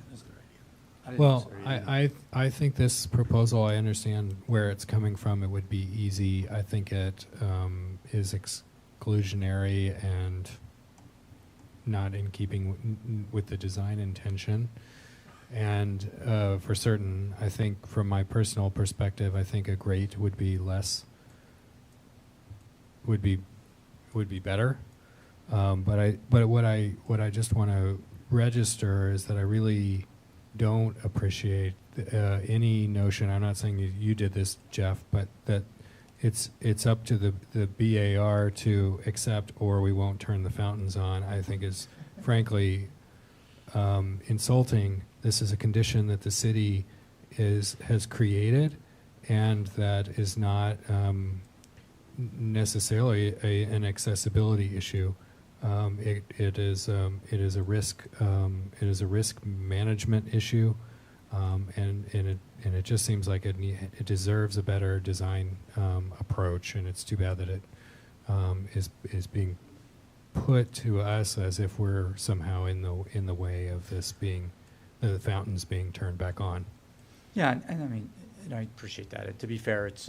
I didn't
well,
necessarily-
I think this proposal, I understand where it's coming from. It would be easy. I think it is exclusionary and not in keeping with the design intention. And for certain, I think from my personal perspective, I think a grate would be better. But what I just want to register is that I really don't appreciate any notion. I'm not saying you did this, Jeff, but that it's up to the BAR to accept, or we won't turn the fountains on. I think is frankly insulting. This is a condition that the city has created, and that is not necessarily an accessibility issue. It is a risk management issue, and it just seems like it deserves a better design approach, and it's too bad that it is being put to us as if we're somehow in the way of this being the fountains being turned back on.
Yeah, and I mean, and I appreciate that. And to be fair, this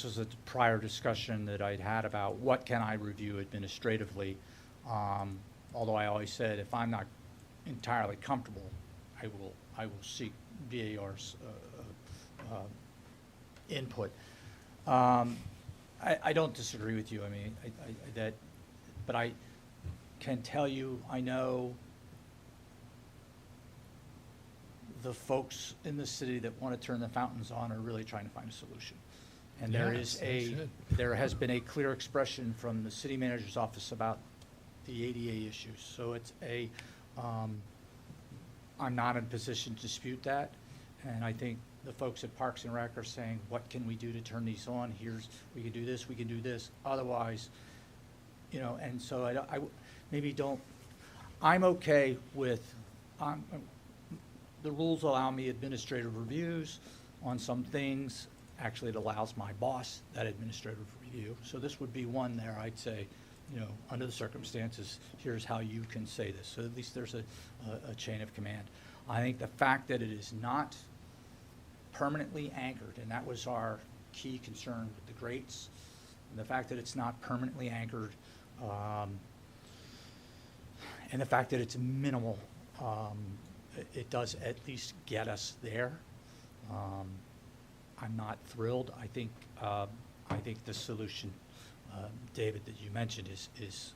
was a prior discussion that I'd had about what can I review administratively. Although I always said if I'm not entirely comfortable, I will seek VAR's input. I don't disagree with you. I mean, but I can tell you, I know the folks in the city that want to turn the fountains on are really trying to find a solution. And
Yes, they should.
there has been a clear expression from the city manager's office about the ADA issues. So it's I'm not in a position to dispute that. And I think the folks at Parks and Rec are saying, what can we do to turn these on? We can do this, we can do this. Otherwise, and so I'm okay with, the rules allow me administrative reviews on some things. Actually, it allows my boss that administrative review. So this would be one there, I'd say, under the circumstances, here's how you can say this. So at least there's a chain of command. I think the fact that it is not permanently anchored, and that was our key concern with the grates, and the fact that it's not permanently anchored, and the fact that it's minimal, it does at least get us there. I'm not thrilled. I think the solution, David, that you mentioned is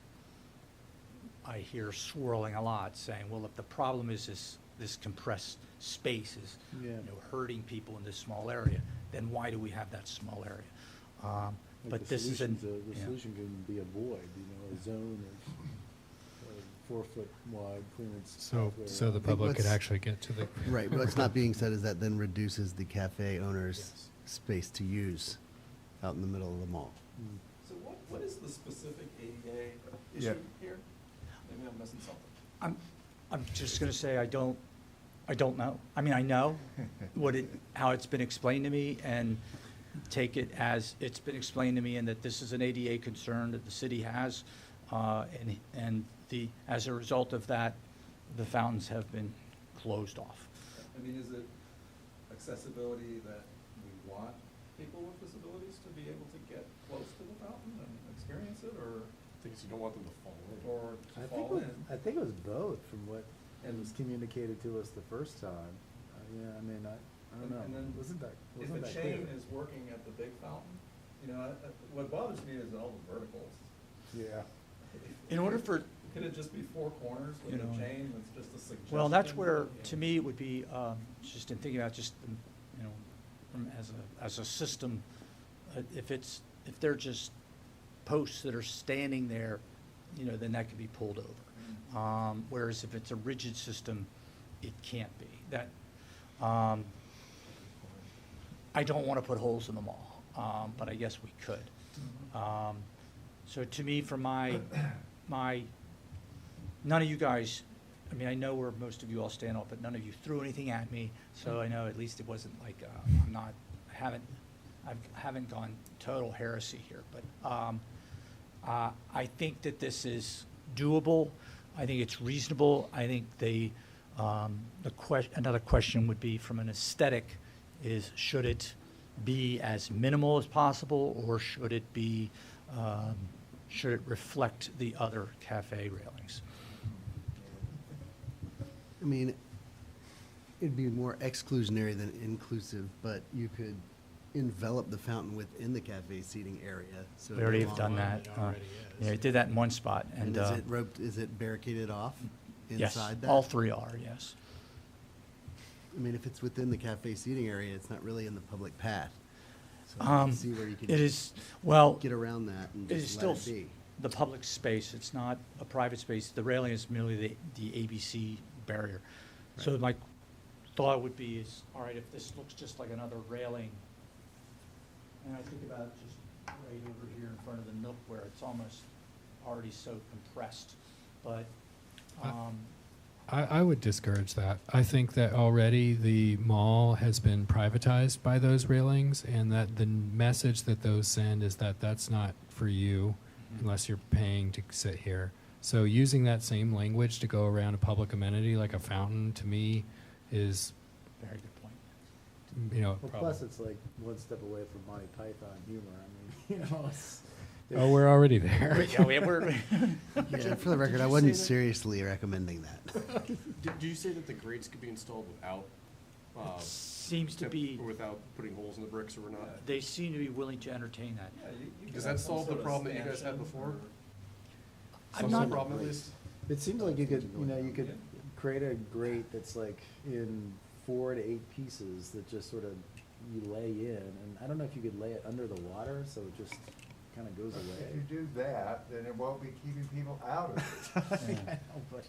I hear swirling a lot, saying, well, if the problem is this compressed space is hurting people in this small area, then why do we have that small area? But this is
the solution can be a void, a zone of 4-foot wide clearance.
So the public could actually get to the
Right, what's not being said is that then reduces the cafe owner's space to use out in the middle of the mall.
So what is the specific ADA
Yeah.
issue here? Maybe I'm missing something.
I'm just going to say I don't know. I mean, I know how it's been explained to me, and take it as it's been explained to me, and that this is an ADA concern that the city has, and as a result of that, the fountains have been closed off.
I mean, is it accessibility that we want people with disabilities to be able to get close to the fountain and experience it, or
Things you don't want them to fall in.
or
I
to
think,
fall in?
I think it was both from what was communicated to us the first time. Yeah, I mean, I don't know.
And then
Wasn't that
If
clear?
a chain is working at the big fountain, what bothers me is all the verticals.
Yeah.
In order for,
Could it just be 4 corners with a chain that's just a suggestion?
well, that's where, to me, it would be, just in thinking about just, as a system, if they're just posts that are standing there, then that could be pulled over. Whereas if it's a rigid system, it can't be. That, I don't want to put holes in the mall, but I guess we could. So to me, from my, none of you guys, I mean, I know where most of you all stand off, but none of you threw anything at me, so I know at least it wasn't like, I haven't gone total heresy here, but I think that this is doable. I think it's reasonable. I think another question would be, from an aesthetic, is should it be as minimal as possible, or should it be, should it reflect the other cafe railings?
I mean, it'd be more exclusionary than inclusive, but you could envelop the fountain within the cafe seating area. So
We already
no
have done
longer-
that.
It already is.
Yeah, I did that in one spot,
And is it roped, is it barricaded off
yes,
inside that?
all 3 are, yes.
I mean, if it's within the cafe seating area, it's not really in the public path. So I
Um,
can see where you could
It is, well,
get around that and
it is
just
still
let it be.
the public space. It's not a private space. The railing is merely the ABC barrier. So my thought would be is, all right, if this looks just like another railing, and I think about just right over here in front of the Nook where it's almost already so compressed, but,
I would discourage that. I think that already the mall has been privatized by those railings, and that the message that those send is that that's not for you unless you're paying to sit here. So using that same language to go around a public amenity like a fountain, to me, is,
very good point.
Well, plus
problem.
it's like one step away from Monty Python humor. I mean, it's.
Oh, we're already there.
Yeah, we're,
Yeah, for the record, I wasn't seriously recommending that.
Did you say that the grates could be installed without,
seems to be,
or without putting holes in the bricks or not?
they seem to be willing to entertain that.
Does that solve the problem that you guys had before?
I'm
Some of the
not-
problem at least?
It seems like you could create a grate that's like in 4 to 8 pieces that just sort of you lay in, and I don't know if you could lay it under the water, so it just kind of goes
If
away.
you do that, then it won't be keeping people out of it.
I know, but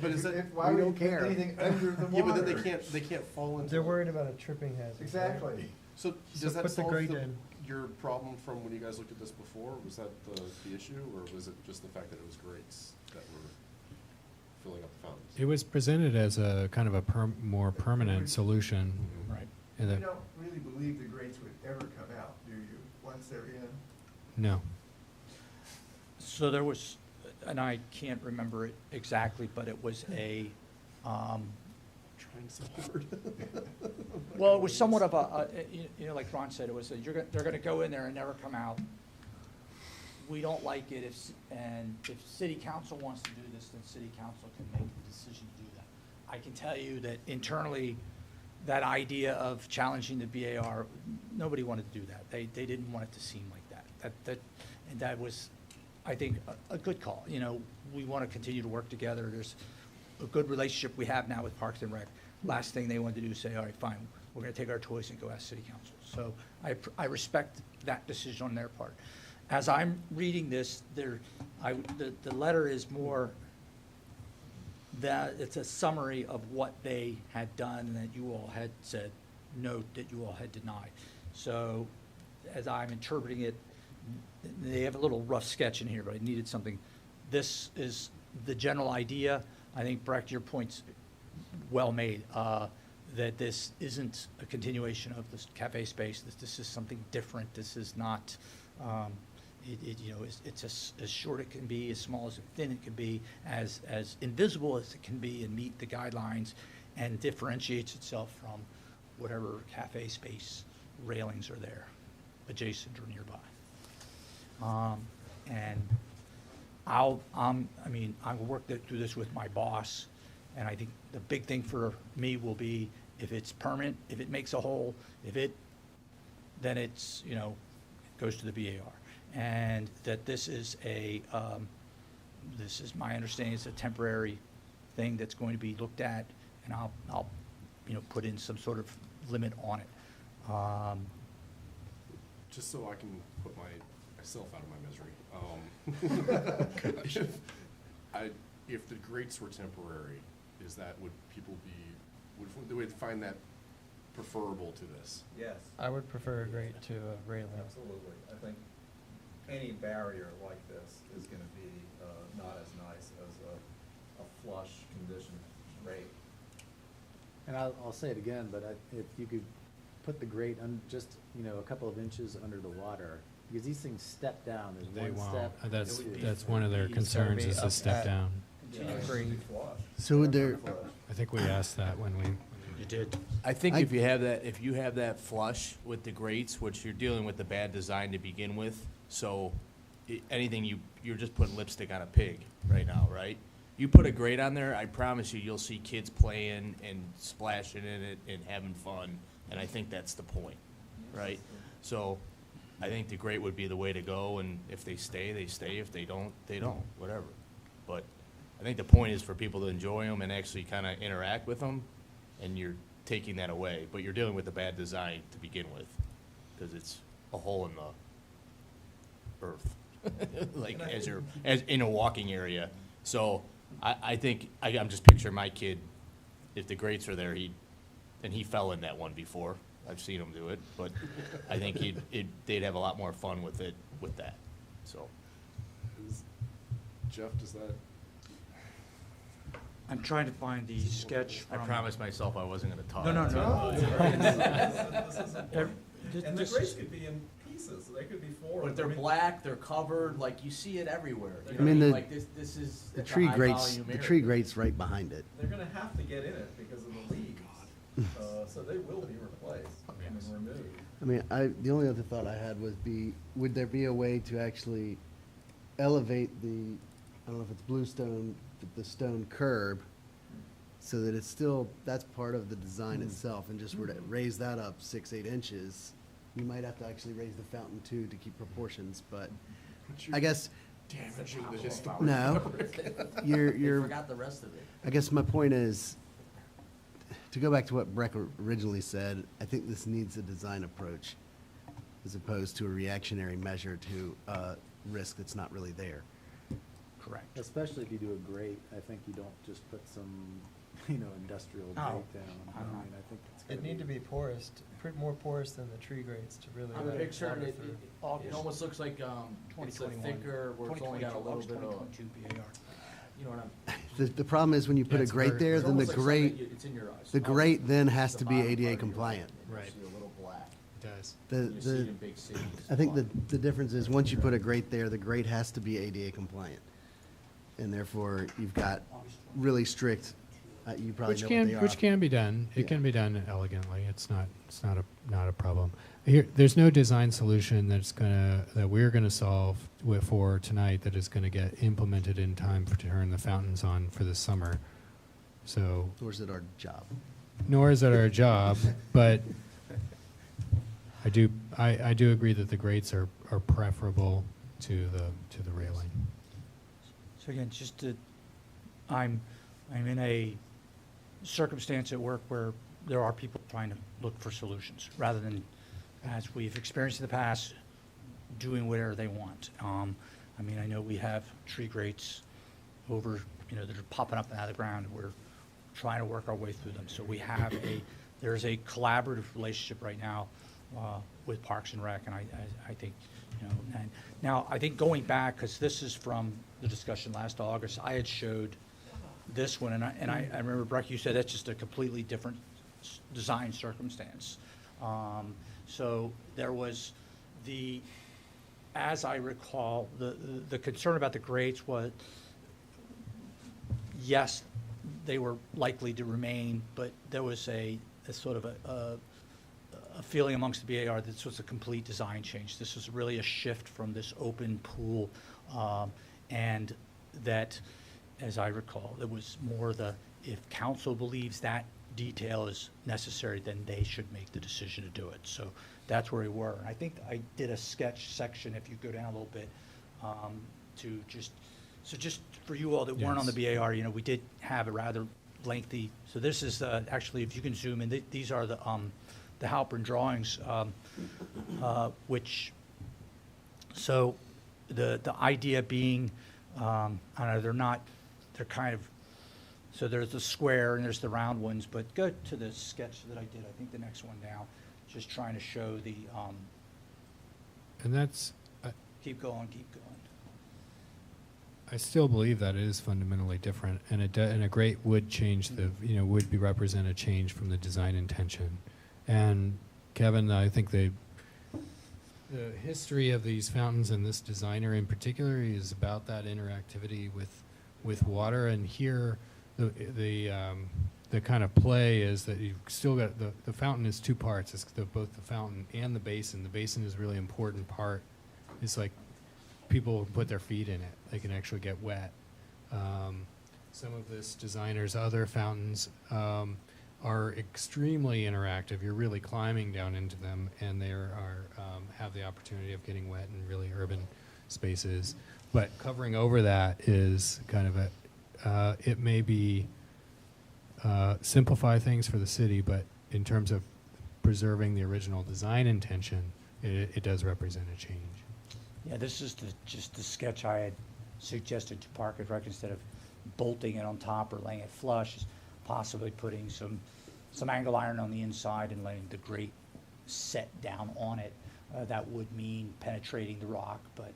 But is that,
Why
we
would you
don't
put
care.
anything under the water?
yeah, but then they can't fall into.
They're worried about a tripping hazard.
Exactly.
So
So
does that
put the
solve
grate in.
your problem from when you guys looked at this before? Was that the issue, or was it just the fact that it was grates that were filling up the fountains?
It was presented as a kind of a more permanent solution.
Right.
And
You
that-
don't really believe the grates would ever come out, do you, once they're in?
No.
So there was, and I can't remember it exactly, but it was a,
Trying so hard.
well, it was somewhat of you know, like Ron said, it was, they're gonna go in there and never come out. We don't like it and if city council wants to do this, then city council can make the decision to do that. I can tell you that internally, that idea of challenging the BAR, nobody wanted to do that. They didn't want it to seem like that. And that was, I think, a good call. You know, we want to continue to work together. There's a good relationship we have now with Parks and Rec. Last thing they wanted to do is say, all right, fine, we're going to take our toys and go ask city council. So I respect that decision on their part. As I'm reading this, the letter is more that it's a summary of what they had done and that you all had said, note that you all had denied. So as I'm interpreting it, they have a little rough sketch in here, but I needed something. This is the general idea. I think, Brecht, your point's well made, that this isn't a continuation of this cafe space, that this is something different. This is not, you know, it's as short it can be, as small as thin it can be, as invisible as it can be, and meet the guidelines, and differentiates itself from whatever cafe space railings are there, adjacent or nearby. And I'll work through this with my boss, and I think the big thing for me will be if it's permanent, if it makes a hole, then it's, you know, goes to the BAR. And that this is this is my understanding, it's a temporary thing that's going to be looked at, and I'll you know, put in some sort of limit on it.
Just so I can put myself out of my misery. If the grates were temporary, would people would they find that preferable to this?
Yes.
I would prefer a grate to a railing.
Absolutely. I think any barrier like this is gonna be, not as nice as a flush conditioned grate.
And I'll say it again, but if you could put the grate just, you know, a couple of inches under the water, because these things step down, there's
They
one
won't.
step.
That's one of their concerns, is the step down.
So would there,
I think we asked that when we,
You did.
I think if you have that flush with the grates, which you're dealing with the bad design to begin with, so anything you're just putting lipstick on a pig right now, right? You put a grate on there, I promise you'll see kids playing and splashing in it and having fun, and I think that's the point, right? So I think the grate would be the way to go, and if they stay, they stay. If they don't, they don't, whatever. But I think the point is for people to enjoy them and actually kind of interact with them, and you're taking that away, but you're dealing with a bad design to begin with, because it's a hole in the earth, like as in a walking area. So I think I'm just picturing my kid, if the grates are there, he fell in that one before. I've seen him do it, but I think they'd have a lot more fun with it with that. So
Jeff, does that?
I'm trying to find the sketch
I
from.
promised myself I wasn't gonna talk.
No, no, no.
And the grapes could be in pieces, so they could be four.
But they're black, they're covered, like you see it everywhere. You know
I mean,
what
the-
Like this is.
The
it's a
tree
high
grates,
volume
the
area.
tree grates right behind it.
They're gonna have to get in it because of the leaves. So they will be replaced and removed.
I mean, the only other thought I had would there be a way to actually elevate I don't know if it's bluestone, the stone curb, so that it's still, that's part of the design itself, and just were to raise that up 6-8 inches, you might have to actually raise the fountain too to keep proportions, but I guess, no,
They
you're,
forgot the rest of it.
I guess my point is, to go back to what Breck originally said, I think this needs a design approach as opposed to a reactionary measure to a risk that's not really there.
Correct.
Especially if you do a grate, I think you don't just put some, industrial
No.
grate down. I mean, I think it's gotta
It need to be porous, more porous than the tree grates to really
I'm
let it
picturing
water
it,
through.
it almost looks like, it's a
2021.
thicker, where it's only got a little bit of,
2022 BAR.
you know what I'm.
The problem is when you put
Yeah,
a
it's
grate
very-
there,
It's
then the
almost like something
grate,
you- it's in your eyes.
the grate then has
The
to be
bottom part
ADA
of your
compliant.
eye, and
Right.
You see a little black.
It does.
You see it in big cities.
I think the difference is, once you put a grate there, the grate has to be ADA compliant. And therefore, you've got really strict, you probably know what they are.
Which can be done. It
Yeah.
can be done elegantly. It's not a problem. Here, there's no design solution that we're gonna solve for tonight that is gonna get implemented in time to turn the fountains on for the summer. So,
Or is it our job?
nor is it our job, but I do agree that the grates are preferable to the railing.
So again, I'm in a circumstance at work where there are people trying to look for solutions, rather than, as we've experienced in the past, doing whatever they want. I know we have tree grates over, that are popping up out of the ground, and we're trying to work our way through them. So there's a collaborative relationship right now with Parks and Rec, and I think, and now, I think going back, because this is from the discussion last August, I had showed this one, and I remember, Breck, you said that's just a completely different design circumstance. So there was as I recall, the concern about the grades was, yes, they were likely to remain, but there was a sort of a feeling amongst the BAR that this was a complete design change. This was really a shift from this open pool, and that, as I recall, it was more if council believes that detail is necessary, then they should make the decision to do it. So that's where we were. I think I did a sketch section, if you go down a little bit, just for you all that weren't on the BAR, we did have a rather lengthy, so this is actually, if you can zoom in, these are the Halpern drawings, which, so the idea being, I don't know, they're kind of, so there's the square and there's the round ones, but go to the sketch that I did, I think the next one down, just trying to show the,
And that's,
keep going.
I still believe that it is fundamentally different, and a grate would change would represent a change from the design intention. And Kevin, I think the history of these fountains and this designer in particular is about that interactivity with water. And here, the kind of play is that you've still got the fountain is two parts. It's both the fountain and the basin. The basin is a really important part. It's like people put their feet in it. They can actually get wet. Some of this designer's other fountains are extremely interactive. You're really climbing down into them, and they have the opportunity of getting wet in really urban spaces. But covering over that is kind of it may be simplify things for the city, but in terms of preserving the original design intention, it does represent a change.
Yeah, this is just the sketch I had suggested to Park and Rec, instead of bolting it on top or laying it flush, is possibly putting some angle iron on the inside and letting the grate set down on it. That would mean penetrating the rock, but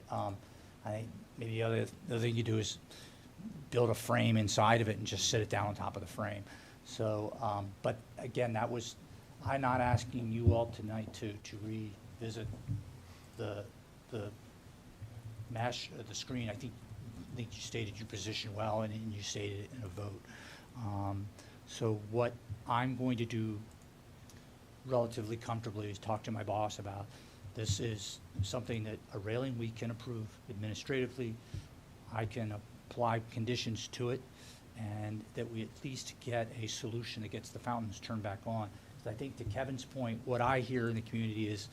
I think maybe the other thing you do is build a frame inside of it and just sit it down on top of the frame. So, but again, I'm not asking you all tonight to revisit the mesh, the screen. I think you stated your position well, and you stated it in a vote. So what I'm going to do relatively comfortably is talk to my boss about, this is something that a railing we can approve administratively. I can apply conditions to it, and that we at least get a solution that gets the fountains turned back on. 'Cause I think to Kevin's point, what I hear in the community is,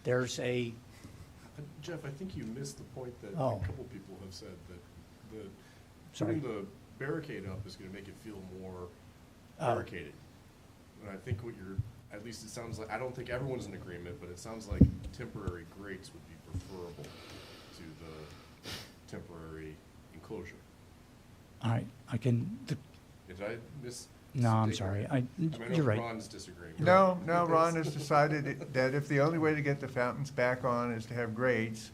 there's a,
Jeff, I think you missed the point that
Oh.
a couple people have said, that
Sorry.
putting the barricade up is gonna make it feel more
Oh.
barricaded. And I think at least it sounds like, I don't think everyone's in agreement, but it sounds like temporary grates would be preferable to the temporary enclosure.
all right,
Did I miss?
no, I'm
take
sorry.
that? I mean, I know
You're right.
Ron's disagreeing.
No, Ron has decided that if the only way to get the fountains back on is to have grates,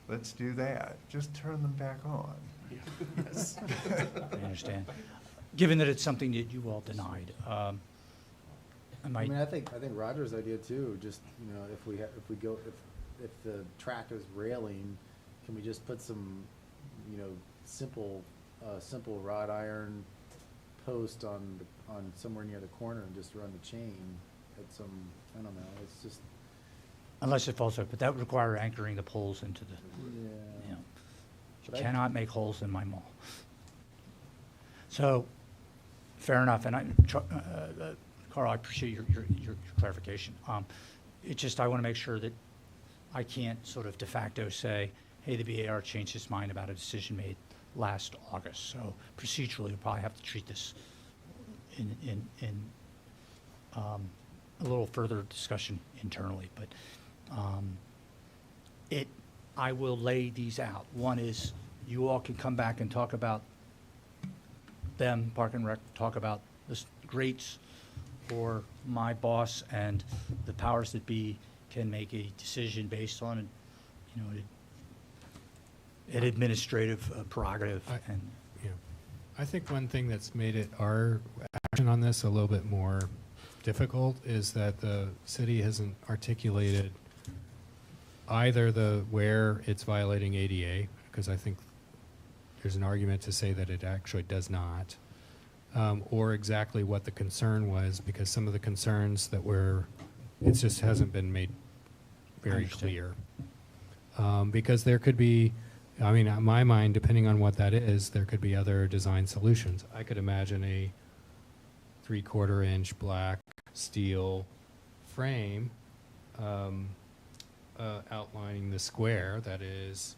let's do that. Just turn them back on.
Yes.
I understand. Given that it's something that you all denied, I might.
I think Roger's idea too, just, if the track is railing, can we just put some, simple wrought iron post on somewhere near the corner and just run the chain at some, I don't know, it's just,
Unless it falls over, but that would require anchoring the poles into the,
yeah.
you know.
But I-
You cannot make holes in my mall. So, fair enough, and Carl, I appreciate your clarification. It's just, I want to make sure that I can't sort of de facto say, hey, the BAR changed its mind about a decision made last August. So procedurally, we'll probably have to treat this in a little further discussion internally, but I will lay these out. One is, you all can come back and talk about them, Park and Rec, talk about the grates, or my boss and the powers that be can make a decision based on, an administrative prerogative. And
Yeah. I think one thing that's made our action on this a little bit more difficult is that the city hasn't articulated either where it's violating ADA, because I think there's an argument to say that it actually does not, or exactly what the concern was, because some of the concerns it just hasn't been made very clear. Because there could be, in my mind, depending on what that is, there could be other design solutions. I could imagine a 3/4 inch black steel frame outlining the square that is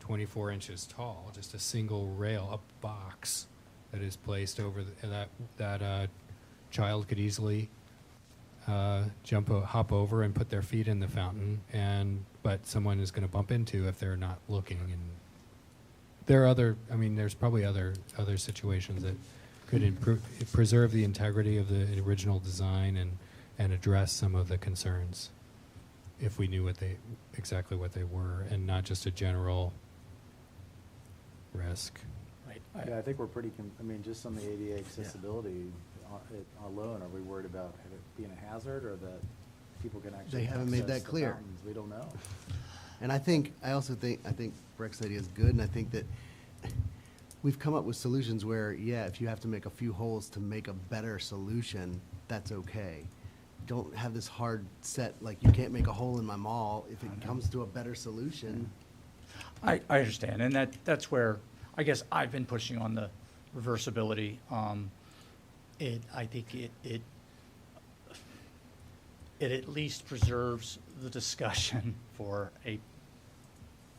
24 inches tall, just a single rail, a box that is placed over that child could easily hop over and put their feet in the fountain, but someone is going to bump into if they're not looking. And there are there's probably other situations that could preserve the integrity of the original design and address some of the concerns if we knew exactly what they were, and not just a general risk.
right,
Yeah, I think we're pretty, just on the ADA accessibility alone, are we worried about it being a hazard, or that people can actually
They haven't made
access
that
the
clear.
fountains? We don't know.
And I think Breck's idea is good, and I think that we've come up with solutions where, if you have to make a few holes to make a better solution, that's okay. Don't have this hard set, like, you can't make a hole in my mall. If it comes to a better solution,
I understand, and that's where, I guess, I've been pushing on the reversibility. I think it at least preserves the discussion for a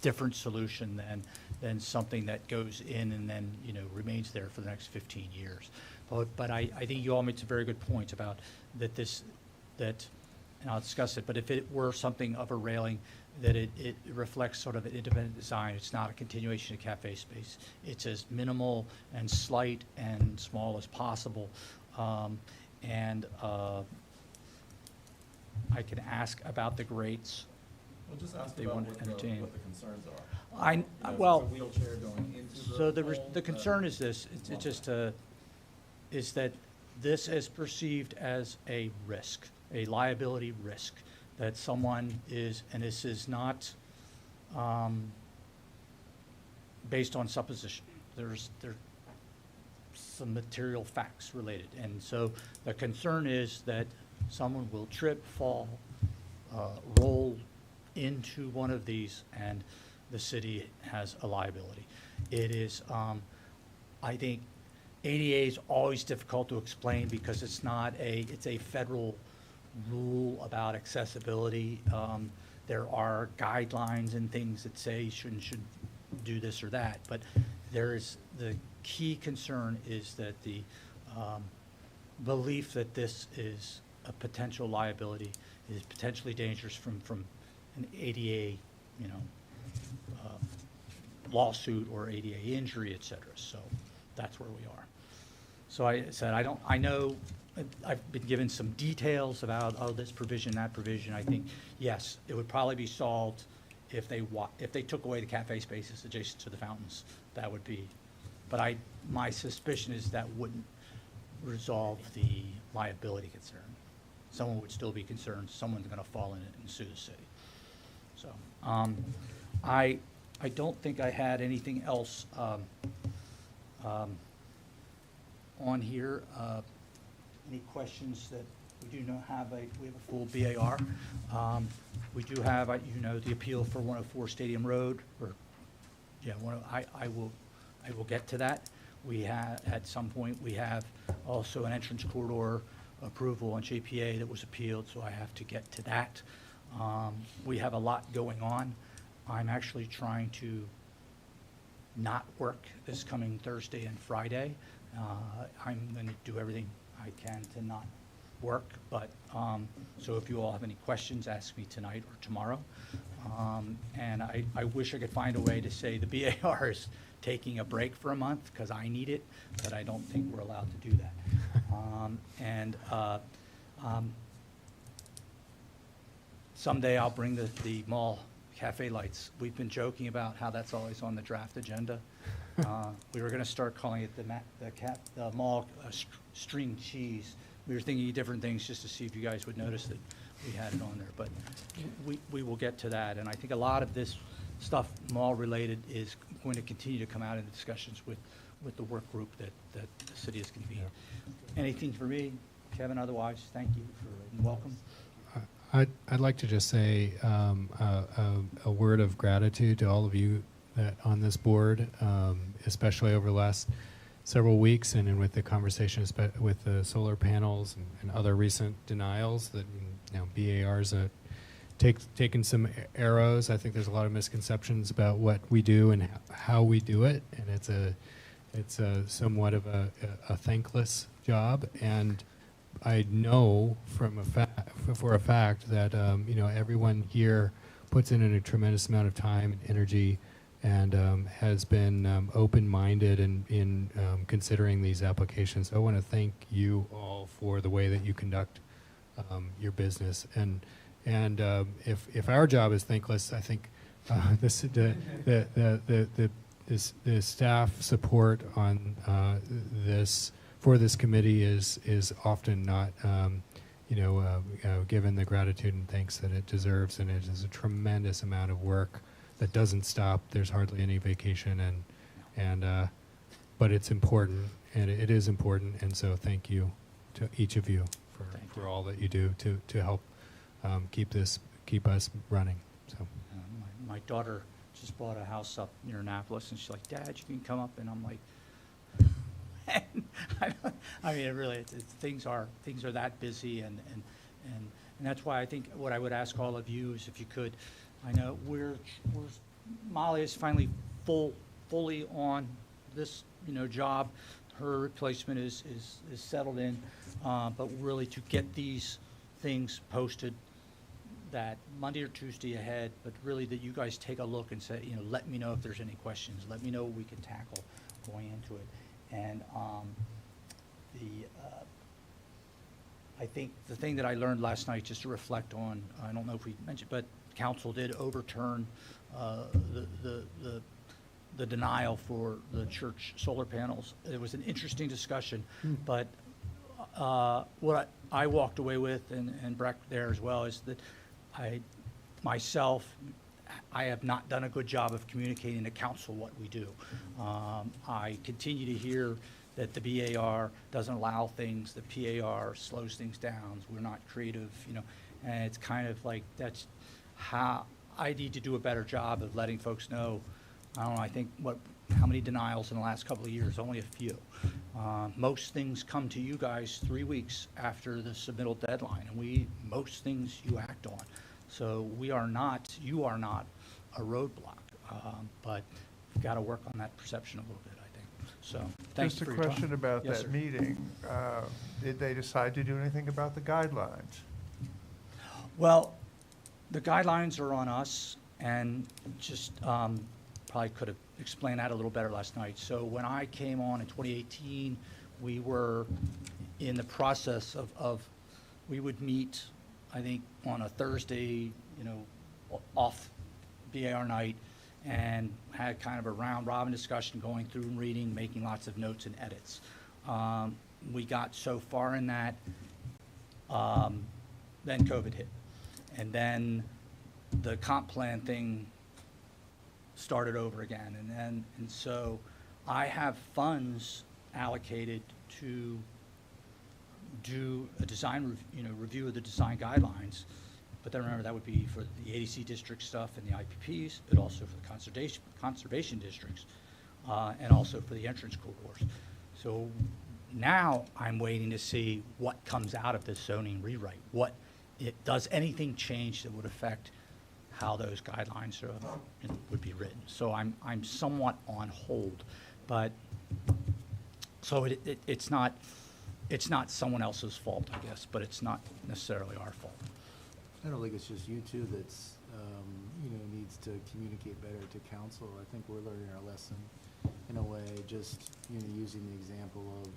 different solution than something that goes in and then, remains there for the next 15 years. But I think you all made some very good points about and I'll discuss it, but if it were something of a railing, that it reflects sort of an independent design. It's not a continuation of cafe space. It's as minimal and slight and small as possible. And I can ask about the grates.
Well, just ask
They
about
want to entertain.
what the concerns are.
Well,
Wheelchair going into
so the concern is this, it's just, is that this is perceived as a risk, a liability risk, that someone is, and this is not, based on supposition. There's some material facts related. And so the concern is that someone will trip, fall, roll into one of these, and the city has a liability. It is, I think, ADA is always difficult to explain because it's not it's a federal rule about accessibility. There are guidelines and things that say you should do this or that, but the key concern is that the belief that this is a potential liability is potentially dangerous from an ADA, lawsuit or ADA injury, et cetera. So that's where we are. So I said, I know, I've been given some details about, this provision, that provision. I think, yes, it would probably be solved if they took away the cafe spaces adjacent to the fountains. That would be, but my suspicion is that wouldn't resolve the liability concern. Someone would still be concerned, someone's gonna fall in it and sue the city. So, I don't think I had anything else, on here. Any questions that we do not have we have a full BAR. We do have, the appeal for 104 Stadium Road, or, yeah, I will get to that. We have, at some point, we have also an entrance corridor approval on JPA that was appealed, so I have to get to that. We have a lot going on. I'm actually trying to not work this coming Thursday and Friday. I'm going to do everything I can to not work, but, so if you all have any questions, ask me tonight or tomorrow. And I wish I could find a way to say the BAR is taking a break for a month, because I need it, but I don't think we're allowed to do that. Someday I'll bring the mall cafe lights. We've been joking about how that's always on the draft agenda. We were gonna start calling it the mall string cheese. We were thinking of different things just to see if you guys would notice that we had it on there, but we will get to that. And I think a lot of this stuff mall-related is going to continue to come out in the discussions with the work group that the city is convening. Anything for me, Kevin? Otherwise, thank you and welcome.
I'd like to just say a word of gratitude to all of you that on this board, especially over the last several weeks, and with the conversation with the solar panels and other recent denials that BAR's taken some arrows. I think there's a lot of misconceptions about what we do and how we do it, and it's somewhat of a thankless job. And I know for a fact that everyone here puts in a tremendous amount of time and energy, and has been open-minded in considering these applications. So I want to thank you all for the way that you conduct your business. And if our job is thankless, I think the staff support on for this committee is often not given the gratitude and thanks that it deserves, and it is a tremendous amount of work that doesn't stop. There's hardly any vacation, but it's important, and it is important. And so thank you to each of you for all that you do to help keep us running. So
My daughter just bought a house up near Annapolis, and she's like, "Dad, you can come up," and I'm like, I mean, it really, things are that busy, and that's why I think what I would ask all of you is, if you could, I know Molly is finally fully on this job. Her replacement is settled in, but really to get these things posted that Monday or Tuesday ahead, but really that you guys take a look and say, let me know if there's any questions. Let me know what we can tackle going into it. And I think the thing that I learned last night, just to reflect on, I don't know if we mentioned, but council did overturn the denial for the church solar panels. It was an interesting discussion, but what I walked away with, and Breck there as well, is that I have not done a good job of communicating to council what we do. I continue to hear that the BAR doesn't allow things, the PAR slows things down, we're not creative, and it's kind of like, that's how, I need to do a better job of letting folks know. I don't know, I think how many denials in the last couple of years? Only a few. Most things come to you guys 3 weeks after the submittal deadline, and most things you act on. So you are not a roadblock, but we've got to work on that perception a little bit, I think. So, thanks
Just
for
a
your time.
question about
Yes,
that
sir.
meeting. Did they decide to do anything about the guidelines?
Well, the guidelines are on us, and just probably could have explained that a little better last night. So when I came on in 2018, we were in the process of we would meet, I think, on a Thursday, off BAR night, and had kind of a round robin discussion, going through and reading, making lots of notes and edits. We got so far in that, then COVID hit. And then the comp plan thing started over again. And so I have funds allocated to do a design, review of the design guidelines. But then remember, that would be for the ADC district stuff and the IPPs, but also for the conservation districts, and also for the entrance corridors. So now I'm waiting to see what comes out of this zoning rewrite. Does anything change that would affect how those guidelines would be written? So I'm somewhat on hold, but so it's not someone else's fault, I guess, but it's not necessarily our fault.
I don't think it's just you two that's, needs to communicate better to council. I think we're learning our lesson in a way, just, using the example of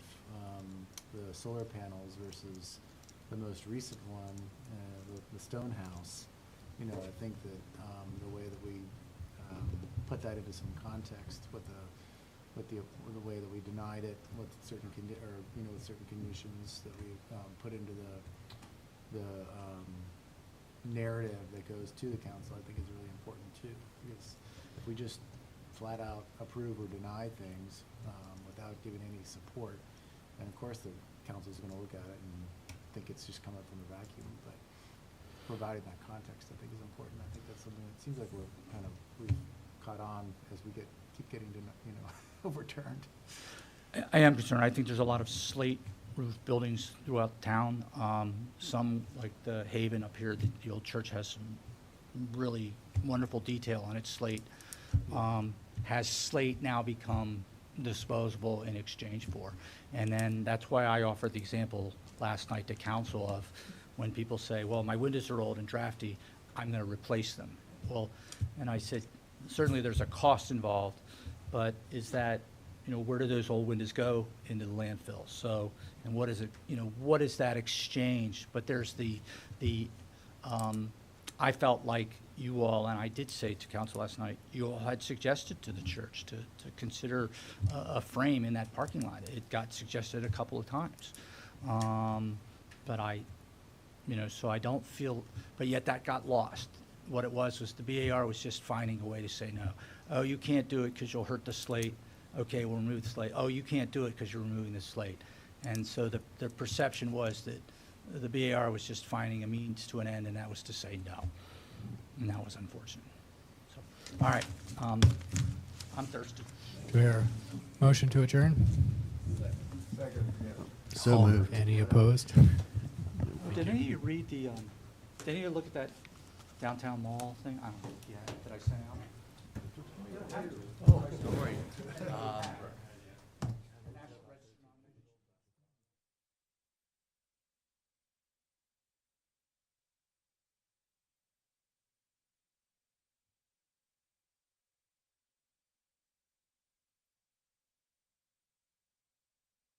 the solar panels versus the most recent one, the stone house. I think that the way that we put that into some context with the way that we denied it, with certain with certain conditions that we put into the narrative that goes to the council, I think is really important too. Because if we just flat out approve or deny things without giving any support, and of course the council's going to look at it and think it's just come up from the vacuum, but providing that context I think is important. I think that's something that seems like we've caught on as we keep getting to overturned.
I am concerned. I think there's a lot of slate roof buildings throughout town. Some, like the Haven up here, the old church, has some really wonderful detail on its slate. Has slate now become disposable in exchange for? And then that's why I offered the example last night to council of when people say, well, my windows are old and drafty, I'm going to replace them. Well, and I said, certainly there's a cost involved, but is that, where do those old windows go? Into the landfill. So, and what is it, what is that exchange? But there's I felt like you all, and I did say to council last night, you all had suggested to the church to consider a frame in that parking lot. It got suggested a couple of times. But so I don't feel, but yet that got lost. What it was the BAR was just finding a way to say no. Oh, you can't do it because you'll hurt the slate. Okay, we'll remove the slate. Oh, you can't do it because you're removing the slate. And so the perception was that the BAR was just finding a means to an end, and that was to say no. And that was unfortunate. So, all right, I'm thirsty.
Do we hear a motion to adjourn?
So moved.
Any opposed?
Did any of you read did any of you look at that downtown mall thing? I don't think yet. Did I send it out? Oh, sorry.